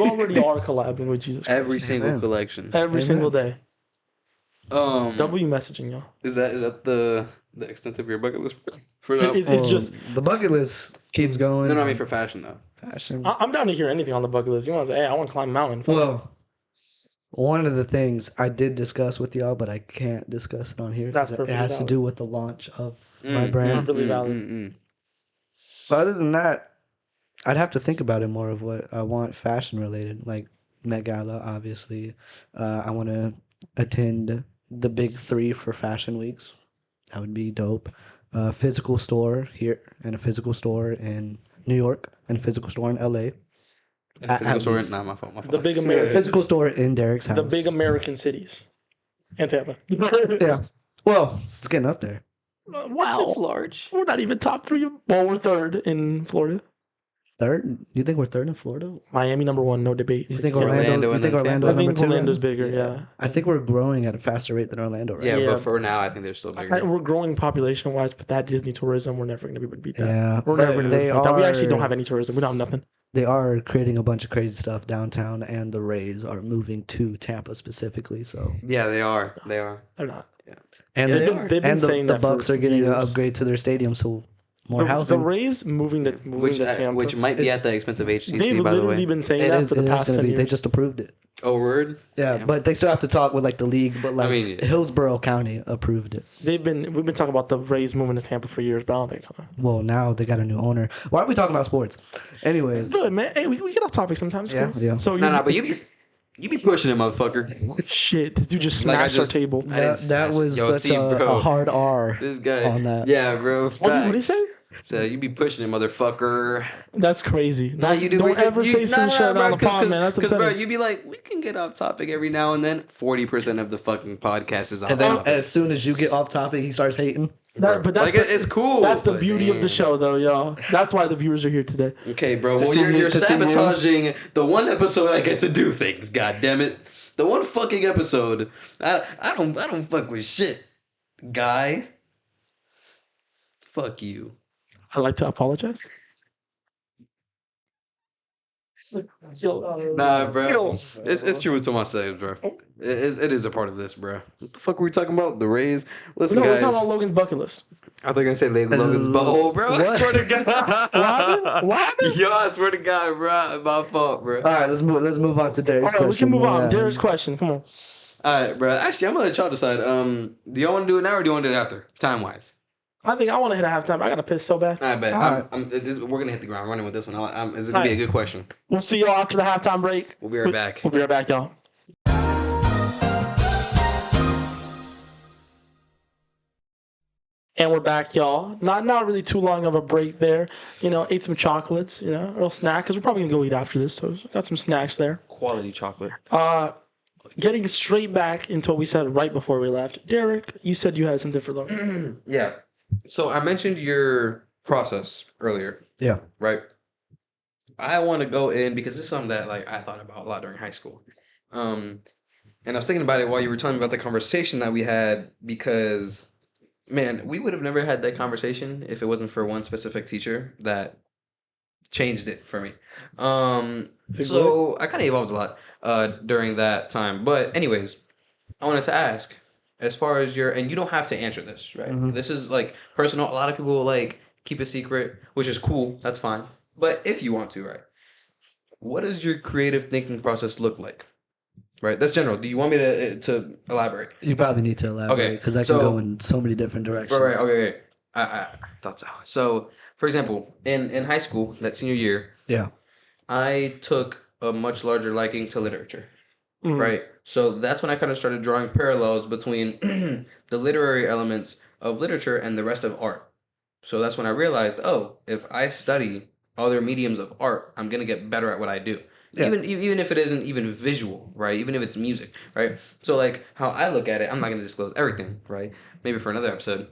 already are collabing with Jesus Christ. Every single Amen. collection. Every Amen. single day. Um, W messaging, y'all. is that the extent of your bucket list for now? It's just, the bucket list keeps going. No, I mean for fashion though. fashion. I'm down to hear anything on the bucket list. You want to say, hey, I want to climb a mountain. Well, one of the things I did discuss with y'all, but I can't discuss it on here. That's 'cause it perfectly has to valid. do with the launch of my brand. Perfectly valid. But other than that, I'd have to think about it more of what I want fashion related, like Met Gala, obviously. I want to attend the big three for fashion weeks. That would be dope. Physical store here and a physical store in New York and a physical store in LA. And physical At store. least. Nah, my fault. My fault. The big American, Physical store in Derrick's house. the big American cities, and Tampa. Yeah. Well, it's getting up there. Wow, large. we're not even top three. Well, we're third in Florida. Third? You think we're third in Florida? Miami number one, no debate. You think Orlando Orlando? You and think then Orlando's I number think two? Orlando's right? bigger. Yeah. I think we're growing at a faster rate than Orlando, right? Yeah, Yeah. but for now, I think they're still bigger. We're growing population wise, but that Disney tourism, we're never going to be able to beat that. Yeah, We're but never going to they beat that. We actually are- don't have any tourism. We don't have nothing. They are creating a bunch of crazy stuff downtown, and the Rays are moving to Tampa specifically. So, Yeah, they are. They are. They're not. and Yeah, the, they've been and saying the that for Bucks are getting an years. upgrade to their stadium. So, more The housing. Rays moving to Tampa. which might be at the expense of HTC, They've by the literally way. been saying that for the past 10 years. They just approved it. Oh, word? Yeah, but they still have to talk with like the league. But like mean, yeah. Hillsborough County approved it. We've been talking about the Rays moving to Tampa for years, but I don't think so. Well, now they got a new owner. Why are we talking about sports? Anyways, It's good, man. Hey, we get off topic sometimes. Yeah, Cool. yeah. So No, but you be pushing it, motherfucker. shit, this dude just Like, I smashed our just- table. I didn't that smash was it. Yo, such see, a bro. hard R This guy. on that. Yeah, bro. What did he Facts. say? So you be pushing it, motherfucker. That's crazy. Nah, you do. Don't ever say some shit on the pod, man. That's Because, bro, upsetting. you be like, we can get off topic every now and then. 40% of the fucking podcast is off And then topic. as soon as you get off topic, he starts hating. But that's like, it's cool. That's the but beauty of the damn. show, though, y'all. That's why the viewers are here today. Okay, bro. To Well, see you're you- to see you. sabotaging the one episode I get to do things. God damn it. The one fucking episode. I don't fuck with shit, guy. Fuck you. I'd like to apologize. Nah, bro. It's true what Tomas says, bro. It is a part of this, bro. What the fuck were we talking about? The Rays? Listen, No, we're guys. talking about Logan's bucket list. I thought you were going to say Logan's butthole, bro. I What? swear to God. What happened? What happened? Yo, I swear to God, bro. My fault, bro. All right, let's move on to Derrick's All right, question. we can move on. Yeah. Derrick's question. Come on. All right, bro. Actually, I'm going to let y'all decide. Do y'all want to do it now or do you want to do it after? Time-wise. I think I want to hit a halftime. I got to piss so bad. I bet. All right. We're going to hit the ground running with this one. It's going to be a good question. We'll see y'all after the halftime break. We'll be right back. We'll be right back, y'all. And we're back, y'all. Not really too long of a break there. Ate some chocolates, a little snack, because we're probably going to go eat after this. So got some snacks there. Quality chocolate. Getting straight back into what we said right before we left. Derrick, you said you had something for Logan. Yeah. So I mentioned your process earlier, Yeah. right? I want to go in because this is something that I thought about a lot during high school. And I was thinking about it while you were telling me about the conversation that we had because, man, we would have never had that conversation if it wasn't for one specific teacher that changed it for me. So I kind of evolved a lot during that time. But anyways, I wanted to ask, as far as and you don't have to answer this, right? Mhm. This is personal. A lot of people keep it secret, which is cool. That's fine. But if you want to, right? What does your creative thinking process look like? Right? That's general. Do you want me to elaborate? You probably need to elaborate Okay, because that so- can go in so many different directions. Right. Okay. I thought so. So, for example, in high school, that senior year, Yeah. I took a much larger liking to literature. Mhm. Right. So that's when I kind of started drawing parallels between the literary elements of literature and the rest of art. So that's when I realized, oh, if I study other mediums of art, I'm gonna get better at what I do. Yeah. Even if it isn't even visual, right? Even if it's music, right? So how I look at it, I'm not gonna disclose everything, right? Maybe for another episode.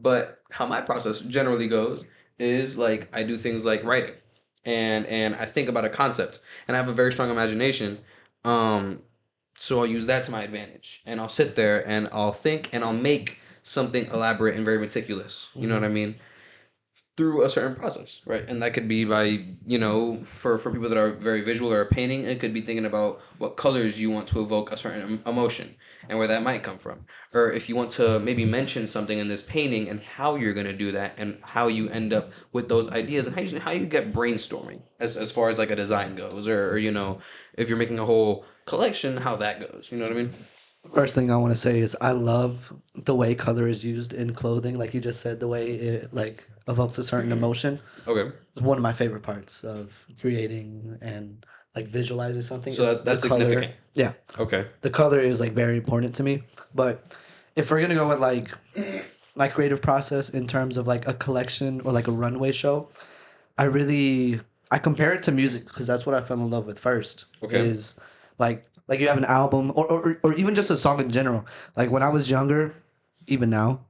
But how my process generally goes is I do things like writing, and I think about a concept, and I have a very strong imagination. So I'll use that to my advantage, and I'll sit there and I'll think and I'll make something elaborate and very meticulous. You know what I mean? Through a certain process, right? And that could be by, for people that are very visual or painting, it could be thinking about what colors you want to evoke a certain emotion and where that might come from. Or if you want to maybe mention something in this painting and how you're going to do that and how you end up with those ideas and how you get brainstorming as far as a design goes or if you're making a whole collection, how that goes. You know what I mean? First thing I want to say is I love the way color is used in clothing. Like you just said, the way it evokes a certain emotion. Okay. It's one of my favorite parts of creating and visualizing something. So is that's the color. significant. Yeah. Okay. The color is very important to me. But if we're gonna go with my creative process in terms of a collection or a runway show, I compare it to music because that's what I fell in love with first. Okay. Is you have an album or even just a song in general. When I was younger, even now,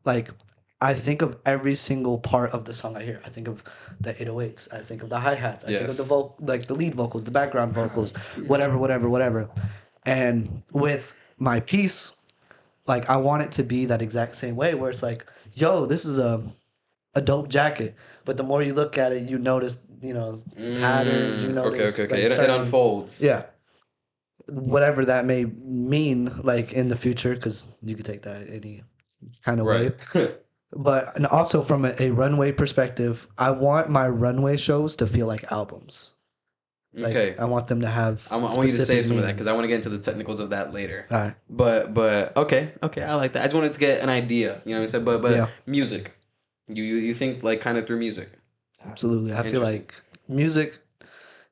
I think of every single part of the song I hear. I think of the 808s. I think of the hi-hats. I think of the lead vocals, the background vocals, whatever. And with my piece, I want it to be that exact same way where it's yo, this is a dope jacket. But the more you look at it, you notice, patterns, you notice. Okay. It unfolds. Yeah. Whatever that may mean, in the future, because you could take that any kind of way. But and also from a runway perspective, I want my runway shows to feel like albums. Like, Okay. I want them to have I want you to specific save some of that because I meanings. want to get into the technicals of that later. All right. But okay, I like that. I just wanted to get an idea. You know what I'm saying? But Yeah. music, you think like kind of through music. Absolutely. I feel Interesting. like music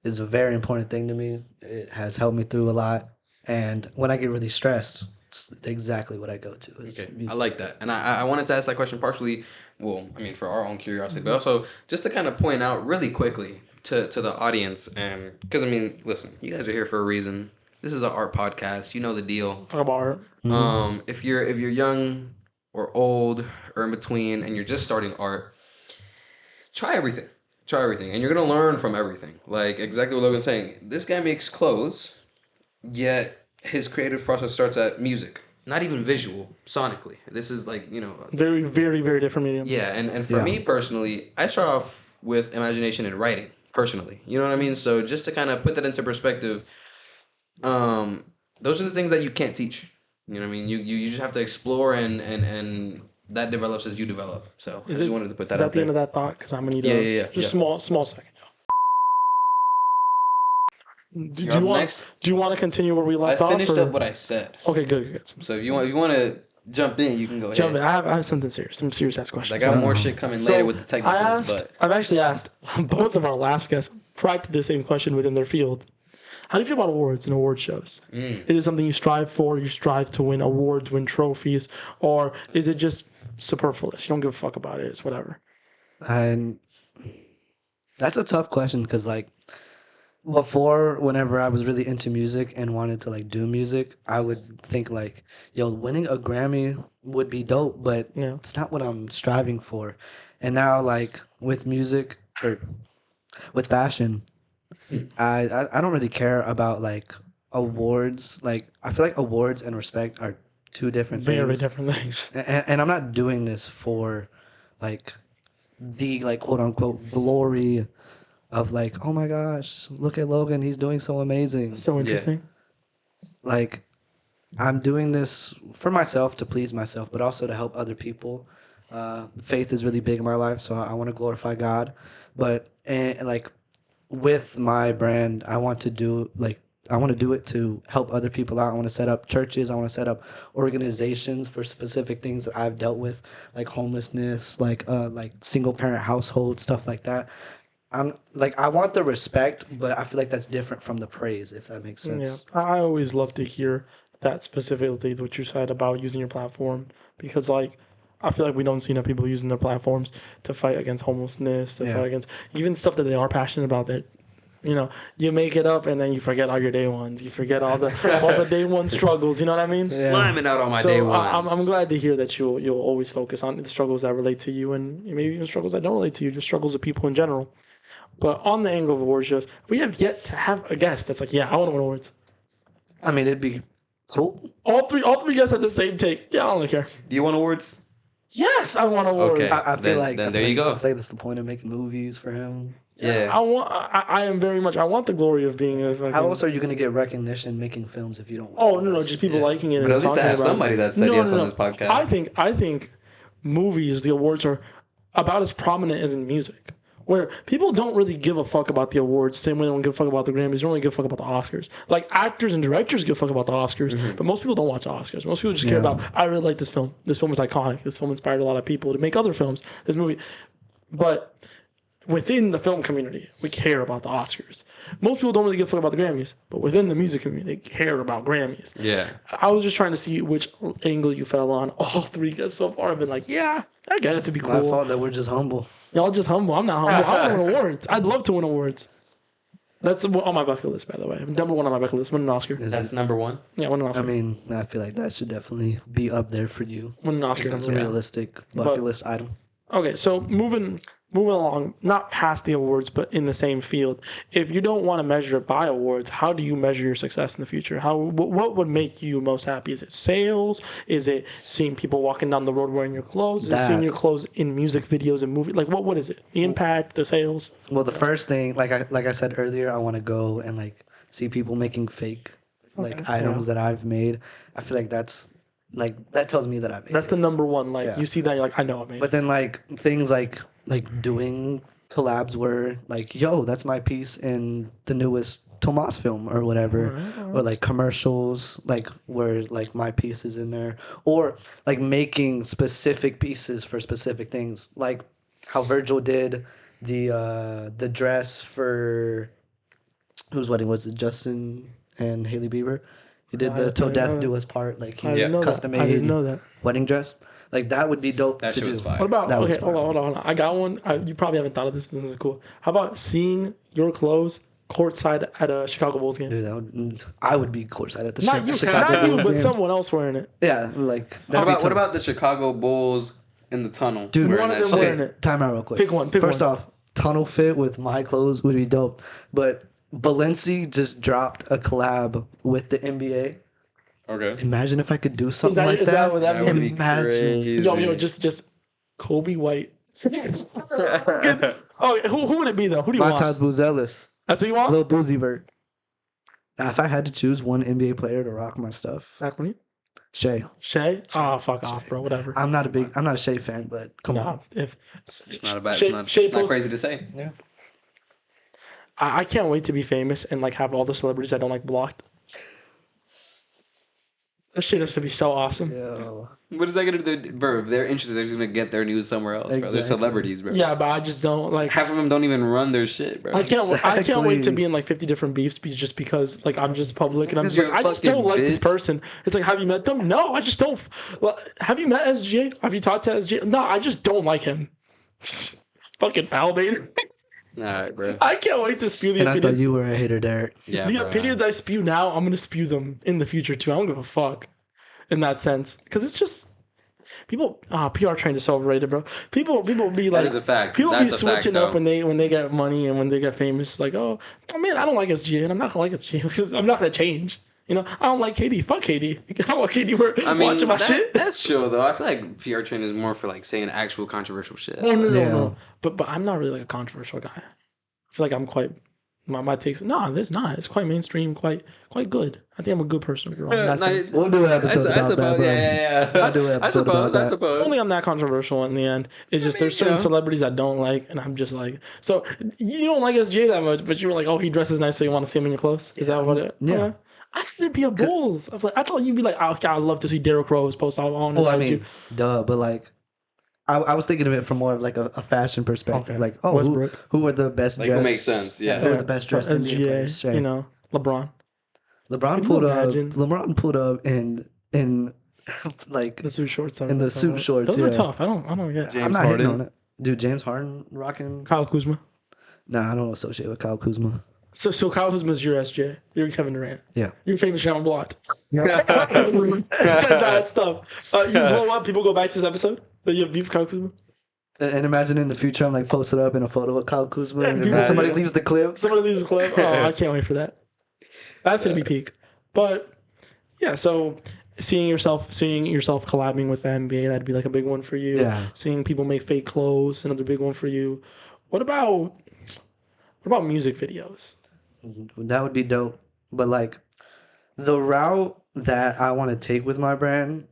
is a very important thing to me. It has helped me through a lot. And when I get really stressed, it's exactly what I go to is Okay, I music. like that, and I wanted to ask that question partially. Well, I mean, for our own curiosity, but also just to kind of point out really quickly to the audience, and because I mean, listen, you guys are here for a reason. This is an art podcast. You know the deal. Talk about art. If you're young or old or in between, and you're just starting art, try everything. Try everything, and you're gonna learn from everything. Like exactly what Logan's saying. This guy makes clothes, yet his creative process starts at music. Not even visual, sonically. This is like, Very, very, very different mediums. yeah, and for Yeah. me personally, I start off with imagination and writing, personally. You know what I mean? So just to kind of put that into perspective, those are the things that you can't teach. You know what I mean? You just have to explore and that develops as you develop. So I just wanted to put that Is out that the end there. of that thought? Because I'm gonna need Yeah. just small second. Do You're you up want next. Do you want to continue where we I left off? finished or- up what I said. Okay, good. So if you want to jump in, you can go ahead. Jump in. I have something serious. Some serious ass questions. I got more shit coming later with the technicals, but I've actually asked both of our last guests practically the same question within their field. How do you feel about awards and award shows? Is it something you strive for? You strive to win awards, win trophies, or is it just superfluous? You don't give a fuck about it. It's whatever. And that's a tough question because, like, before, whenever I was really into music and wanted to, like, do music, I would think, like, yo, winning a Grammy would be dope, but Yeah. it's not what I'm striving for. And now, like, with music or with fashion, I don't really care about, like, awards. Like, I feel like awards and respect are two different Very things. different things. And I'm not doing this for, like, the, like, quote unquote glory of, like, oh my gosh, look at Logan, he's doing so amazing. So interesting. Like, I'm doing this for myself to please myself, but also to help other people. Faith is really big in my life, so I want to glorify God. But like with my brand, I want to do it to help other people out. I want to set up churches. I want to set up organizations for specific things that I've dealt with, like homelessness, like single parent households, stuff like that. I'm like, I want the respect, but I feel like that's different from the praise, if that makes sense. Yeah, I always love to hear that specifically what you said about using your platform because like I feel like we don't see enough people using their platforms to fight against homelessness, to Yeah. fight against even stuff that they are passionate about that you make it up and then you forget all your day ones. You forget all the day one struggles, you know what I mean? slamming out on my So day ones. I'm glad to hear that you'll always focus on the struggles that relate to you and maybe even struggles that don't relate to you, just struggles of people in general. But on the angle of award shows, we have yet to have a guest that's like, yeah, I want to win awards. I mean, it'd be cool. All three guests had the same take. Yeah, I don't really care. Do you want awards? Yes, I want awards. Okay. I feel Then- like then I there feel you like- go. I feel like that's the point of making movies for him. Yeah. I am very much. I want the glory of being a fucking. How else are you gonna get recognition making films if you don't? Oh no, just people liking it. But and at least talking I have about it. somebody that said yes on this podcast. I think movies, the awards are about as prominent as in music. Where people don't really give a fuck about the awards, same way they don't give a fuck about the Grammys, they don't really give a fuck about the Oscars. Like actors and directors give a fuck about the Oscars, but most people don't watch the Oscars. Most people just care about, I really like this film. This film is iconic. This film inspired a lot of people to make other films. This movie. But within the film community, we care about the Oscars. Most people don't really give a fuck about the Grammys, but within the music community, they care about Grammys. Yeah. I was just trying to see which angle you fell on. All three guests so far have been like, yeah, I guess it'd be My cool. fault that we're just humble. Y'all just humble. I'm not humble. I want to win awards. I'd love to win awards. That's on my bucket list, by the way. Number one on my bucket list. Win an Oscar. That's number one. Yeah, win an Oscar. I mean, I feel like that should definitely be up there for you. Win an Oscar. It's a Yeah. realistic bucket list item. Okay, so moving along, not past the awards, but in the same field. If you don't want to measure it by awards, how do you measure your success in the future? What would make you most happy? Is it sales? Is it seeing people walking down the road wearing your clothes? Is it seeing your clothes in music videos and movies? Like what is it? The impact, the sales? Well, the first thing, like I said earlier, I want to go and like see people making fake like items that I've made. I feel like that's like that tells me that I made That's it. the number one. Like Yeah. you see that, you're like, I know I made But it. then like things like doing collabs where like, yo, that's my piece in the newest Tomas film or whatever, or like commercials like where like my piece is in there, or like making specific pieces for specific things, like how Virgil did the dress for whose wedding was it? Justin and Haley Bieber. He did the I Till didn't know Death that. Do Us Part, like he I didn't know custom that. I didn't made know that. wedding dress. Like that would be dope That to shit do. was fire. What about That was okay? Hold fire. on, hold on. I got one. You probably haven't thought of this. This is cool. How about seeing your clothes courtside at a Chicago Bulls game? Dude, I would be courtside at the Not you, Chicago not you, Bulls but game. someone else wearing it. Yeah, like What about the Chicago Bulls in the tunnel? Dude, wearing one of that them shit? wearing it. Time out real quick. Pick one, pick First one. off, tunnel fit with my clothes would be dope. But Balenci just dropped a collab with the NBA. Okay. Imagine if I could do something that- like is that what that That would be Imagine. crazy. Yo, just Kobe White. Oh, who would it be though? Who do you want? Matas Buzelis. That's who you want? Lil Boozy Vert. Now, if I had to choose one NBA player to rock my stuff, Exactly. Shea. Shay? Oh, fuck off, bro. Whatever. I'm not a Shea fan, but come Nah, on. if It's not a bad. Shea- It's not, Shea it's not post- crazy to say. Yeah. I can't wait to be famous and like have all the celebrities I don't like blocked. That shit has to be so awesome. Yo. What is that gonna do, bro? If they're interested, they're just gonna get their news somewhere else, bro. They're Exactly. celebrities, bro. Yeah, but I just don't like. Half of them don't even run their shit, bro. I can't wait to Exactly. be in like 50 different beefs just because like I'm just public and I'm just You're like a I just don't fucking like this bitch. person. It's like, have you met them? No, I just don't. Well, have you met SGA? Have you talked to SGA? No, I just don't like him. Fucking validator. All right, bro. I can't wait to spew the And I thought opinions. you were a hater, Derrick. Yeah, The bro. opinions I spew now, I'm gonna spew them in the future too. I don't give a fuck in that sense because it's just people. PR trend is so overrated, bro. People be like, is a fact. People That's be a fact, switching up though. when they get money and when they get famous. Like, oh man, I don't like SGA and I'm not gonna like SGA because I'm not gonna change. You know, I don't like KD. Fuck KD. I don't want KD. I mean, watching my shit. that's chill though. I feel like PR trend is more for like saying actual controversial shit. No. Yeah. But I'm not really like a controversial guy. I feel like I'm quite my takes. No, it's not. It's quite mainstream, quite good. I think I'm a good person. If you're wrong in that sense. We'll do an episode I about that, suppose, bro. yeah. I'll do an episode about I that. suppose. Only I'm not controversial in the end. It's just there's certain celebrities I don't like, and I'm just like, so you don't like SJ that much, but you were like, oh, he dresses nice, so you want to see him in your clothes. Is that what it? Yeah. I should be a Bulls. I thought you'd be like, oh, okay, I'd love to see Derrick Rose post on his Well, I IG. mean, duh, but like, I was thinking of it from more of like a fashion perspective. Okay. Like, oh, Westbrook. who are the best Like, dressed? it makes sense. Yeah. Who are the best dressed NBA SGA, players? Sure. you know, LeBron. LeBron Can you pulled up. imagine? LeBron pulled up in like The suit shorts. In the suit shorts, Those are yeah. tough. I don't get. James I'm not hitting Harden. on it. Dude, James Harden rocking. Kyle Kuzma. Nah, I don't associate with Kyle Kuzma. So Kyle Kuzma's your SJ. You're Kevin Durant. Yeah. You're famous shit on blocked. That stuff. You blow up, people go back to this episode. That you have beef with Kyle Kuzma. And imagine in the future, I'm like posted up in a photo with Kyle Kuzma, and dude, then somebody yeah. leaves the clip. Some of these clips. Oh, I can't wait for that. That's gonna be peak. But yeah, so seeing yourself collabing with the NBA, that'd be like a big one for you. Yeah. Seeing people make fake clothes, another big one for you. What about music videos? That would be dope. But like, the route that I want to take with my brand,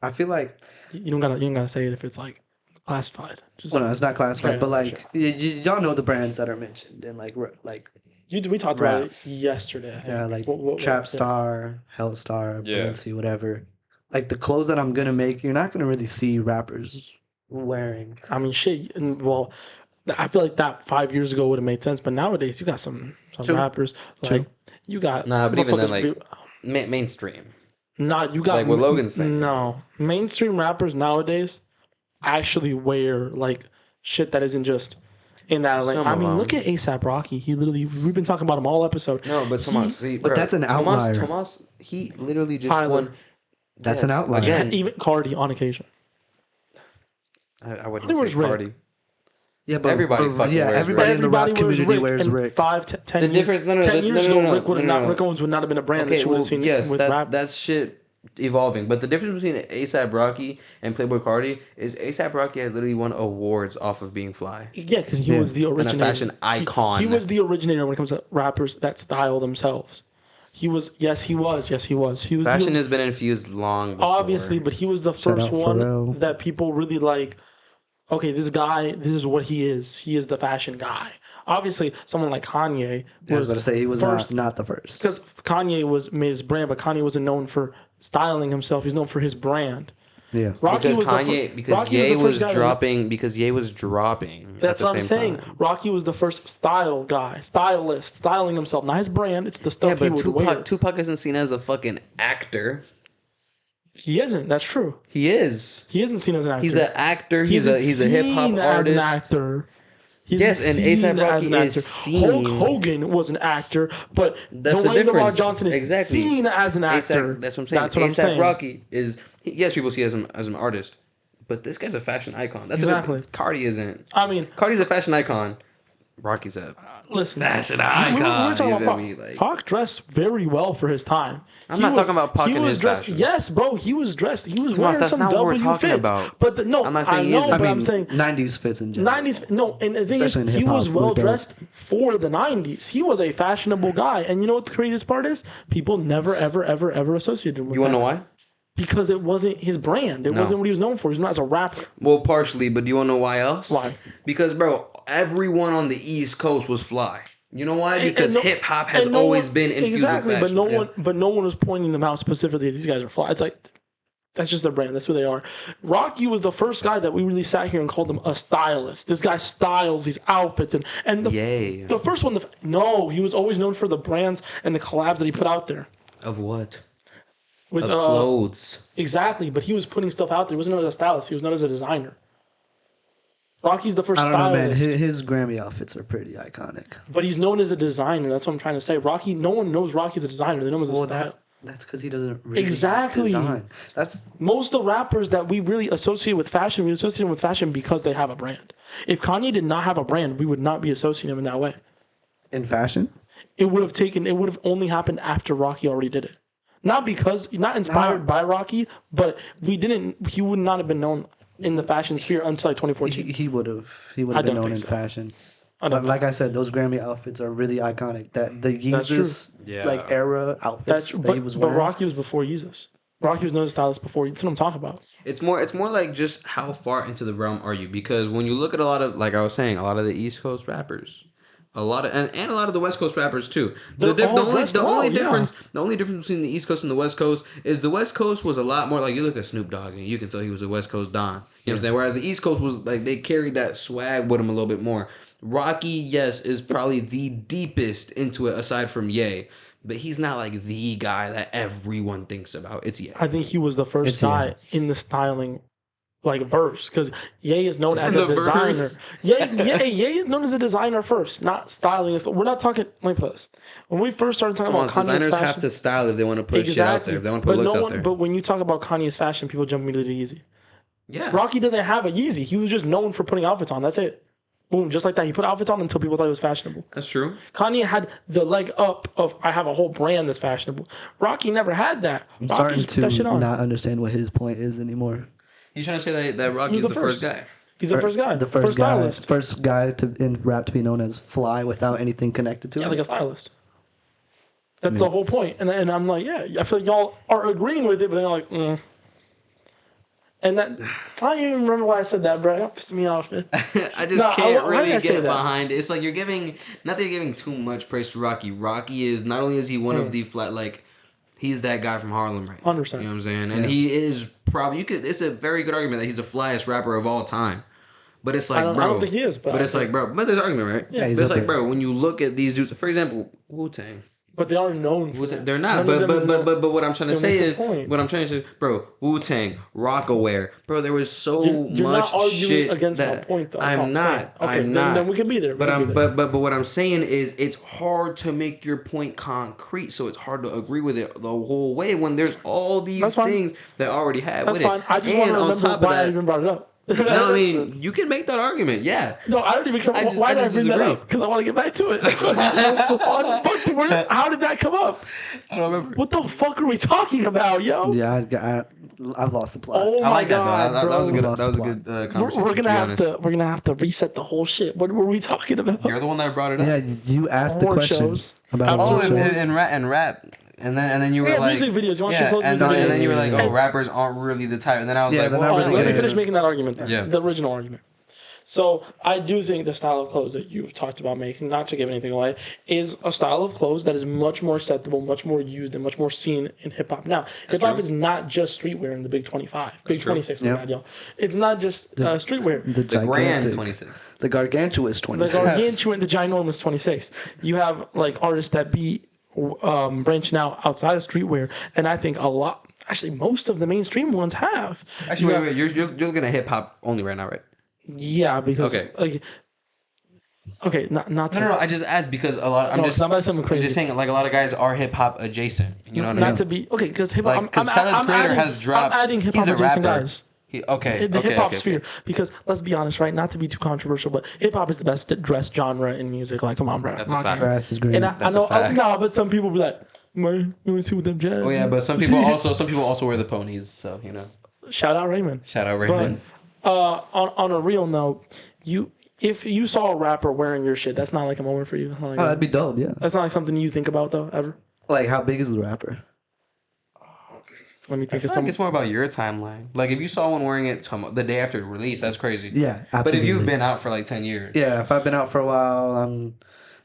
I feel like, You don't gotta say it if it's like classified. Just well, no, it's not classified, Right, but like, sure. y'all know the brands that are mentioned, and like we talked rap. about it yesterday. I think. yeah, like What- Trap yeah. Star, Hellstar, Yeah. Balenci, whatever. Like the clothes that I'm gonna make, you're not gonna really see rappers wearing. I mean, shit. Well, I feel like that 5 years ago would have made sense, but nowadays you got some True. rappers like you got Nah, but even then, motherfuckers like mainstream. not you got like what Logan's saying. No, mainstream rappers nowadays actually wear like shit that isn't just in that lane. Some I of mean, them. look at ASAP Rocky. We've been talking about him all episode. No, but Tomas, see, But bro, that's an Tomas, outlier. Tomas, he literally just Tyler. won. That's Yes, an outlier. Again, Even Cardi on occasion. I wouldn't He wears say Rick. party. Yeah, but Everybody fucking yeah, wears everybody in the rap community wears and Rick. 5, 10 The years, difference- no, 10 years ago, no, Rick would have no, not. no. Rick Owens would not have been a brand that Okay, you would well, have seen yes, with that's rap. that's shit evolving. But the difference between ASAP Rocky and Playboy Cardi is ASAP Rocky has literally won awards off of being fly. Yeah, because he was the originator. fashion icon. He was the originator when it comes to rappers that style themselves. He was. Yes, he was. Yes, he was. He was. Fashion has been infused long before. Obviously, but he was the Shout first out one Pharrell. that people really like. Okay, this guy, this is what he is. He is the fashion guy. Obviously, someone like Kanye I was was about to say he was first not the first. because Kanye was made his brand, but Kanye wasn't known for styling himself. He's known for his brand. Yeah. Rocky Because was Kanye, the because Rocky Ye was the first guy. dropping, because Ye was dropping. That's at the what I'm same saying. time. Rocky was the first style guy, stylist, styling himself. Not his brand. It's the stuff Yeah, he but would wear. Tupac isn't seen as a fucking actor. He isn't. That's true. He is. He isn't seen as an actor. He's an actor. He's isn't a hip hop seen artist. As an actor. He's Yes, and seen A$AP as Rocky an is actor. seen. Hulk Hogan was an actor, but That's the Dwayne The Rock difference. Johnson is Exactly. seen as an actor. That's what I'm saying. That's what I'm A$AP saying. Rocky is yes, people see him as an artist, but this guy's a fashion icon. That's Exactly. Cardi isn't. I mean, Cardi's a fashion icon. Rocky's a listen. fashion We icon. were talking You about feel Pac. me? Like, Pac dressed very well for his time. I'm not talking about Pac he and was his dressed, fashion. Yes, bro. He was dressed. He was Tomas, wearing that's some not what we're W talking fits. about. But no, I'm not I saying he know, isn't. but I I'm mean, saying 90s fits in general. 90s. No, and the thing Especially in is, he hip-hop, was well really does. dressed for the 90s. He was a fashionable guy, and you know what the craziest part is? People never, ever, ever, ever associated him with you want to that. know why? Because it wasn't his brand. It wasn't what he was known for. He's not as a rapper. Well, partially, but do you want to know why else? Why? Because, bro, everyone on the East Coast was fly. You know why? Because no- hip hop has and no always one- been infused exactly, with but fashion. no one was pointing them out specifically. These guys are fly. It's like that's just their brand. That's who they are. Rocky was the first guy that we really sat here and called him a stylist. This guy styles these outfits and the Yay. the first one. No, he was always known for the brands and the collabs that he put out there Of what? with Of clothes. Exactly, but he was putting stuff out there. He wasn't known as a stylist. He was known as a designer. Rocky's the first I don't know, man. stylist. His Grammy outfits are pretty iconic. But he's known as a designer. That's what I'm trying to say. Rocky, no one knows Rocky as a designer. They know him as a style. That's because he doesn't really Exactly. design. That's Most of the rappers that we really associate with fashion, we associate them with fashion because they have a brand. If Kanye did not have a brand, we would not be associating him in that way. in fashion. It would have only happened after Rocky already did it. Not inspired by Rocky, but he would not have been known in the fashion sphere until like 2014. He would have I been don't known think in so. fashion. I don't Like I said, those Grammy outfits are really iconic. That the Yeezus Yeah. like era outfits that he was but wearing. Rocky was before Jesus. Rocky was known as a stylist before. That's what I'm talking about. It's more like just how far into the realm are you? Because when you look at a lot of, like I was saying, a lot of the East Coast rappers, a lot of and a lot of the West Coast rappers too. The only difference between the East Coast and the West Coast is the West Coast was a lot more like, you look at Snoop Dogg and you can tell he was a West Coast Don. You know what I'm saying? Whereas the East Coast was like, they carried that swag with him a little bit more. Rocky, yes, is probably the deepest into it aside from Ye. But he's not like the guy that everyone thinks about. It's Ye. I think he was the first It's guy in the styling like verse because Ye is known as The a designer. verse. Ye is known as a designer first, not styling. We're not talking. Let me put this. When we first started talking about Kanye's Designers fashion, have to style if they want to put shit out there. If they want to put looks out there. But when you talk about Kanye's fashion, people jump immediately to Yeezy. Yeah. Rocky doesn't have a Yeezy. He was just known for putting outfits on. That's it. Boom, just like that. He put outfits on until people thought it was fashionable. That's true. Kanye had the leg up of I have a whole brand that's fashionable. Rocky never had that. I'm Rocky starting just put that shit to on. not understand what his point is anymore. He's trying to say that Rocky's He's the the first first. guy. He's the first guy. The first guy. stylist. First guy in rap to be known as fly without anything connected to Yeah, it. like a stylist. That's the whole point. And I'm like, yeah, I feel like y'all are agreeing with it, but then you're like, And that, I don't even remember why I said that, bro. That pissed me off. I just No, can't why did I really say get that? behind it. It's like you're giving, not that you're giving too much praise to Rocky. Rocky is, not only is he one of the flat, like, he's that guy from Harlem right now. 100%. You know what I'm saying? And Yeah. he is probably, it's a very good argument that he's the flyest rapper of all time. But it's like, I bro. don't think he is, but it's like, bro. But there's an argument, right? Yeah, he's but it's up like, there. bro, when you look at these dudes, for example, Wu-Tang. But they are known for that. They're not, None of them is but what I'm trying to Then say what's the is, point? what I'm trying to say, bro, Wu-Tang, Rockaware, bro, there was so You're much not arguing shit against that my point, though. That's all I'm I'm not. saying. Okay, I'm then- not. then we can be there. We But can I'm, be there. but what I'm saying is, it's hard to make your point concrete, so it's hard to agree with it the whole way when there's all these That's fine. things that already have That's with fine. it. I just want to And on remember top of why I that, even brought it up. no, I mean, you can make that argument, yeah. No, I don't even come. I just- Why I did I just bring that disagree. up? Because I want to get back to it. How did that come up? I don't remember. What the fuck are we talking about, yo? Yeah, I've lost the plot. Oh I my like that, god, though. bro. That was a good. Lost That was a the good We're, conversation. we're gonna to be have honest. to reset the whole shit. What were we talking about? You're the one that brought it up. Yeah, you asked the Award question shows. about Oh, award and- shows. and rap. and then you were Yeah, like music videos. You want to yeah, shoot close and music videos. then you were like, oh, And- rappers aren't really the type. And then I was Yeah, like, they're well, not really let me gonna- finish making that argument then. Yeah. The original argument. So I do think the style of clothes that you've talked about making, not to give anything away, is a style of clothes that is much more acceptable, much more used, and much more seen in hip hop. Now, hip hop true. is not just streetwear in the Big 25, Big true. 26. My Yep. bad, y'all. It's not just streetwear. The the grand gigantic, 26. the gargantuous The 26. gargantuan, the ginormous 26. You have like artists that be branching out outside of streetwear, and I think a lot. Actually, most of the mainstream ones have. Actually, You wait. You're looking at hip hop only right now, right? Yeah, because Okay. like, okay, not to, No. I just asked because a lot. I'm No, just. it's not about something I'm crazy. just saying, like a lot of guys are hip hop adjacent. You know what I not mean? to be okay because hip Like, hop. because Tyler the Creator has dropped. I'm adding hip hop he's a adjacent rapper. guys. Okay. In the hip hop okay. sphere, because let's be honest, right? Not to be too controversial, but hip hop is the best dressed genre in music. Like, come on, bro. That's a fact. Grass is green. And I That's a know, fact. no, but some people be like, "Man, you want to see what them jazz?" Oh yeah, do?" but some people also wear the ponies. So you know, Shout out Raymond. shout out But Raymond. on a real note, if you saw a rapper wearing your shit, that's not like a moment for you. That's not like, Oh, that'd be dope. Yeah. that's not like something you think about though ever. Like, how big is the rapper? Let me I think feel of like some. it's more about your timeline. Like if you saw one wearing it the day after release, that's crazy. Yeah, But if absolutely. you've been out for like 10 years, Yeah, if I've been out for a while, I'm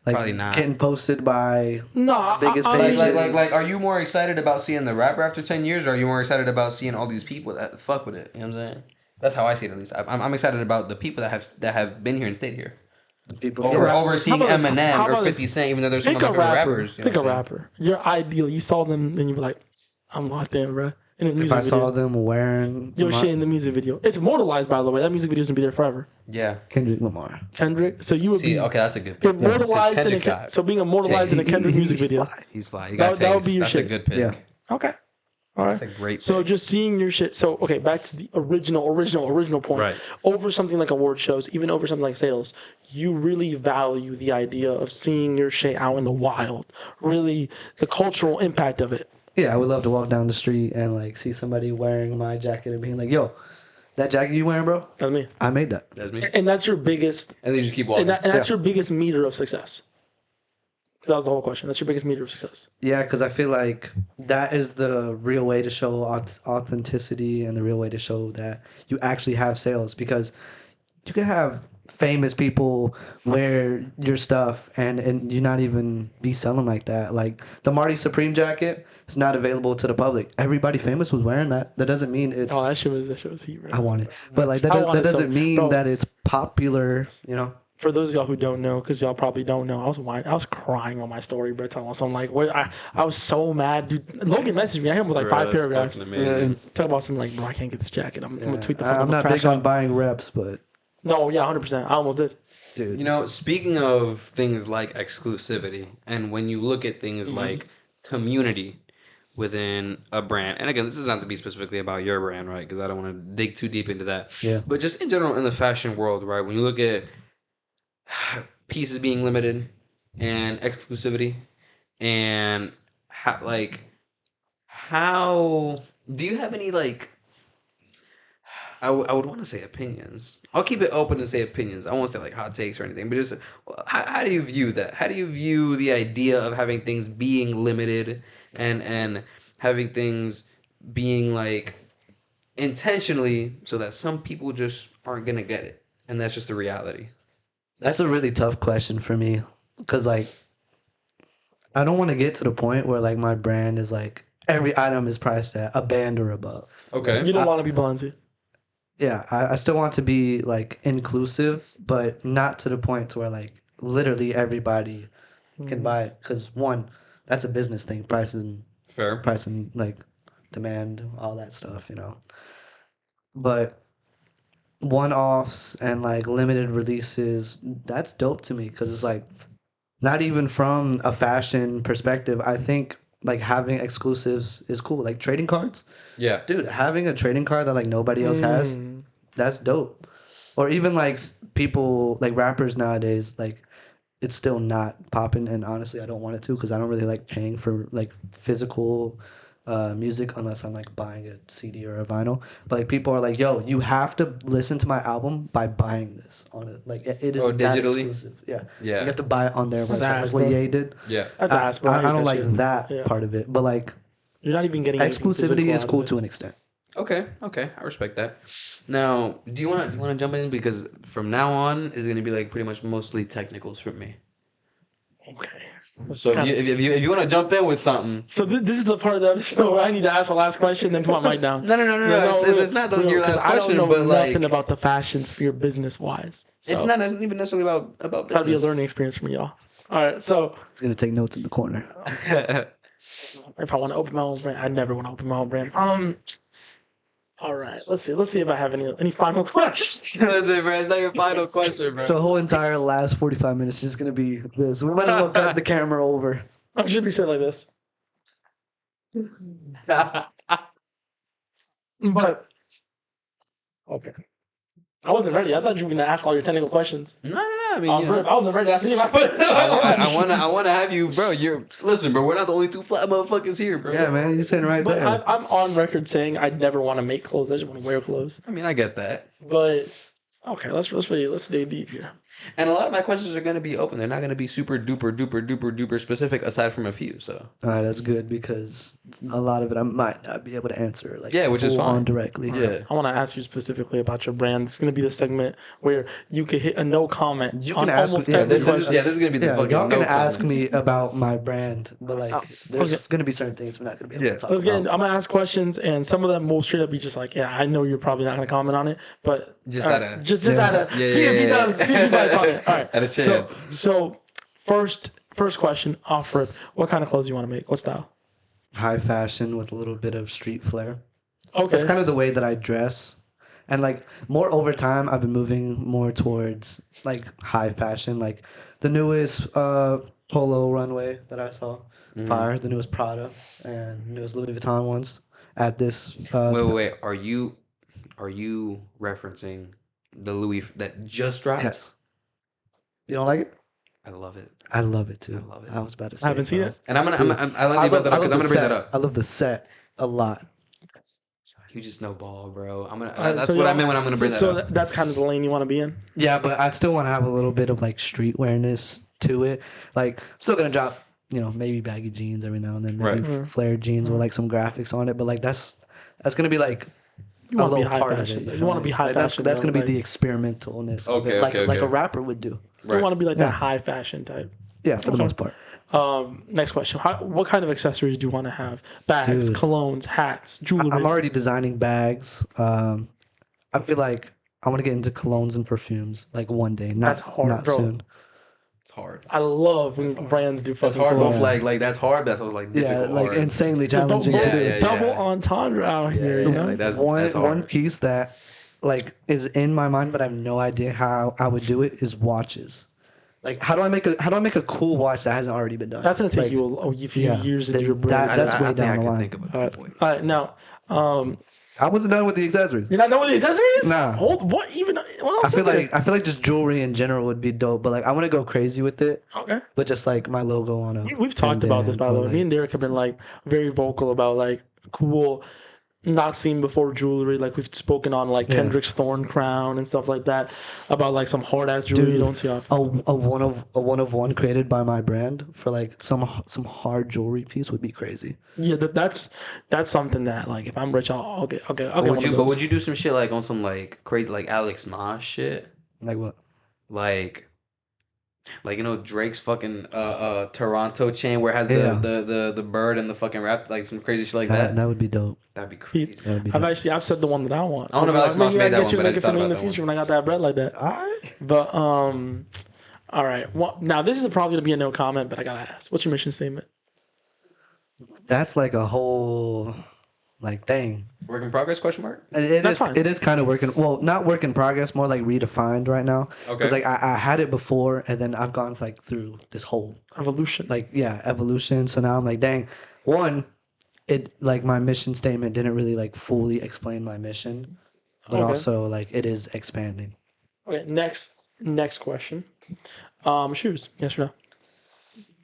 like Probably not. getting posted by. No, Biggest I page. mean, like, are you more excited about seeing the rapper after 10 years, or are you more excited about seeing all these people that fuck with it? You know what I'm saying? That's how I see it, at least. I'm excited about the people that have been here and stayed here. People Over seeing How about this? Eminem How or about 50 this? Cent, even though there's some pick of a my favorite rapper. rappers. You know Pick a what I'm saying? rapper. Your ideal. You saw them, and you were like, "I'm locked in, bro." In a If music I video. saw them wearing Your shit in the music video. It's immortalized, by the way. That music video's gonna be there forever. Yeah. Kendrick Lamar. Kendrick. So you would See, be okay, that's a good pick. immortalized in a Kendrick's got- so being immortalized in a Kendrick music video. He's fly. You That- got that would be your That's shit. a good pick. Yeah. Okay. All right. That's a great So pick. just seeing your shit. So okay, back to the original point. Right. Over something like award shows, even over something like sales, you really value the idea of seeing your shit out in the wild. Really, the cultural impact of it. Yeah, I would love to walk down the street and like see somebody wearing my jacket and being like, "Yo, that jacket you wearing, bro? That's me. I made that." That's me. And that's your biggest. And then you just keep walking. And that's your biggest meter of success. That was the whole question. That's your biggest meter of success. Yeah, because I feel like that is the real way to show authenticity and the real way to show that you actually have sales. Because you can have famous people wear your stuff and you not even be selling like that. Like the Marty Supreme jacket is not available to the public. Everybody famous was wearing that. That doesn't mean it's. Oh, that shit was heat, bro. I want it, but like that, I want that it so- doesn't mean bro. that it's popular. You know. For those of y'all who don't know, because y'all probably don't know, I was crying on my story, bro. Telling some like, what I was so mad, dude. Logan messaged me. I hit him with like Bro, 5 that's paragraphs. fucking amazing. Talk about something like, bro, I can't get this jacket. I'm gonna tweet the fuck. I'm not trash big on out. buying reps, but No, yeah, 100%. I almost did. dude, You know, speaking of things like exclusivity, and when you look at things like community within a brand, and again, this is not to be specifically about your brand, right? Because I don't want to dig too deep into that. Yeah. But just in general in the fashion world, right? When you look at pieces being limited and exclusivity, and how do you have any like? I would want to say opinions. I'll keep it open and say opinions. I won't say like hot takes or anything, but just how do you view that? How do you view the idea of having things being limited and having things being like intentionally so that some people just aren't gonna get it, and that's just the reality. that's a really tough question for me because like I don't want to get to the point where like my brand is like every item is priced at a band or above. Okay. You don't want to be Bonzi. Yeah, I still want to be like inclusive, but not to the point to where like literally everybody can buy it. Because one, that's a business thing, pricing, Fair. like demand, all that stuff, you know. But one-offs and like limited releases, that's dope to me because it's like not even from a fashion perspective. I think like having exclusives is cool, like trading cards. Yeah. Dude, having a trading card that like nobody else has, that's dope. Or even like people like rappers nowadays, like it's still not popping. And honestly, I don't want it to because I don't really like paying for like physical music unless I'm like buying a CD or a vinyl. But like people are like, "Yo, you have to listen to my album by buying this on it. Like it is Oh, that digitally? exclusive. Yeah, Yeah. you have to buy it on their That's website, ass, like what bro. Ye did. Yeah. That's ass, bro. I hate don't that like shit. that Yeah. part of it, but like You're not even getting anything exclusivity physical is out of cool it. to an extent. Okay, I respect that. Now, do you wanna jump in, because from now on is gonna be like pretty much mostly technicals for me. Okay. So if you wanna jump in with something, So this is the part of the episode where I need to ask the last question, then put my mic down. no, it's not the, your because last I question, don't know but nothing like about the fashions for your business wise. So it's not even necessarily about that'll be a business. learning experience for me, y'all. All right. So It's gonna take notes in the corner. if I want to open my own brand, I never want to open my own brand. All right. Let's see if I have any final questions. Listen, bro, it's not your final question, bro. The whole entire last 45 minutes is just gonna be this. We might as well cut the camera over. I should be said like this. But okay. I wasn't ready. I thought you were gonna ask all your technical questions. No. I mean, you know, I wasn't ready. That's I wanna have you, bro. Listen, bro. We're not the only two flat motherfuckers here, bro. Yeah, man, you're sitting right But there. I'm on record saying I'd never want to make clothes. I just want to wear clothes. I mean, I get that. But okay, let's dig deep here. And a lot of my questions are gonna be open. They're not gonna be super duper specific, aside from a few. So All right, that's good because a lot of it I might not be able to answer. Like, Yeah, which is full fine. on directly. yeah. I want to ask you specifically about your brand. It's going to be the segment where you can hit a no comment You on can ask almost me- yeah, every this is- question. This is gonna be the Yeah, fucking. y'all no gonna ask comment. me about my brand, but like, there's okay. gonna be certain things we're not gonna be able Yeah. to talk Let's get in. about. I'm going to ask questions, and some of them will straight up be just like, yeah, I know you're probably not going to comment on it, but Just all out right, of- just Yeah. out of see if he Yeah. does. See if he bites on it. All right. At a chance. So first question off rip. What kind of clothes do you want to make? What style? High fashion with a little bit of street flair. Okay. That's kind of the way that I dress. And like more over time, I've been moving more towards like high fashion. Like the newest polo runway that I saw, fire. The newest Prada and newest Louis Vuitton ones at this. Wait. Are you referencing the Louis that just dropped? Yes. You don't like it? I love it. I love it too. I love it. I was about to say. I haven't seen bro. it. And I'm gonna. Dude, I like you about that because I'm gonna bring set. that up. I love the set a lot. You just know ball, bro. I'm gonna. All right, That's so what I y'all- meant when I'm gonna bring that up. that's kind of the lane you want to be in. Yeah, but I still want to have a little bit of like street awareness to it. Like, I'm still gonna drop, maybe baggy jeans every now and then, maybe Right. flared jeans with like some graphics on it. But like that's gonna be like You a want to be little high part fashion. of it. You want to be high Like, fashion. That's gonna be like, the experimentalness. of Okay, it, like okay. a rapper would do. You want to be like that high fashion type. Yeah, for the most part. Next question. What kind of accessories do you want to have? Bags, Dude. colognes, hats, jewelry. I'm already designing bags. I feel like I want to get into colognes and perfumes like one day. Not, That's hard, not bro. soon. It's hard. I love when brands do That's fucking hard, colognes. but like that's hard. That's what's like Yeah, difficult. like hard. insanely challenging to do. yeah. Double entendre out here, you know? Like that's one hard. piece that like is in my mind, but I have no idea how I would do it is watches. Like how do I make a cool watch that hasn't already been done? That's gonna take Like, you a few years to do your that- brain. that's way I think down I the can line. think of a All couple. right. All right, now, I wasn't done with the accessories. you're not done with the accessories? Nah. What even? What I else feel is like just jewelry in general would be dope, but like I want to go crazy with it. there? Okay. But just like my logo on a. We've talked about this, by the way. bandana, Me and Derrick have been like very vocal about like cool, not seen before jewelry. Like we've spoken on like Kendrick's Thorn Crown and stuff like that. About like some hard ass jewelry you don't see often. a one of one created by my brand for like some hard jewelry piece would be crazy. Yeah, that's something that like if I'm rich, I'll get one of But those. would you do some shit like on some like crazy like Alex Nas shit? Like what? Like Drake's fucking Toronto chain where it has Yeah. the bird and the fucking rap, like some crazy shit like That that. that would be dope. That'd be crazy. That would be I've said the one that I want. I don't know if Alex Moss made that get one, you but I make it just for thought me in the about that future when I got that bread like that. All right. But all right. Well, now this is probably gonna be a no comment, but I gotta ask. What's your mission statement? That's like a whole like thing. Work in progress? Question mark. It fine. is kind of working. Well, not work in progress, more like redefined right now. Okay. Because like I had it before, and then I've gone like through this whole Evolution. evolution. So now I'm like, dang, one, it like my mission statement didn't really like fully explain my mission, but Okay. also like it is expanding. Okay. Next question. Shoes. Yes or no?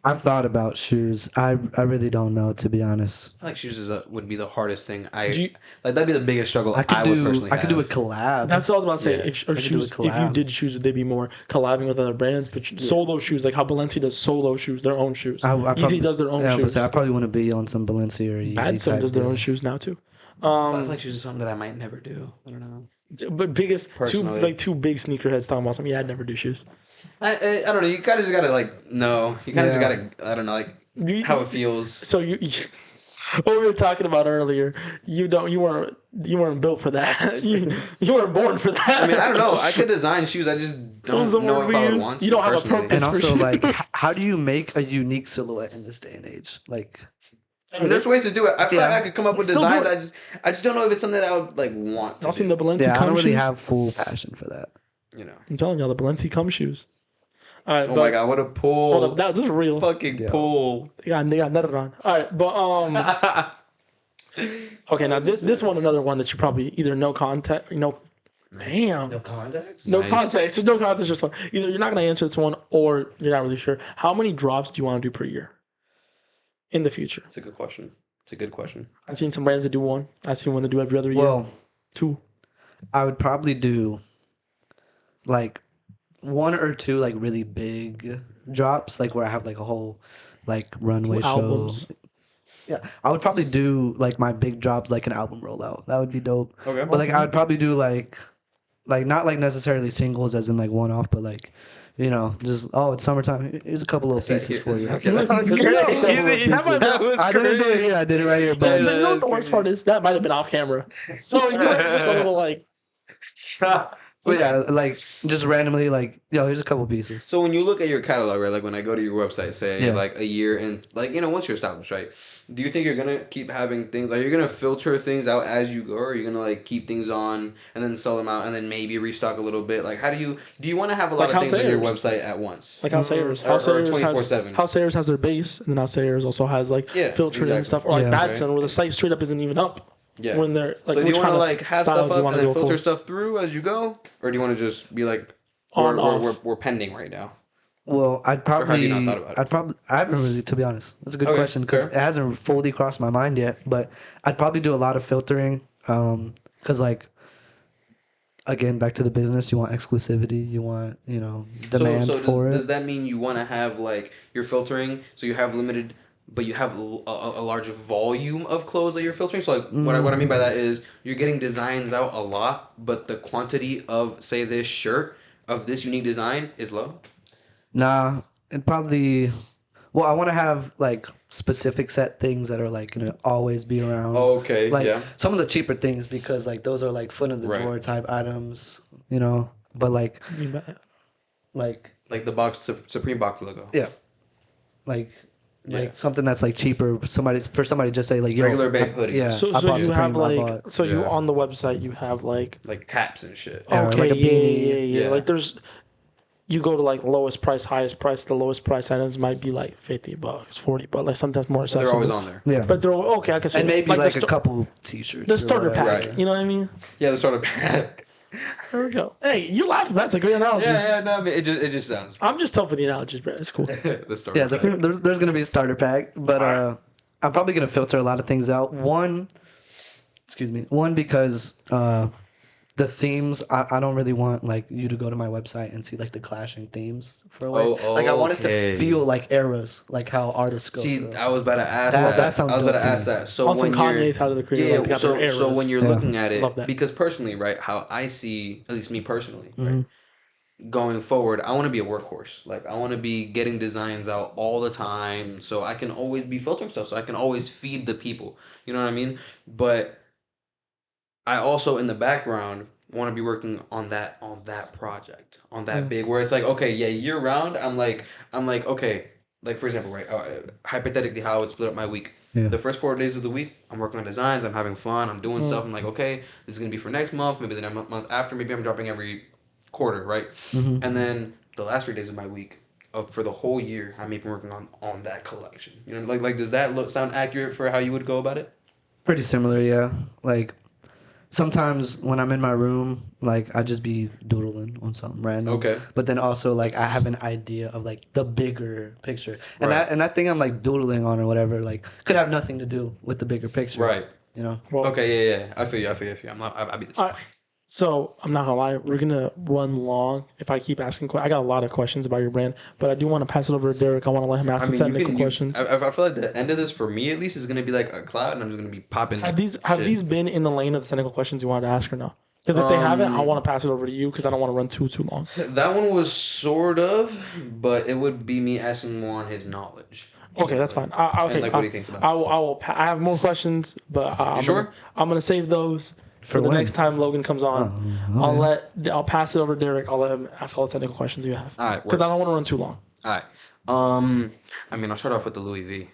I've thought about shoes. I really don't know, to be honest. I feel like shoes would be the hardest thing. Do you, Like that'd be the biggest struggle I could would do personally I could do a have. collab. that's what I was about to say. Yeah. If I could do a shoes, if you collab. did shoes, would they be more collabing with other brands? But solo shoes, like how Balenciaga does solo shoes, their own shoes. I Easy probably- does their own yeah, but shoes. say, I probably want to be on some Balenciaga or Yeezy Madsen type does their deal. own shoes now too. I feel like shoes is something that I might never do. I don't know. But biggest Personally. two big sneakerheads talking about something. Yeah, I'd never do shoes. I don't know. You kind of just gotta like know. You kind of Yeah. just gotta I don't know like You- how it feels. So what we were talking about earlier, you weren't built for that. you weren't born for that. I mean, I don't know. I could design shoes. I just What was the don't know word if I we would used? want to. You don't have a personally. purpose. And for also, shoes. like, how do you make a unique silhouette in this day and age? Like, I mean, there's ways to do it. I feel like Yeah. I could come up with Still do designs. I just don't know if it's something that I would like want. Y'all To seen do, the Balenci yeah, I cum don't really shoes? have full passion for that. you know. I'm telling y'all, the Balenci cum shoes. All right, Oh my god, what a pull! Hold up, that was real. Fucking Yeah. pull. They got netted on. All right, but okay, now this one, another one that you probably either no context, damn. context? No Nice. context. There's no context. Just one. Either you're not going to answer this one, or you're not really sure. How many drops do you want to do per year in the future? It's a good question. It's a good question. I've seen some brands that do one. I've seen one that do every other year. Well, Two. I would probably do like one or two like really big drops, like where I have like a whole like runway show. Albums. Yeah, I would probably do like my big drops like an album rollout. That would be dope. Okay. But like I would probably do like not like necessarily singles as in like one off, but like just it's summertime. Here's a couple little pieces for you. Okay, That's Just a crazy. couple little Easy. pieces. That might be- I didn't do it here. I did it right here, But but you know what the worst part is? That might have been off camera. So you might have just a little like. but yeah, like just randomly like here's a couple pieces. So when you look at your catalog, right? Like when I go to your website, say Yeah. like a year and like once you're established, right? Do you think you're gonna keep having things like you're gonna filter things out as you go, or are you gonna like keep things on and then sell them out and then maybe restock a little bit? Like how do you want to have a lot Like of things on your Sayers. website at once? Like how Sayers. Or How Sayers 24/7. How Sayers has their base, and then how Sayers also has like Yeah, filtering and exactly. stuff. Or like Yeah. Batson, where the site straight up isn't even up. Yeah. When they're like, So do which you want kind to of like have style stuff do you up want and to then go filter for? stuff through as you go, or do you want to just be like On, we're, off. we're pending right now? Well, have you not thought about it? I haven't really, to be honest. That's a good Okay, question because fair. it hasn't fully crossed my mind yet. But I'd probably do a lot of filtering, because like, again, back to the business, you want exclusivity, you want demand so for does it. that mean you want to have like you're filtering so you have limited but you have a large volume of clothes that you're filtering? So like what I mean by that is you're getting designs out a lot, but the quantity of say this shirt of this unique design is low. Nah, it probably. Well, I want to have like specific set things that are like gonna always be around. Okay, Like yeah. some of the cheaper things because like those are like foot in the Right. door type items, But like Like the box Supreme box logo. yeah, like Yeah. something that's like cheaper. Somebody just say like yo, Regular babe hoodie. Yeah. So I so bought you have Supreme, I like bought- so you Yeah. on the website you have like Like taps and shit. Yeah, okay like a yeah, beanie. yeah Yeah. like there's you go to like lowest price highest price, the lowest price items might be like $50 $40, like sometimes more accessible. They're always on there. Yeah, But they're okay. I can see and maybe like the a couple t-shirts. the or starter whatever. pack. Right. You know what I mean? Yeah, the sort of There we go. Hey, you laughing? That's a great analogy. yeah, no, I mean, it just sounds I'm just tough with the analogies, bro. It's cool. the story. Yeah, there's gonna be a starter pack, but I'm probably gonna filter a lot of things out. One because the themes I don't really want like you to go to my website and see like the clashing themes for a way. Oh, like I want it okay. to feel like eras, like how artists go. See, through. I was about to ask That- that. that sounds I was about dope to to ask me. that. So On some when you're Kanye's How to the Creator, like, they got so, their so eras. when you're Yeah. looking at it, Love that. because personally, right, how I see, at least me personally, Mm-hmm. right, going forward, I want to be a workhorse. Like I want to be getting designs out all the time, so I can always be filtering stuff, so I can always feed the people. You know what I mean? But I also, in the background, want to be working on that project, on that big where it's like, okay, yeah, year round, I'm like, okay, like for example, right, hypothetically, how I would split up my week. Yeah. The first 4 days of the week, I'm working on designs, I'm having fun, I'm doing stuff. I'm like, okay, this is gonna be for next month, maybe the next month after, maybe I'm dropping every quarter, right? And then the last 3 days of my week, for the whole year, I'm even working on that collection. You know, like does that sound accurate for how you would go about it? Pretty similar, yeah. Like sometimes when I'm in my room, like I just be doodling on something random. Okay. But then also like I have an idea of like the bigger picture, and Right. that thing I'm like doodling on or whatever like could have nothing to do with the bigger picture. Right. You know. Well, Okay. Yeah. I feel you. I'll be the same I, way. so I'm not gonna lie, we're gonna run long if I keep asking. I got a lot of questions about your brand, but I do want to pass it over to Derrick. I want to let him ask I the mean, technical questions. I feel like the end of this for me at least is gonna be like a cloud, and I'm just gonna be popping. Have these shit. been in the lane of the technical questions you wanted to ask or no? Because if they haven't, I Um, want to pass it over to you because I don't want to run too long. That one was sort of, but it would be me asking more on his knowledge. Okay, that's fine. And like what he thinks about. I have more questions, but I'm sure? I'm gonna save those for the when? next time Logan comes on. I'll pass it over to Derrick. I'll let him ask all the technical questions you have. All right, Because I don't want to run too long. All right. I mean, I'll start off with the Louis V.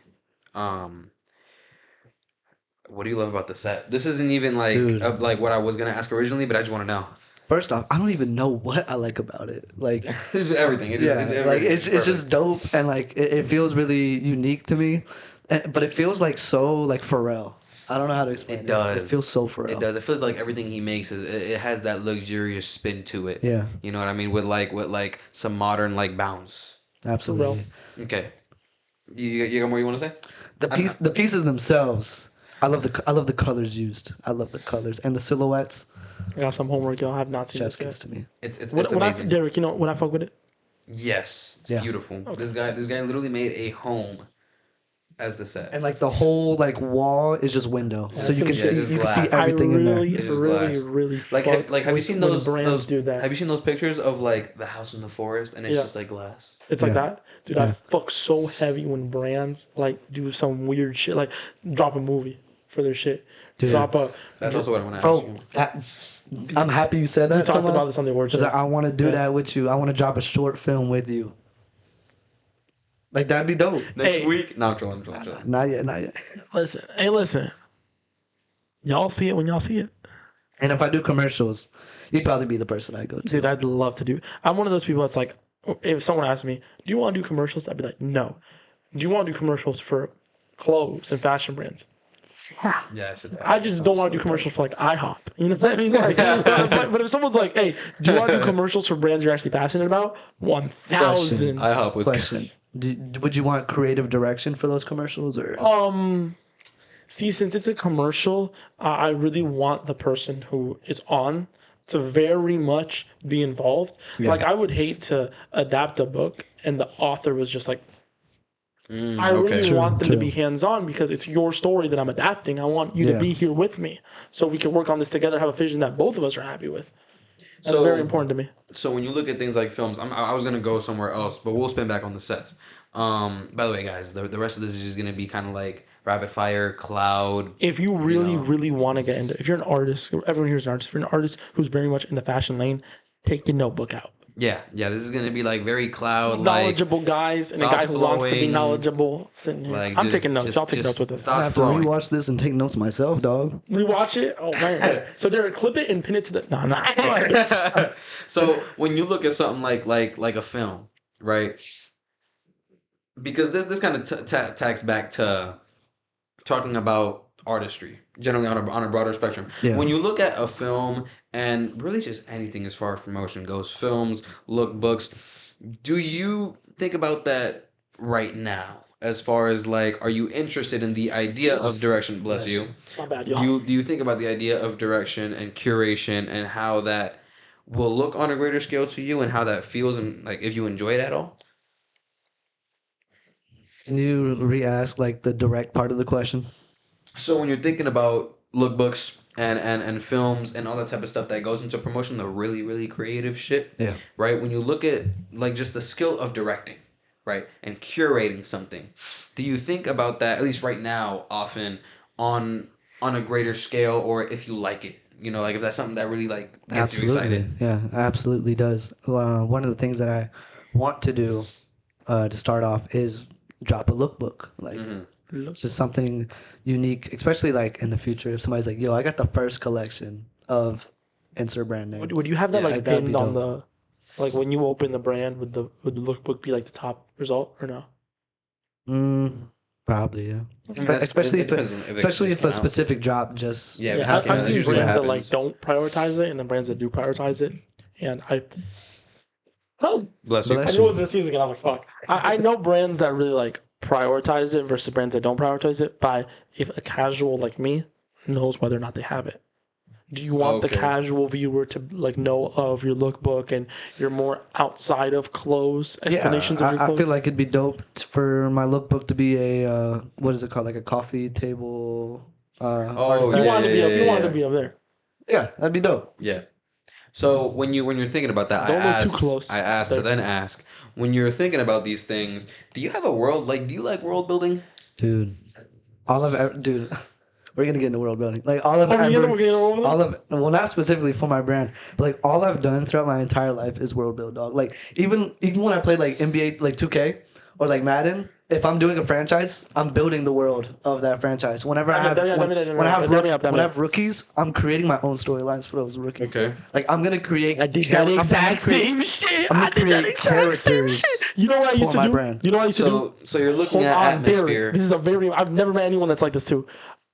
What do you love about the set? This isn't even like Dude. like what I was gonna ask originally, but I just want to know. First off, I don't even know what I like about it. Like, It's everything. It's everything. like it's perfect. just dope and like it feels really unique to me, but it feels like so like Pharrell. I don't know how to explain it. It does. It feels so Pharrell. It does. It feels like everything he makes it has that luxurious spin to it. Yeah, You know what I mean? With some modern like bounce. absolutely. Okay. You got more you want to say? The pieces themselves. I love the colors used. I love the colors and the silhouettes. I got some homework, y'all. I have not seen Chef's this kiss yet. to me. It's What I, amazing. Derrick, you know what I fuck with it? Yes, it's Yeah. beautiful. This guy literally made a home as the set. And like the whole like wall is just window, so you can Yeah, see just you can see glass. everything in there. really, It's just really, glass. really Like fuck have you with seen when those brands do that? Have you seen those pictures of like the house in the forest and it's Yeah. just like glass? It's like Yeah. that, dude. I fuck so heavy when brands like do some weird shit, like drop a movie for their shit. Dude. That's also what I want to ask Oh, you. I'm happy you said that. We talked Tomas, about this on the award show. because I want to do that with you. I want to drop a short film with you. Like that'd be dope. Next Hey. week? No, I'm trolling. Not yet, not yet. Listen. Y'all see it when y'all see it. And if I do commercials, you'd probably be the person I go to. Dude, I'd love to do. I'm one of those people that's like, if someone asked me, "Do you want to do commercials?" I'd be like, "No." Do you want to do commercials for clothes and fashion brands? Yeah, I just don't want to do commercials for like IHOP. You know what I mean? Like, but if someone's like, "Hey, do you want to do commercials for brands you're actually passionate about?" 1,000. I hope was Question: would you want creative direction for those commercials, or See, since it's a commercial, I really want the person who is on to very much be involved. Like, I would hate to adapt a book and the author was just like, I really want them to be hands-on because it's your story that I'm adapting. I want you to be here with me so we can work on this together, have a vision that both of us are happy with. That's very important to me. So when you look at things like films, I was gonna go somewhere else, but we'll spin back on the sets. By the way, guys, the rest of this is just gonna be kind of like rapid fire, cloud. If you really want to get into, if you're an artist, everyone here is an artist. If you're an artist who's very much in the fashion lane, take your notebook out. Yeah. This is gonna be like very cloud, Knowledgeable guys and a guy who wants to be knowledgeable sitting here. Like, I'm taking notes. Y'all take notes with this. I have to rewatch this and take notes myself, dog. Rewatch it. Oh man. So Derrick, clip it and pin it to the. No, no. So when you look at something like a film, right? Because this kind of tacks back to talking about artistry generally on a broader spectrum. Yeah. When you look at a film and really just anything as far as promotion goes, films, lookbooks, do you think about that right now? As far as like, are you interested in the idea of direction? Bless you. My bad, y'all. Do you think about the idea of direction and curation and how that will look on a greater scale to you and how that feels and like if you enjoy it at all? Can you re-ask like the direct part of the question? So when you're thinking about lookbooks and films and all that type of stuff that goes into promotion, the really, really creative shit. Yeah. Right? When you look at like just the skill of directing, right, and curating something, do you think about that, at least right now, often on a greater scale, or if you like it? You know, like if that's something that really like gets you excited. Yeah, absolutely does. One of the things that I want to do to start off is drop a lookbook. Like it's just something unique, especially like in the future. If somebody's like, "Yo, I got the first collection of insert brand name." Would you have that like that'd be pinned on dope. the, like when you open the brand, would the lookbook be like the top result or no? Probably, yeah. That's- Especially it depends on if it especially if came a out. specific drop just Yeah, Yeah, just came I've out. That's seen usually what brands that like happens. don't prioritize it, and then brands that do prioritize it. And oh, Bless you. I Bless knew it you. was this season, and I was like, "Fuck." I know brands that really like prioritize it versus brands that don't prioritize it. By if a casual like me knows whether or not they have it. Do you want the Okay. casual viewer to like know of your lookbook and your more outside of clothes explanations of your I clothes? feel like it'd be dope for my lookbook to be a what is it called, like a coffee table artifact. You want it to be up. You want it yeah. to be up there. Yeah, that'd be dope. Yeah. So when you're thinking about that, Don't look too close. I asked to There. then ask, when you're thinking about these things, do you have a world do you like world building? Dude, all I've ever, dude, we're gonna get into world building. Like all I've Oh, we're ever, getting over there? all of, well, not specifically for my brand, but like all I've done throughout my entire life is world build, dog. Like even when I played like NBA, like 2K or like Madden, if I'm doing a franchise, I'm building the world of that franchise. Whenever I have, when I have rookies, I'm creating my own storylines for those rookies. Okay. Like I'm gonna create. I did that exact same shit. I'm I gonna did that create exact same characters shit. You know what I used for to my do? brand. You know what I used to do? So you're looking Hold at on, atmosphere. Derrick. This is a very. I've never met anyone that's like this too.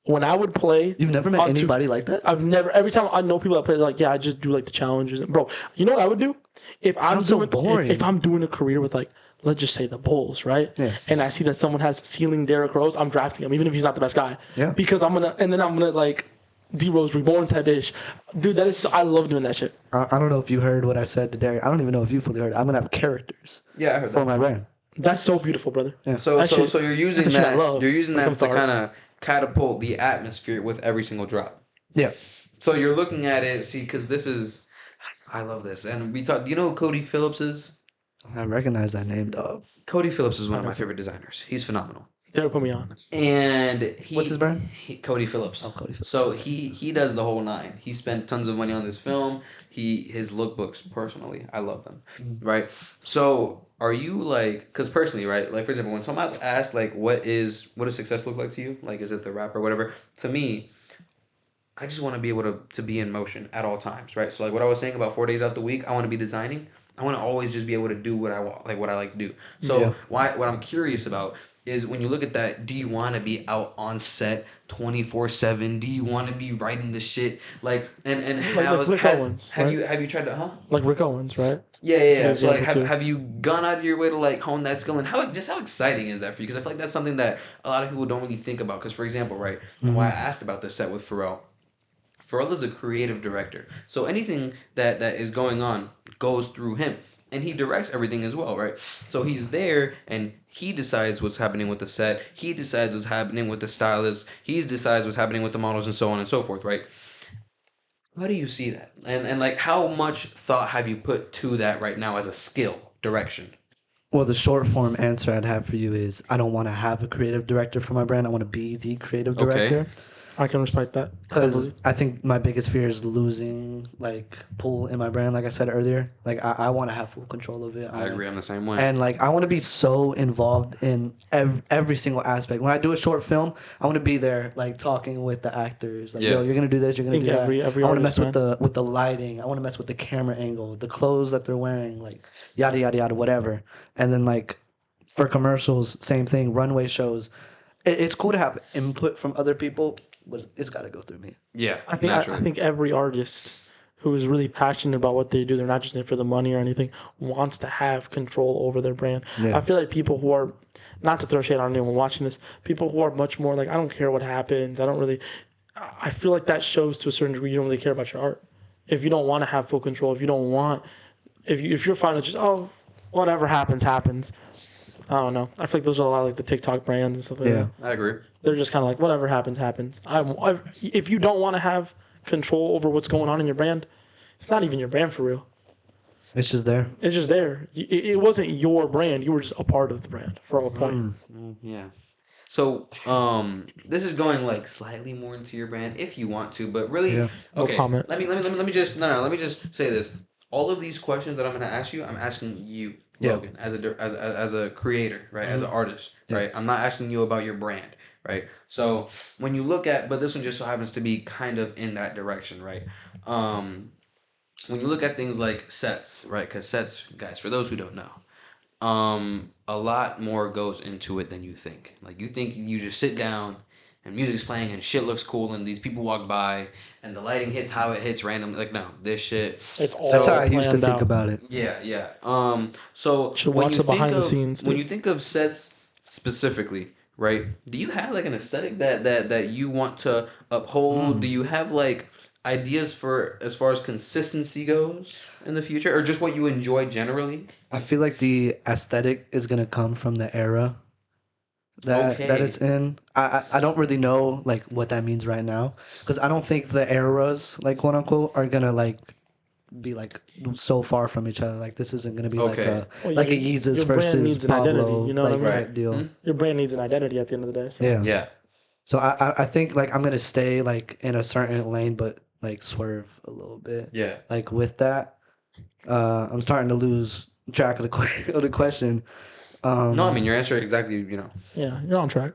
When I would play, You've never met on two- anybody like that? I've never. Every time I know people that play, they're like, yeah, I just do like the challenges, bro. You know what I would do? If I'm Sounds so doing, boring. if I'm doing a career with like, let's just say the Bulls, right? Yeah. And I see that someone has ceiling Derrick Rose, I'm drafting him, even if he's not the best guy. Yeah. Because I'm gonna like D Rose Reborn type ish, dude. That is, I love doing that shit. I don't know if you heard what I said to Derrick. I don't even know if you fully heard it. I'm gonna have characters Yeah, I heard for that. my brand. That's so beautiful, brother. Yeah. So That shit- you're using that's the shit I that love you're using when it that comes to to art. kind of catapult the atmosphere with every single drop. Yeah. So you're looking at it, see, because this is, I love this, and we talk. Do you know who Cody Phillips is? I recognize that name, dog. Cody Phillips is one of my favorite designers. He's phenomenal. Derrick put me on. And What's his brand? Cody Phillips. Oh, Cody Phillips. So he does the whole nine. He spent tons of money on this film. His lookbooks personally, I love them. Right. So are you like? Because personally, right? Like for example, when Tomas asked like, what does success look like to you? Like, is it the rap or whatever? To me, I just want to be able to be in motion at all times, right? So like what I was saying about 4 days out the week, I want to be designing. I want to always just be able to do what I want, like what I like to do. So Yeah. what I'm curious about is when you look at that, do you want to be out on set 24/7? Do you want to be writing the shit like and how Rick Owens, have right? you tried to Like Rick Owens, right? yeah. an So like, example, too. have you gone out of your way to like hone that skill, and how exciting is that for you? Because I feel like that's something that a lot of people don't really think about. Because for example, right, and why I asked about the set with Pharrell. Pharrell is a creative director, so anything that is going on goes through him, and he directs everything as well, right? So he's there, and he decides what's happening with the set. He decides what's happening with the stylist. He decides what's happening with the models, and so on and so forth, right? How do you see that? And like, how much thought have you put to that right now as a skill direction? Well, the short form answer I'd have for you is I don't want to have a creative director for my brand. I want to be the creative director. I can respect that. Because I think my biggest fear is losing like pull in my brand. Like I said earlier, like I want to have full control of it. I agree. I'm the same way. And like I want to be so involved in every single aspect. When I do a short film, I want to be there, like talking with the actors. Like, Yeah. yo, you're gonna do this. You're gonna think do that. every I want to artist, mess with the lighting. I want to mess with the camera angle, the clothes that they're wearing, like yada yada yada, whatever. And then like for commercials, same thing. Runway shows. It's cool to have input from other people, but it's got to go through me. Yeah, I think every artist who is really passionate about what they do, they're not just in it for the money or anything, wants to have control over their brand. Yeah. I feel like people who are, not to throw shade on anyone watching this, people who are much more like, I don't care what happens. I feel like that shows to a certain degree you don't really care about your art. If you don't want to have full control, if you're fine with just, oh, whatever happens, happens. I don't know. I feel like those are a lot of like the TikTok brands and stuff like that. I agree. They're just kind of like, whatever happens, happens. If you don't want to have control over what's going on in your brand, it's not even your brand for real. It's just there. It's just there. It wasn't your brand. You were just a part of the brand for a point. Yeah. So, this is going like slightly more into your brand if you want to, but really, Yeah. No okay. comment. Let me just say this. All of these questions that I'm gonna ask you, I'm asking you, Yeah. Logan, as a creator, right, as an artist, right. I'm not asking you about your brand, right. So when you look at, but this one just so happens to be kind of in that direction, right. When you look at things like sets, right, because sets, guys, for those who don't know, a lot more goes into it than you think. Like you think you just sit down and music's playing and shit looks cool and these people walk by and the lighting hits how it hits randomly. Like no, this shit. It's all That's how So I used to planned think out. about it. yeah, yeah. So Should when watch you the think behind the of scenes, when dude. you think of sets specifically, right? Do you have like an aesthetic that you want to uphold? Do you have like ideas for as far as consistency goes in the future, or just what you enjoy generally? I feel like the aesthetic is gonna come from the era that it's Okay. in. I don't really know like what that means right now because I don't think the eras like quote unquote are gonna like be like so far from each other. Like this isn't gonna be Okay. Well, like a your Yeezus brand versus needs an identity. Pablo You know what I like mean? type Right. deal. Your brand needs an identity at the end of the day. So. Yeah. Yeah. So I think like I'm gonna stay like in a certain lane, but like swerve a little bit. Yeah. Like with that, I'm starting to lose track of of the question. No, I mean you're answering exactly, you know. Yeah, you're on track.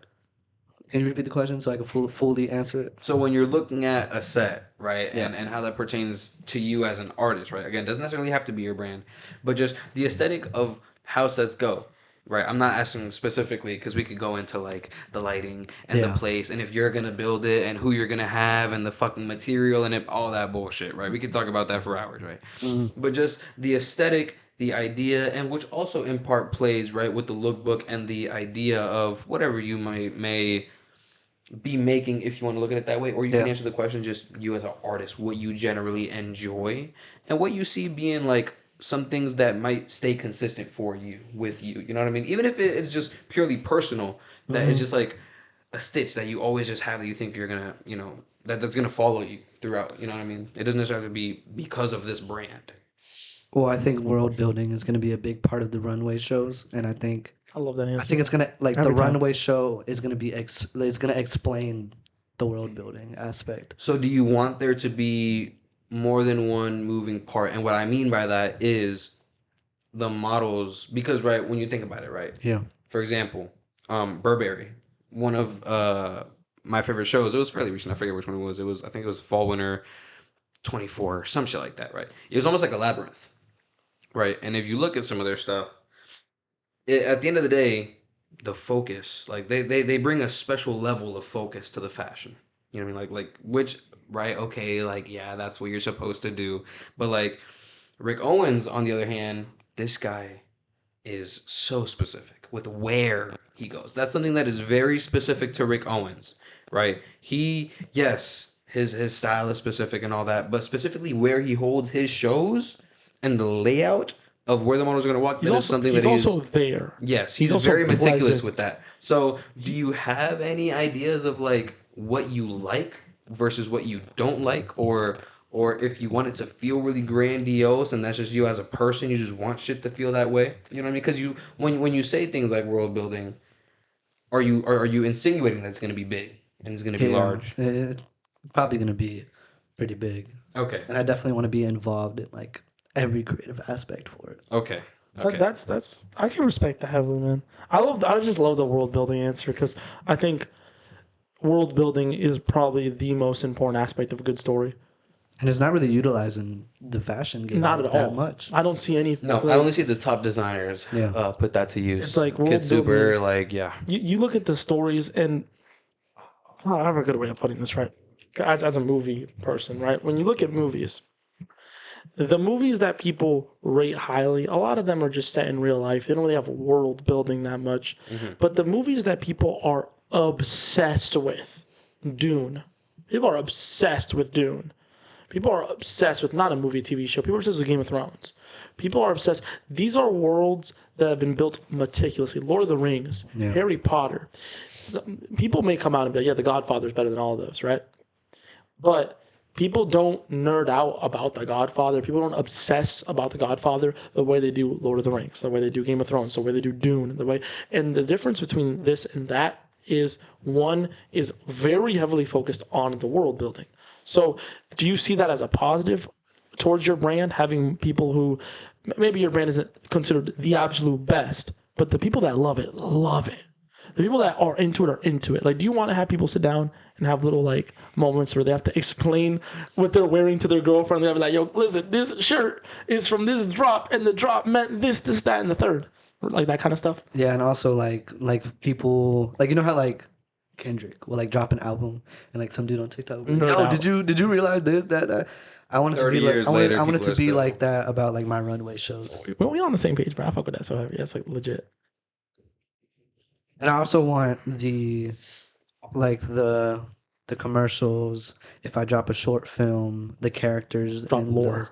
Can you repeat the question so I can fully answer it? So when you're looking at a set, right, Yeah. and how that pertains to you as an artist, right? Again, doesn't necessarily have to be your brand, but just the aesthetic of how sets go, right? I'm not asking specifically because we could go into like the lighting and the Yeah. place, and if you're gonna build it, and who you're gonna have, and the fucking material, and it, all that bullshit, right? We could talk about that for hours, right? But just the aesthetic, the idea, and which also in part plays right with the lookbook and the idea of whatever you may be making if you want to look at it that way, or you can Yeah. answer the question just you as an artist, what you generally enjoy and what you see being like some things that might stay consistent for you with you, you know what I mean, even if it's just purely personal, that it's just like a stitch that you always just have that you think you're gonna, you know, that's gonna follow you throughout, you know what I mean, it doesn't necessarily be because of this brand. Well, I think world building is gonna be a big part of the runway shows, and I love that answer. I think it's gonna like the Every time. runway show is gonna be is gonna explain the world building aspect. So do you want there to be more than one moving part, and what I mean by that is the models, because right when you think about it, right, Yeah. for example, Burberry, one of my favorite shows, it was fairly recent, I forget which one it was, I think it was fall winter 24 or some shit like that, right, it was almost like a labyrinth, right, and if you look at some of their stuff, at the end of the day, the focus, like they bring a special level of focus to the fashion, you know what I mean, like which, right, okay, like yeah, that's what you're supposed to do, but like Rick Owens on the other hand, this guy is so specific with where he goes. That's something that is very specific to Rick Owens, right? He, yes, his style is specific and all that, but specifically where he holds his shows and the layout of where the models are going to walk, He's that is also something he's that he's also there. yes, he's he's also very meticulous pleasant. with that. So, do you have any ideas of like what you like versus what you don't like, or if you want it to feel really grandiose and that's just you as a person, you just want shit to feel that way? You know what I mean? Because you when you say things like world building, are you insinuating that it's going to be big and it's going to be Yeah. large? It's probably gonna be pretty big, Okay. and I definitely want to be involved in like every creative aspect for it. Okay. Okay. That's I can respect that heavily, man. I just love the world building answer because I think world building is probably the most important aspect of a good story. And it's not really utilizing the fashion game Not at that all. much. I don't see any. No, I only see the top designers Yeah. put that to use. It's like world Kid Super, building. like yeah. You look at the stories, and I have a good way of putting this, right? As a movie person, right? When you look at movies, the movies that people rate highly, a lot of them are just set in real life. They don't really have world building that much. But the movies that people are obsessed with, Dune. People are obsessed with Dune. People are obsessed with not a movie, TV show. People are obsessed with Game of Thrones. People are obsessed. These are worlds that have been built meticulously. Lord of the Rings, Yeah. Harry Potter. People may come out and be like, yeah, The Godfather is better than all of those, right? But people don't nerd out about The Godfather. People don't obsess about The Godfather the way they do Lord of the Rings, the way they do Game of Thrones, the way they do Dune, the way. And the difference between this and that is one is very heavily focused on the world building. So, do you see that as a positive towards your brand, having people who maybe your brand isn't considered the absolute best, but the people that love it, love it. The people that are into it are into it. Like, do you want to have people sit down and have little like moments where they have to explain what they're wearing to their girlfriend? They'll be like, "Yo, listen, this shirt is from this drop, and the drop meant this, that, and the third." like that kind of stuff. Yeah, and also like people like you know how like Kendrick will like drop an album and like some dude on TikTok will be like, No yo, doubt. did you realize this that I wanted to 30 be like years later, I wanted people to are be still- like that about like my runway shows. Well, we on the same page, bro. I fuck with that so heavy. That's like legit. And I also want the like the commercials. If I drop a short film, the characters From in lore.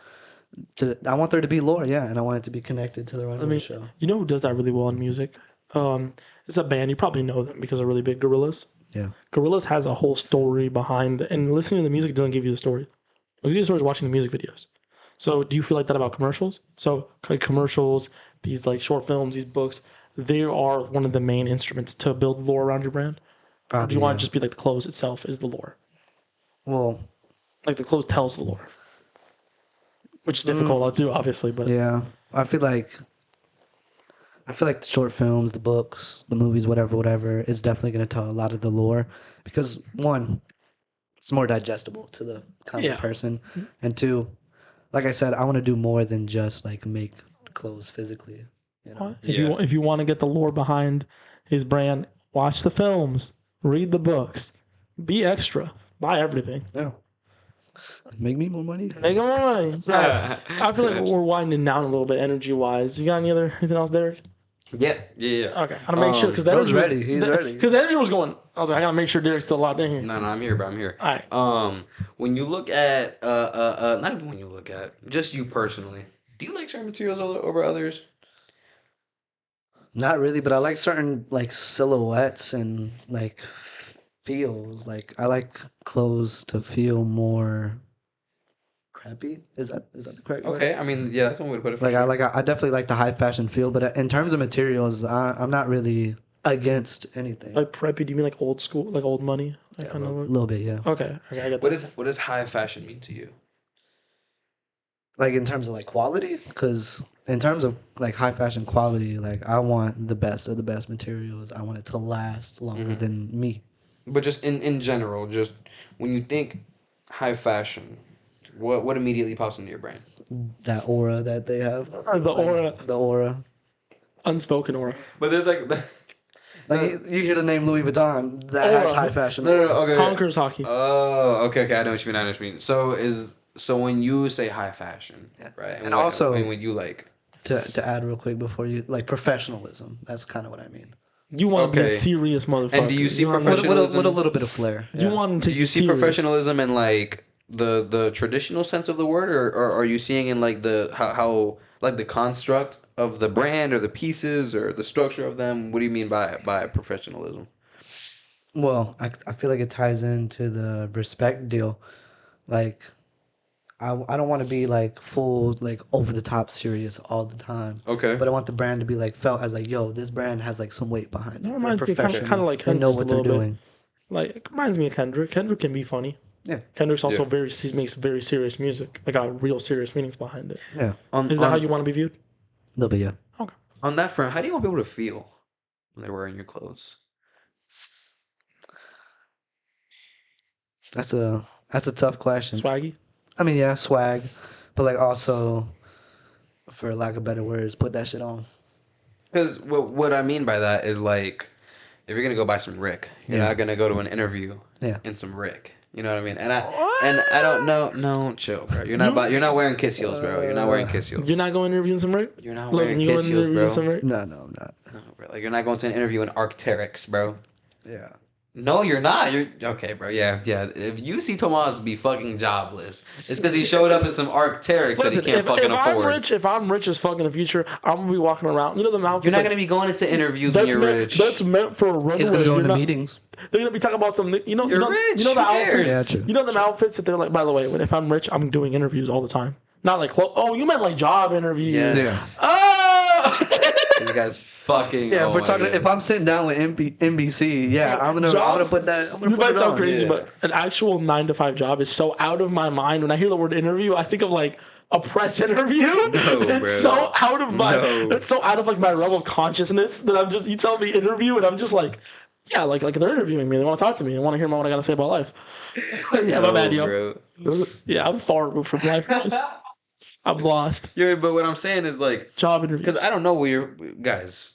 I want there to be lore, yeah, and I want it to be connected to the runway I mean, show. you know who does that really well in music? It's a band. You probably know them because they're really big. Gorillas. Yeah. Gorillas has a whole story behind, and listening to the music doesn't give you the story. What gives you the story is watching the music videos. So, do you feel like that about commercials? So, like commercials, these like short films, these books, they are one of the main instruments to build lore around your brand. Or do Probably, you want yeah. to just be like the clothes itself is the lore? Well, Like the clothes tells the lore, which is difficult to do, obviously. But yeah. I feel like the short films, the books, the movies, whatever, is definitely going to tell a lot of the lore because one, it's more digestible to the common Yeah. person, and two, like I said, I want to do more than just like make clothes physically. You know? if you want to get the lore behind his brand, watch the films, read the books, be extra, buy everything. Yeah. Make me more money. Make more money. I feel like we're winding down a little bit energy wise. You got anything else, Derek? Yeah, yeah. Okay, I gotta make sure because the Bro's energy was ready. He's ready. Because the energy was going. I was like, I gotta make sure Derek's still locked in here. No, I'm here, bro. I'm here. All right. When you look at not even when you look at just you personally, do you like certain materials over others? Not really, but I like certain like silhouettes and like feels. Like I like clothes to feel more crappy. Is that the correct word? Okay, I mean, yeah, that's one way to put it. For Like sure. I definitely like the high fashion feel, but in terms of materials, I'm not really against anything. Like preppy, do you mean like old school, like old money? Like A kind of little bit, yeah. Okay, I get that. What does high fashion mean to you? Like in terms of like quality, because in terms of like high fashion quality, like I want the best of the best materials. I want it to last longer than me. But just in general, just when you think high fashion, what immediately pops into your brain? That aura that they have, The aura, the aura. unspoken aura. But there's like Like you hear the name Louis Vuitton, that has Aura. high fashion. no, okay. Conquers hockey. Oh, okay. I know what you mean. I know what you mean. So when you say high fashion, right? And also- when you like, To add real quick before you like professionalism. That's kind of what I mean. You want to be a Okay. serious motherfucker. And do you see know what I mean? professionalism? With a little bit of flair. You yeah. want him to do you be see serious. professionalism in like the traditional sense of the word, or are you seeing in like the how like the construct of the brand or the pieces or the structure of them? What do you mean by professionalism? Well, I feel like it ties into the respect deal. Like, I don't want to be like full like over the top serious all the time. Okay. But I want the brand to be like felt as like, yo, this brand has like some weight behind it. That They're reminds me professional. kind of like They know Kendrick what a they're little bit. doing. Like it reminds me of Kendrick. Kendrick can be funny. Yeah. Kendrick's also Yeah. he makes very serious music, like got real serious meanings behind it. Yeah. Is that how you want to be viewed? A little bit, yeah. Okay. On that front, how do you want people to feel when they're wearing your clothes? That's a tough question. Swaggy. I mean, yeah, swag, but like also, for lack of better words, put that shit on. Because what I mean by that is like, if you're gonna go buy some Rick, you're Yeah. not gonna go to an interview Yeah. in some Rick. You know what I mean? And I don't know. No, chill, bro. You're not wearing Kiss heels, bro. You're not wearing Kiss heels. You're not going interviewing some Rick? You're not Look, wearing you Kiss going heels, interviewing bro. some Rick? No, I'm not. No, bro. Like you're not going to an interview in Arc'teryx, bro. Yeah. No, you're not. You're okay, bro. Yeah. If you see Tomas be fucking jobless, it's because he showed up in some Arc'teryx that he Listen, can't fucking afford. if I'm rich as fuck in the future, I'm gonna be walking around. You know the outfits. You're not like, gonna be going into interviews when that's you're meant, rich. That's meant for a runway. He's gonna go You're into not- meetings. They're gonna be talking about some. You know, You're rich. You know the Who cares? outfits. Yeah, true. You know them outfits that they're like. By the way, if I'm rich, I'm doing interviews all the time. Not like oh, you meant like job interviews. Yeah. Oh. These guys fucking. Yeah, oh if we're my talking, God. if I'm sitting down with NBC, yeah, I'm gonna Jobs- put that. I'm gonna This put might it sound on. crazy, yeah. but an actual 9 to 5 job is so out of my mind. When I hear the word interview, I think of like a press interview. It's bro. so out of my. No. It's so out of like my realm of consciousness that I'm just. You tell me interview, and I'm just like, yeah, like they're interviewing me. They want to talk to me. They want to hear what I gotta say about life. Yeah, my bad, yo. bro. Yeah, I'm far removed from life, guys. I'm lost. Yeah, but what I'm saying is like, Job interviews. because I don't know where you're, guys.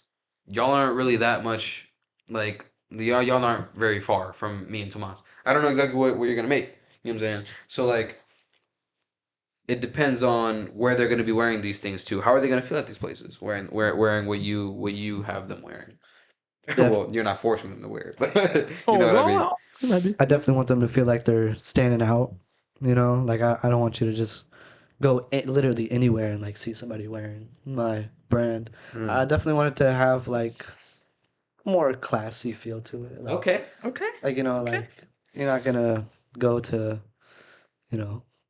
Y'all aren't really that much like y'all aren't very far from me and Tomas. I don't know exactly what you're gonna make. You know what I'm saying? So like, it depends on where they're gonna be wearing these things to. How are they gonna feel at these places? Wearing what you have them wearing. Well, you're not forcing them to wear it, but you know what I mean. Maybe. I definitely want them to feel like they're standing out. You know, like I don't want you to just go literally anywhere and like see somebody wearing my brand. I definitely want it to have like more classy feel to it. Like, Okay. like like you're not gonna go to,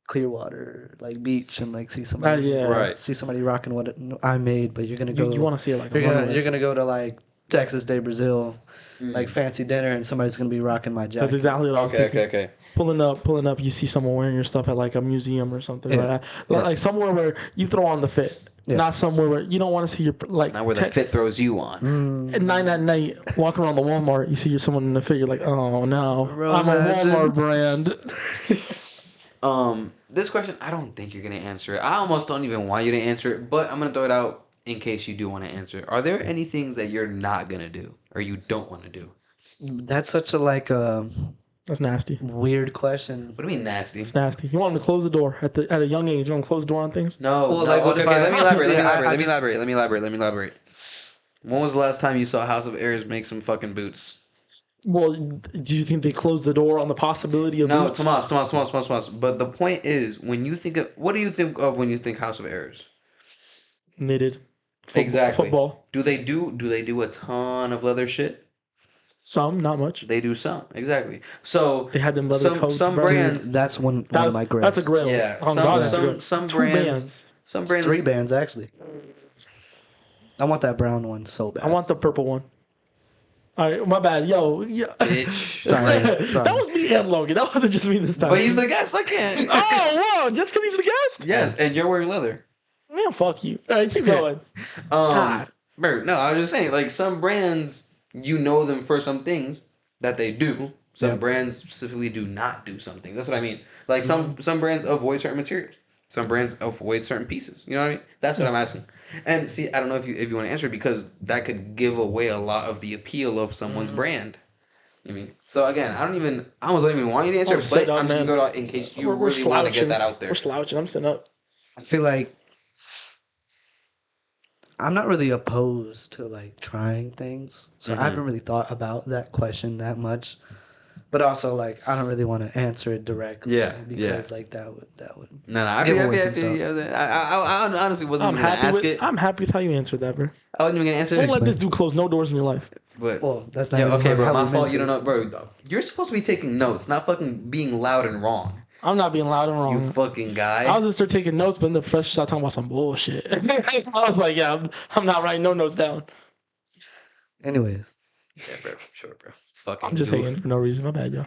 Clearwater like beach and like see somebody Yeah. Right. see somebody rocking what I made, but you're gonna go. You want to see it like a You're runway. you're gonna go to like Texas de Brazil, like fancy dinner, and somebody's gonna be rocking my jacket. That's exactly what I was thinking. Okay. Pulling up, you see someone wearing your stuff at like a museum or something like that. Yeah. Like somewhere where you throw on the fit. Yeah. Not somewhere where you don't want to see your like. Not where the fit throws you on. At 9 at night, walking around the Walmart, you see someone in the fit. You're like, oh no, I'm a Imagine. Walmart brand. This question, I don't think you're gonna answer it. I almost don't even want you to answer it, but I'm gonna throw it out in case you do want to answer it. Are there any things that you're not gonna do or you don't want to do? That's such a That's nasty. weird question. What do you mean nasty? It's nasty. You want them to close the door at a young age. You want to close the door on things. No. Well, no. like, what Okay, if okay, I- let me elaborate. Yeah, I Let me just- elaborate. When was the last time you saw House of Airs make some fucking boots? Well, do you think they close the door on the possibility of No, boots? Tomas. But the point is, when you think of, what do you think of when you think House of Airs? Knitted. Exactly. Football. Do they do a ton of leather shit? Some, not much. They do some. Exactly. So They had them leather coats. some bro. brands. That's one of my grails. That's a grail. Yeah. Oh, God, that's some good. some Two brands. bands. Some brands. 3 bands actually. I want that brown one so bad. I want the purple one. All right, my bad. Yo, yeah. Bitch. Sorry. That was me and Logan. That wasn't just me this time. But he's the guest. I can't. Oh, whoa! Just because he's the guest? Yes, and you're wearing leather. Man, fuck you. All right, keep going. God. Bro, no, I was just saying, like some brands, you know them for some things that they do. Some Yeah. brands specifically do not do something. That's what I mean. Like some brands avoid certain materials. Some brands avoid certain pieces. You know what I mean? That's what I'm asking. And see, I don't know if you want to answer it because that could give away a lot of the appeal of someone's brand. I mean, so again, I almost don't even want you to answer, Oh, sit but up, I'm just man. gonna go out in case you We're really want to get slouching. that out there. We're slouching. I'm sitting up. I feel like I'm not really opposed to like trying things, so I haven't really thought about that question that much. But also, like, I don't really want to answer it directly. Yeah, Because like that would. No, I Give feel away I some honestly wasn't I'm even gonna happy ask with it. I'm happy with how you answered that, bro. I wasn't even gonna answer Don't it. let this dude close no doors in your life. But Well, that's not. yeah, really okay, bro. how My we fault. meant You it. don't know, bro. You're supposed to be taking notes, not fucking being loud and wrong. I'm not being loud and You wrong. fucking guy. I was just start taking notes, but then the professor started talking about some bullshit. I was like, yeah, I'm not writing no notes down. Anyways, Yeah, bro. Sure, bro. Fucking. I'm just goof. hating for no reason. My bad, y'all.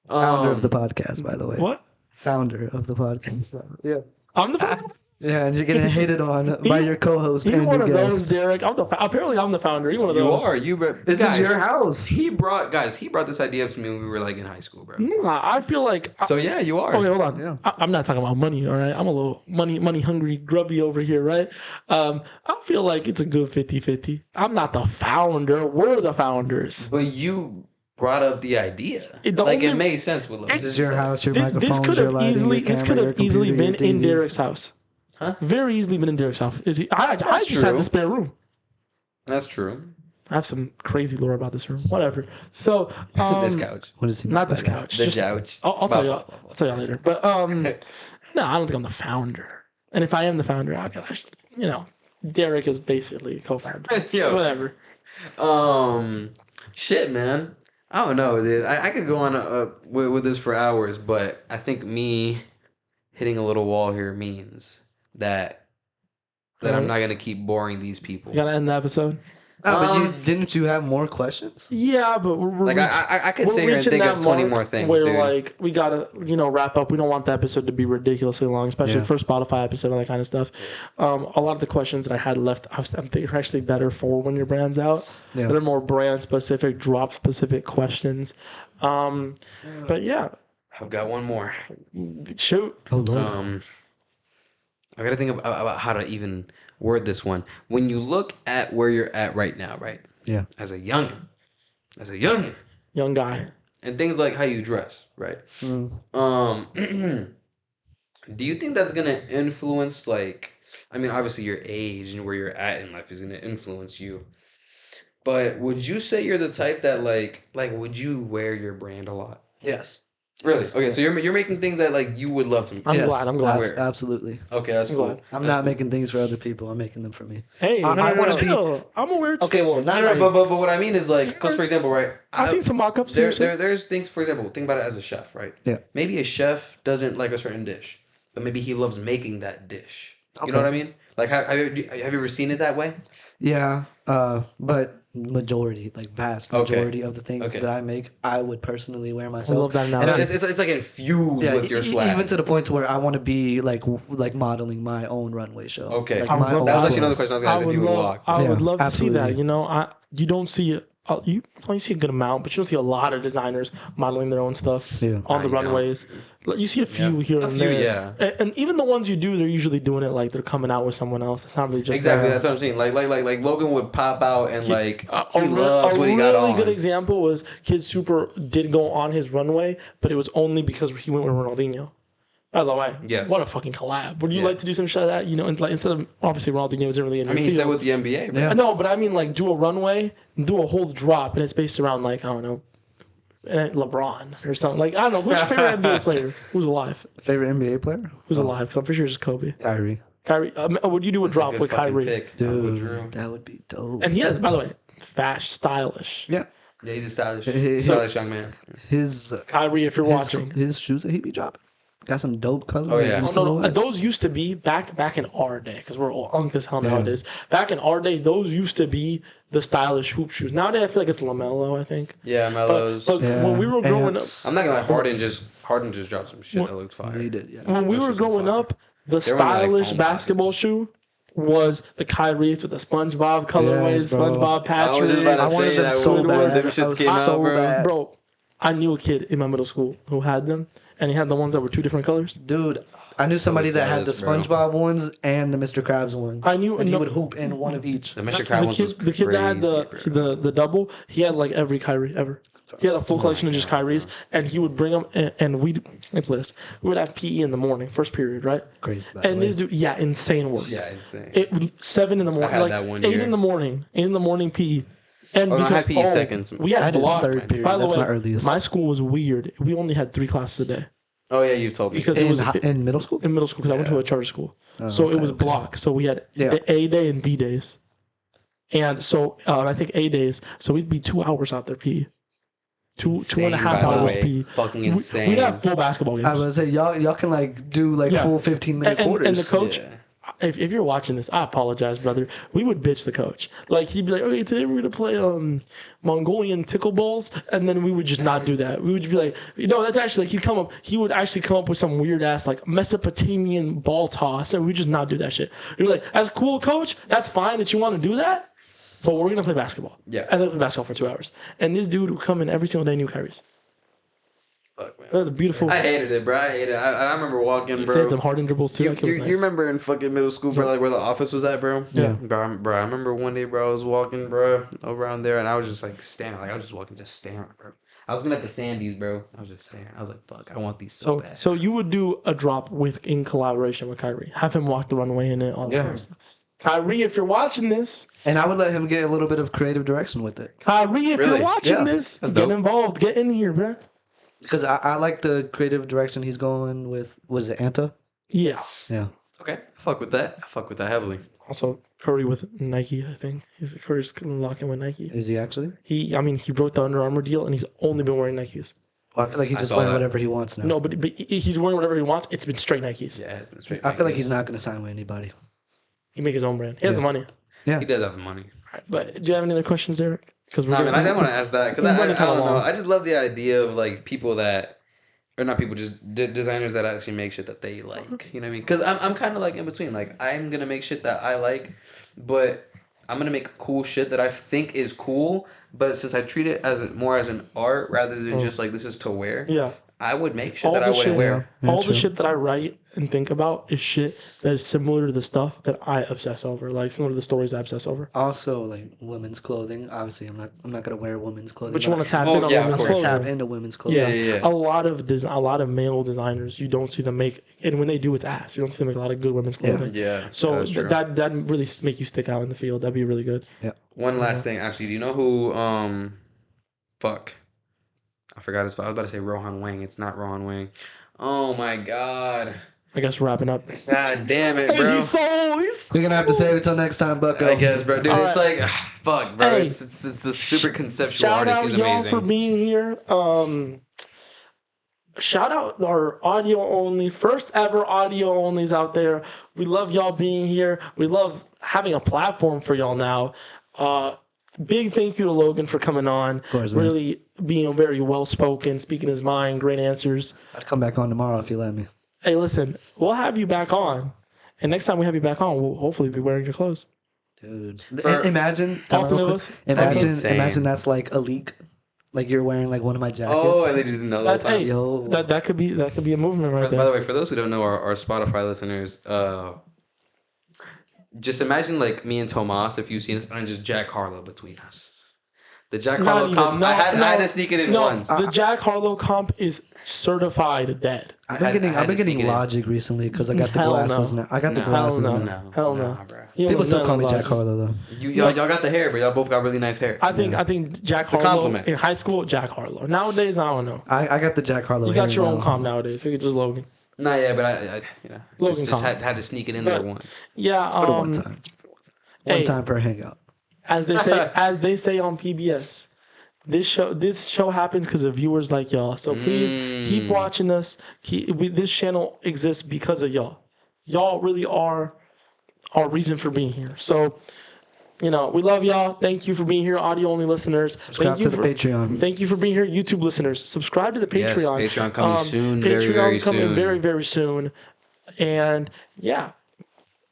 founder of the podcast, by the way. What? Founder of the podcast. Yeah. I'm the Yeah, and you're getting hated on by your co-host He's and one your of those, guest. Derrick. Apparently, I'm the founder. He's one of You those. are. You. This guys, is your house. He brought this idea up to me when we were like in high school, bro. Nah, I feel like. So yeah, you are. Okay, hold on. Yeah. I'm not talking about money, all right? I'm a little money hungry grubby over here, right? I feel like it's a good 50-50. I'm not the founder. We're the founders. But you brought up the idea. It made sense with This is your house, your This microphone, could your have lighting, easily, your this camera, could your have easily computer, been your in TV. Derrick's house. Huh? Very easily been in Derrick's house. I just had true. the spare room. That's true. I have some crazy lore about this room. Whatever. So This couch. What is he? not this couch. The Just- couch. I'll tell y'all. I'll tell y'all later. But no, I don't think I'm the founder. And if I am the founder, Derrick is basically co-founder. It's Yo. whatever. Shit, man. I don't know, dude. I could go on with this for hours, but I think me hitting a little wall here means that I'm not gonna keep boring these people. You gotta end the episode. Oh, but didn't you have more questions? Yeah, but we're Like I could sit here and think of 20 more things, where dude. like we gotta wrap up. We don't want the episode to be ridiculously long, especially Yeah. for Spotify episode and that kind of stuff. A lot of the questions that I had left, I'm thinking are actually better for when your brand's out. Yeah. They're more brand specific, drop specific questions. But yeah, I've got one more. shoot. Oh Lord. I gotta think about how to even word this one. When you look at where you're at right now, right? Yeah. As a youngin, as a youngin, Young guy. and things like how you dress, right? Mm. Do you think that's gonna influence like? I mean, obviously your age and where you're at in life is gonna influence you. But would you say you're the type that like would you wear your brand a lot? Yes. Really? Yes, Okay, yes. so you're making things that like you would love to. I'm Yes, glad. I'm glad. Where? Absolutely. Okay, that's I'm cool. glad. I'm That's not cool. making things for other people. I'm making them for me. Hey, I no, wanna be- chill. I'm aware too. Okay, well, No, not no, like, but what I mean is like, because for example, right? I've seen some mock-ups here. There's things. For example, think about it as a chef, right? Yeah. Maybe a chef doesn't like a certain dish, but maybe he loves making that dish. You know Okay. what I mean? Like, have you ever seen it that way? Yeah, but majority, like vast Okay. majority of the things Okay. that I make, I would personally wear I myself. love that And analogy. I- It's like infused yeah, with your swag. even to the point to where I want to be like modeling my own runway show. Okay. like I my would own love That was actually another clothes. question I was gonna ask if you would walk. I would Yeah, love to see that. absolutely. You know, you don't see you see a good amount, but you don't see a lot of designers modeling their own stuff Yeah. on the You don't. runways. Like, you see a few Yeah. here A and few, there, yeah. and even the ones you do, they're usually doing it like they're coming out with someone else. It's not really just Exactly, their- that's what I'm saying. Like Logan would pop out and like he a loves what he got really on. good example was Kid Super did go on his runway, but it was only because he went with Ronaldinho. By the way, Yes. what a fucking collab. Would you Yeah. like to do some shit like that? You know, and like instead of obviously Ronaldinho isn't really in I your mean, he field. said with the NBA, bro. Yeah. No, but I mean like do a runway, do a whole drop, and it's based around like I don't know, LeBron or something. Like I don't know who's your favorite NBA player who's alive. Favorite NBA player? Who's alive? 'Cause I'm pretty sure it's Kobe. Kyrie. Kyrie. Would you do a That's a drop good with fucking Kyrie? pick, Uncle Drew. Dude, that would be dope. And he has, by the way, fast, stylish. Yeah, Yeah, he's a stylish, He- stylish young man. his Kyrie, if you're watching. his shoes that he be dropping got some dope colors. Oh, yeah. and Oh, no, silhouettes. those used to be back in our day because we're all unk as hell nowadays. Back in our day, those used to be the stylish hoop shoes. Nowadays, I feel like it's Lamelo. I think. Yeah, But, Melos. but Yeah, when we were growing up, ants. I'm not gonna lie, Harden just dropped some shit that looked fire. He did, yeah. when we Those were shoes are growing fire. up, the They were in, like, stylish foam basketball pockets. shoe was the Kyrie's with the SpongeBob colorways, Yes, bro. SpongeBob I was Patrick. just about to I wanted say them that so when bad. them I shits was came out, so bro. bad. Bro, I knew a kid in my middle school who had them, and he had the ones that were two different colors. Dude, I knew somebody that had the jealous, SpongeBob ones and the Mr. Krabs ones. I knew and he no- would hoop in one of each. The Mr. Krabs ones was the kid that had crazy, bro. the double, he had like every Kyrie ever. He had a full collection of just Kyries, and he would bring them, and we would have PE in the morning, first period, right? Crazy. by the And way. this dude, yeah, insane work. Yeah, insane. It 7 in the morning, had like that one 8 year. in the morning, 8 in the morning PE. And Oh, no, I because had PE seconds. we I had did block. third period. By the That's way, my earliest. my school was weird. We only had 3 classes a day Oh yeah, you told me. because it was in middle school? in middle school because I went to a charter school. So it okay, was okay. block. So we had Yeah. the A day and B days. And so I think A days. So we'd be 2 hours out there PE. Two and a half Insane, by the hours way. PE. Fucking We'd insane. have full basketball games. I was gonna say y'all can like do like Yeah. full 15-minute quarters. And the coach, Yeah. if you're watching this, I apologize, brother. We would bitch the coach. Like he'd be like, "Okay, today we're gonna play Mongolian tickle balls," and then we would just not do that. We would be like, that's actually like he would actually come up with some weird ass like Mesopotamian ball toss, and we just not do that shit. We'd be like, "That's cool, coach. That's fine that you want to do that, but we're gonna play basketball." Yeah. and then play basketball for 2 hours. And this dude would come in every single day, new Kyrie's. Fuck, man. That was a beautiful. I hated it, bro. I hated it. I remember walking, He bro. saved them Harden dribbles too. You, That kid was you nice. remember in fucking middle school, bro, like where the office was at, bro? Yeah. Bro, I remember one day, bro, I was walking, bro, around there, and I was just like staring. Like, I was just walking, just staring, bro. I was looking at the Sandies, bro. I was just staring. I was like, fuck, I want these so bad. So you would do a drop in collaboration with Kyrie. Have him walk the runway in it. All that Yeah. stuff. Kyrie, if you're watching this, and I would let him get a little bit of creative direction with it. Kyrie, if Really? you're watching Yeah. this, That's get dope. involved. Get in here, bro. Because I like the creative direction he's going with. Was it Anta? Yeah. Yeah. Okay, I fuck with that. I fuck with that heavily. Also, Curry with Nike, I think. Curry's gonna lock in with Nike. Is he actually? He wrote the Under Armour deal, and he's only been wearing Nikes. Well, I feel like he's I just saw wearing that. whatever he wants now. No, but he's wearing whatever he wants. It's been straight Nikes. Yeah, it's been straight. I feel like Nike. he's not going to sign with anybody. He make his own brand. He has the money. Yeah. He does have the money. Right, but do you have any other questions, Derrick? Because Nah, man, I didn't want to ask that because We're I running kinda don't know. long. I just love the idea of like people that, or not people, just designers that actually make shit that they like. You know what I mean? Because I'm kind of like in between. Like I'm gonna make shit that I like, but I'm gonna make cool shit that I think is cool. But since I treat it as more as an art rather than just like this is to wear, Yeah. I would make shit All that I the wouldn't shit, wear. Yeah, all the true. shit that I write and think about is shit that is similar to the stuff that I obsess over, like similar to the stories I obsess over. Also, like women's clothing. Obviously, I'm not gonna wear women's clothing. But you want to tap Well, in on yeah, of women's I'm gonna course. tap clothing. into women's Yeah, clothing. Yeah. a lot of male designers you don't see them make, and when they do, it's ass. You don't see them make a lot of good women's clothing. Yeah. So that's true. that really make you stick out in the field. That'd be really good. One last thing, actually. Do you know who? Fuck. I forgot his. I was about to say Rohan Wang. It's not Rohan Wang. Oh my god. I guess wrapping up. God damn it, bro. You're gonna have to save it till next time, Bucko. I guess, bro. Dude, All it's right. like, fuck, bro. Hey. It's a super conceptual Shout artist. out He's y'all amazing. for being here. Shout out our audio only, first ever audio onlys out there. We love y'all being here. We love having a platform for y'all now. Big thank you to Logan for coming on. Of course, man. Really being very well spoken, speaking his mind, great answers. I'd come back on tomorrow if you let me. Hey, listen, we'll have you back on. And next time we have you back on, we'll hopefully be wearing your clothes. Dude, For- imagine, Often it was- insane. imagine that's like a leak. Like you're wearing like one of my jackets. Oh, and they just didn't know That's the whole time. hey, Yo. that could be a movement right By the there. way, for those who don't know, our Spotify listeners, just imagine like me and Tomas, if you've seen us, and just Jack Harlow between us. The Jack Not Harlow even. comp, No, I had no, to sneak it in no, once. the Jack Harlow comp is certified dead. I've I been had to getting sneak it in. Logic recently because I got the Hell glasses no. now. I got the No. glasses Hell now. No, Hell no. bro. You People don't still know call me Logic. Jack Harlow though. Y'all got the hair, but y'all both got really nice hair. I think Jack a Harlow compliment. in high school. Jack Harlow. Nowadays, I don't know. I got the Jack Harlow. You got hair your own now. comp nowadays. You could just Logan. Nah, yeah, but I Logan just comp. had to sneak it in But- there once. Yeah. Put it one time. One hey. time per hangout. As they say on PBS, this show happens because of viewers like y'all. So please keep watching us. This channel exists because of y'all. Y'all really are our reason for being here. So, we love y'all. Thank you for being here, audio only listeners. Subscribe to the Patreon. Thank you for being here, YouTube listeners. Subscribe to the Yes, Patreon. Patreon coming soon, Patreon very, very coming soon. very, very soon. And yeah, I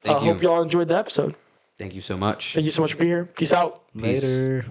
Thank you. hope y'all enjoyed the episode. Thank you so much. Thank you so much for being here. Peace out. Later.